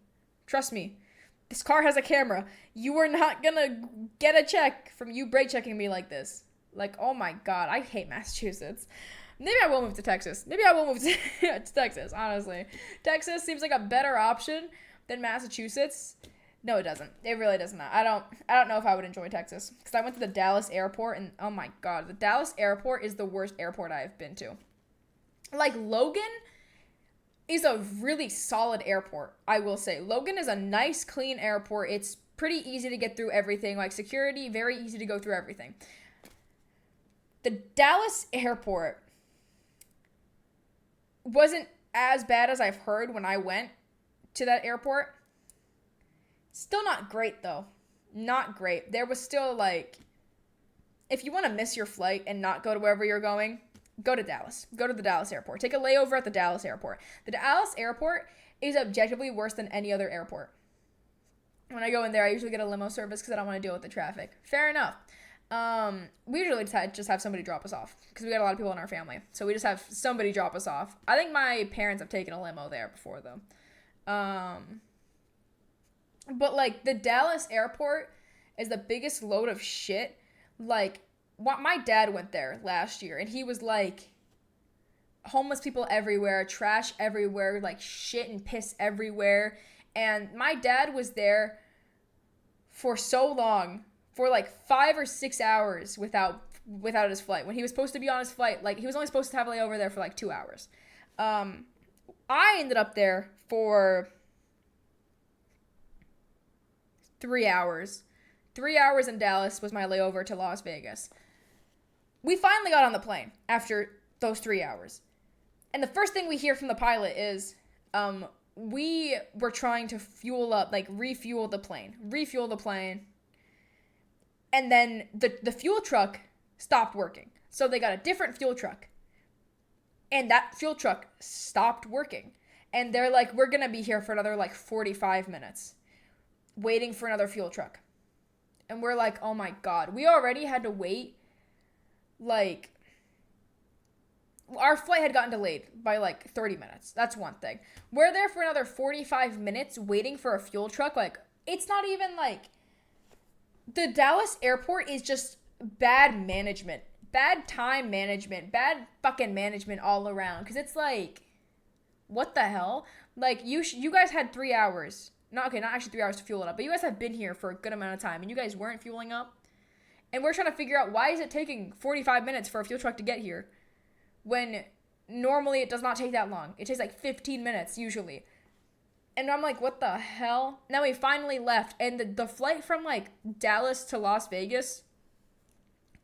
Trust me. This car has a camera. You are not gonna get a check from you brake checking me like this. Like, oh my god, I hate Massachusetts. Maybe I will move to Texas. Maybe I will move to Texas, honestly. Texas seems like a better option than Massachusetts. No, it doesn't. It really does not. I don't know if I would enjoy Texas. Because I went to the Dallas airport, and oh my god, the Dallas airport is the worst airport I've been to. Like, Logan is a really solid airport, I will say. Logan is a nice, clean airport. It's pretty easy to get through everything. Like, security, very easy to go through everything. The Dallas airport wasn't as bad as I've heard when I went to that airport. Still not great, though. Not great. There was still, like, if you want to miss your flight and not go to wherever you're going, go to Dallas. Go to the Dallas airport. Take a layover at the Dallas airport. The Dallas airport is objectively worse than any other airport. When I go in there, I usually get a limo service because I don't want to deal with the traffic. Fair enough. We usually just have somebody drop us off because we got a lot of people in our family. So we just have somebody drop us off. I think my parents have taken a limo there before, though. But, like, the Dallas airport is the biggest load of shit. Like, my dad went there last year, and he was like, homeless people everywhere, trash everywhere, like, shit and piss everywhere. And my dad was there for so long, for, like, 5 or 6 hours without his flight. When he was supposed to be on his flight, like, he was only supposed to have a layover there for, like, 2 hours. I ended up there for 3 hours. 3 hours in Dallas was my layover to Las Vegas. We finally got on the plane after those 3 hours. And the first thing we hear from the pilot is, we were trying to refuel the plane. And then the fuel truck stopped working. So they got a different fuel truck. And that fuel truck stopped working. And they're like, we're going to be here for another, like, 45 minutes. Waiting for another fuel truck. And we're like, oh my god. We already had to wait, like, our flight had gotten delayed by, like, 30 minutes. That's one thing. We're there for another 45 minutes waiting for a fuel truck. Like, it's not even, like, the Dallas airport is just bad management. Bad time management. Bad fucking management all around. Because it's like, what the hell? Like, you guys had 3 hours not actually 3 hours to fuel it up, but you guys have been here for a good amount of time and you guys weren't fueling up. And we're trying to figure out why is it taking 45 minutes for a fuel truck to get here when normally it does not take that long. It takes like 15 minutes usually. And I'm like, what the hell? Now we finally left, and the flight from like Dallas to Las Vegas,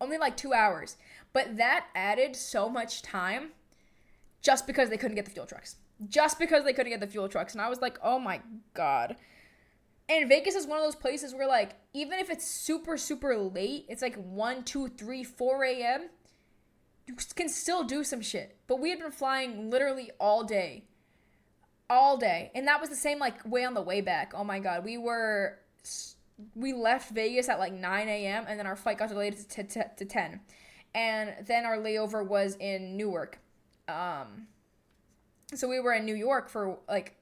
only like 2 hours. But that added so much time just because they couldn't get the fuel trucks. Just because they couldn't get the fuel trucks. And I was like, oh my God. And Vegas is one of those places where, like, even if it's super, super late, it's like 1, 2, 3, 4 a.m., you can still do some shit. But we had been flying literally all day. All day. And that was the same, like, way on the way back. Oh my God. We left Vegas at like 9 a.m. and then our flight got delayed to 10. And then our layover was in Newark. So we were in New York for like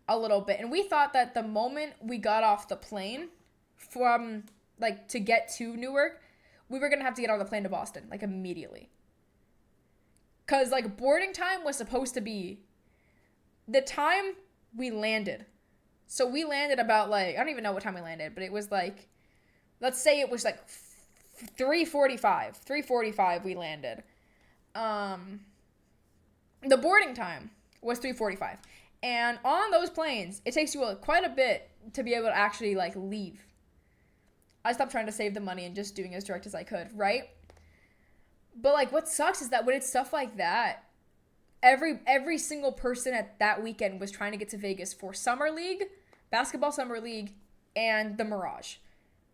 a little bit. And we thought that the moment we got off the plane from like to get to Newark, we were going to have to get on the plane to Boston like immediately. Because like boarding time was supposed to be the time we landed. So we landed about like, I don't even know what time we landed, but it was like, let's say it was like 3:45. 3:45 we landed. The boarding time was 3:45. And on those planes, it takes you quite a bit to be able to actually like leave. I stopped trying to save the money and just doing as direct as I could, right? But like what sucks is that when it's stuff like that, every single person at that weekend was trying to get to Vegas for Summer League, Basketball Summer League, and the Mirage.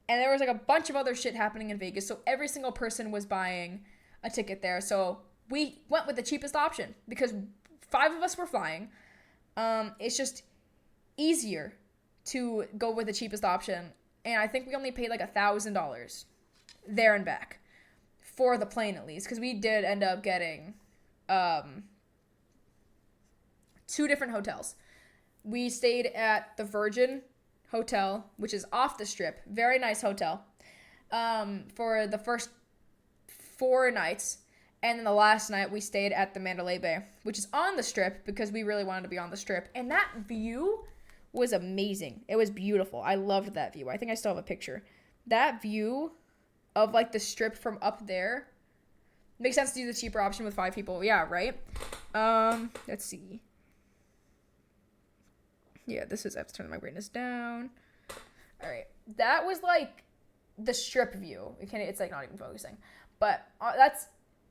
And there was like a bunch of other shit happening in Vegas, so every single person was buying a ticket there. So we went with the cheapest option because 5 of us were flying. It's just easier to go with the cheapest option. And I think we only paid like $1,000 there and back for the plane at least. Because we did end up getting 2 different hotels. We stayed at the Virgin Hotel, which is off the strip. Very nice hotel. For the first 4 nights. And then the last night we stayed at the Mandalay Bay, which is on the strip because we really wanted to be on the strip. And that view was amazing. It was beautiful. I loved that view. I think I still have a picture. That view of like the strip from up there makes sense to do the cheaper option with 5 people. Yeah, right? Let's see. Yeah, this is, I have to turn my brightness down. All right. That was like the strip view. It's like not even focusing. But that's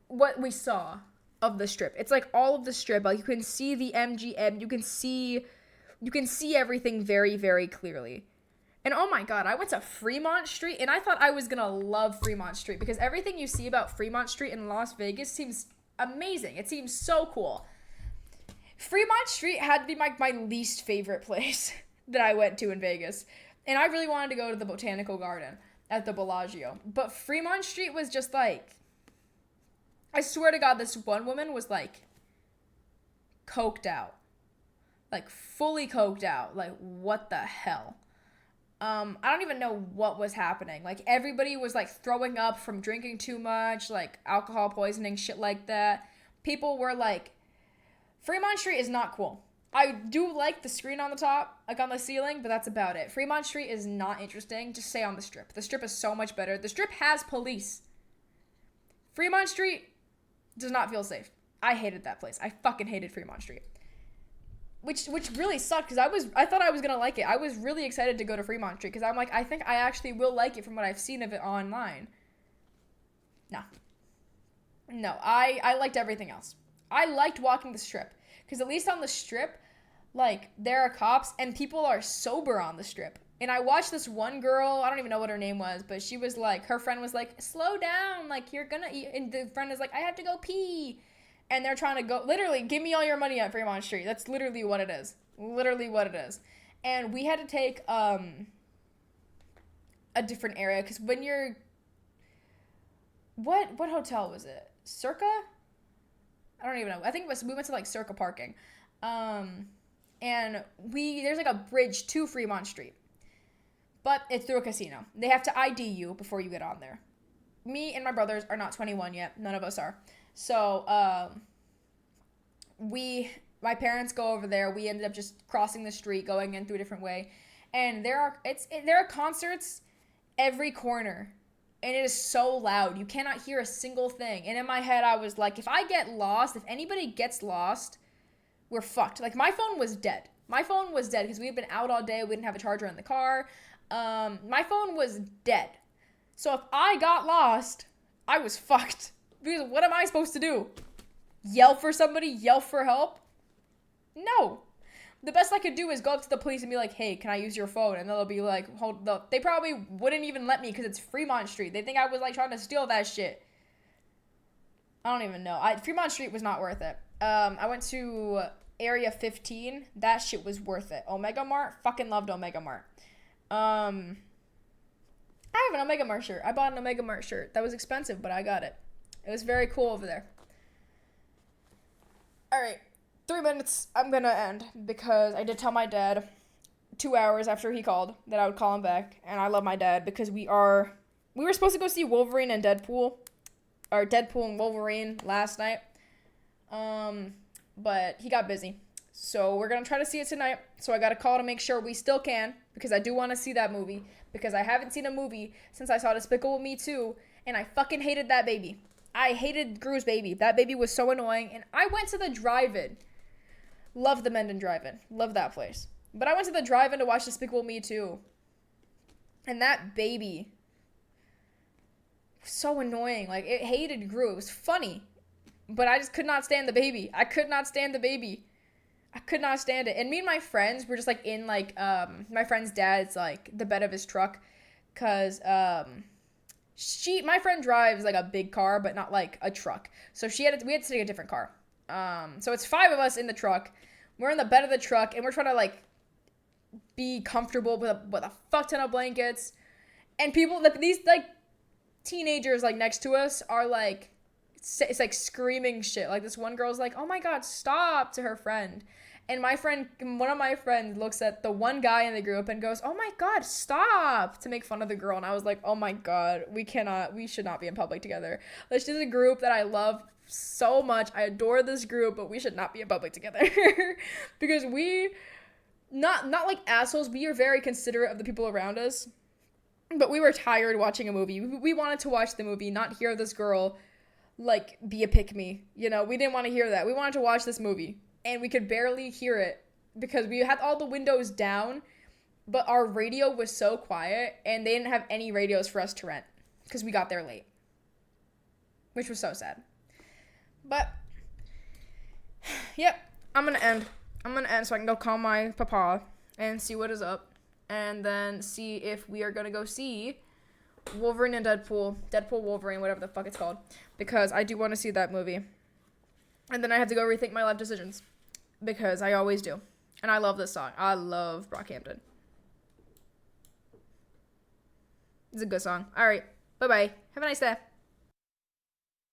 what we saw of the strip. It's like all of the strip. Like you can see the MGM. You can see everything very, very clearly. And oh my God, I went to Fremont Street and I thought I was gonna love Fremont Street because everything you see about Fremont Street in Las Vegas seems amazing. It seems so cool. Fremont Street had to be my least favorite place that I went to in Vegas. And I really wanted to go to the Botanical Garden at the Bellagio. But Fremont Street was just like, I swear to God, this one woman was like coked out. Like fully coked out. Like what the hell? I don't even know what was happening. Like everybody was like throwing up from drinking too much, like alcohol poisoning, shit like that. People were like, Fremont Street is not cool. I do like the screen on the top, like on the ceiling, but that's about it. Fremont Street is not interesting. Just stay on the strip. The strip is so much better. The strip has police. Fremont Street does not feel safe. I hated that place. I fucking hated Fremont Street. Which really sucked because I thought I was gonna like it. I was really excited to go to Fremont Street because I'm like, I think I actually will like it from what I've seen of it online. No, I liked everything else. I liked walking the strip because at least on the strip, like there are cops and people are sober on the strip. And I watched this one girl, I don't even know what her name was, but she was like, her friend was like, slow down, like you're gonna eat. And the friend is like, I have to go pee. And they're trying to go, literally, give me all your money at Fremont Street. That's literally what it is. Literally what it is. And we had to take a different area because when you're, what hotel was it? Circa? I don't even know. I think we went to like Circa parking. And there's like a bridge to Fremont Street. But it's through a casino. They have to ID you before you get on there. Me and my brothers are not 21 yet. None of us are. So, we my parents go over there. We ended up just crossing the street, going in through a different way. And there are concerts every corner. And it is so loud. You cannot hear a single thing. And in my head, I was like, if I get lost, if anybody gets lost, we're fucked. Like, my phone was dead. My phone was dead because we had been out all day. We didn't have a charger in the car. My phone was dead. So if I got lost, I was fucked. Because what am I supposed to do? Yell for somebody? Yell for help? No. The best I could do is go up to the police and be like, hey, can I use your phone? And they'll be like, hold up. They probably wouldn't even let me because it's Fremont Street. They think I was like trying to steal that shit. I don't even know. Fremont Street was not worth it. I went to Area 15. That shit was worth it. Omega Mart? Fucking loved Omega Mart. I have an Omega Mart shirt. I bought an Omega Mart shirt. That was expensive, but I got it. It was very cool over there. Alright. 3 minutes, I'm gonna end because I did tell my dad 2 hours after he called that I would call him back, and I love my dad because we were supposed to go see Wolverine and Deadpool, or Deadpool and Wolverine last night, but he got busy, so we're gonna try to see it tonight. So I got a call to make sure we still can because I do want to see that movie because I haven't seen a movie since I saw Despicable Me 2, and I fucking hated that baby. I hated Gru's baby. That baby was so annoying, and I went to the drive-in. Love the Menden Drive-In. Love that place. But I went to the drive-in to watch Despicable Me 2. And that baby was so annoying. Like, it hated Gru. It was funny. But I just could not stand the baby. I could not stand the baby. I could not stand it. And me and my friends were just, like, in, like, my friend's dad's, like, the bed of his truck. Because, my friend drives, like, a big car, but not, like, a truck. So we had to take a different car. So it's 5 of us in the truck. We're in the bed of the truck, and we're trying to, like, be comfortable with a fuck ton of blankets. And people, like, these, like, teenagers, like, next to us are, like, it's, like, screaming shit. Like, this one girl's like, oh, my God, stop, to her friend. And one of my friends looks at the one guy in the group and goes, oh, my God, stop, to make fun of the girl. And I was like, oh, my God, we should not be in public together. This is a group that I love so much. I adore this group, but we should not be in public together because we not like assholes. We are very considerate of the people around us, but we were tired watching a movie. We wanted to watch the movie, not hear this girl like be a pick me. You know, we didn't want to hear that. We wanted to watch this movie, and we could barely hear it because we had all the windows down, but our radio was so quiet, and they didn't have any radios for us to rent because we got there late, which was so sad. But, yep, I'm going to end so I can go call my papa and see what is up. And then see if we are going to go see Wolverine and Deadpool, Wolverine, whatever the fuck it's called. Because I do want to see that movie. And then I have to go rethink my life decisions. Because I always do. And I love this song. I love Brockhampton. It's a good song. Alright, bye-bye. Have a nice day.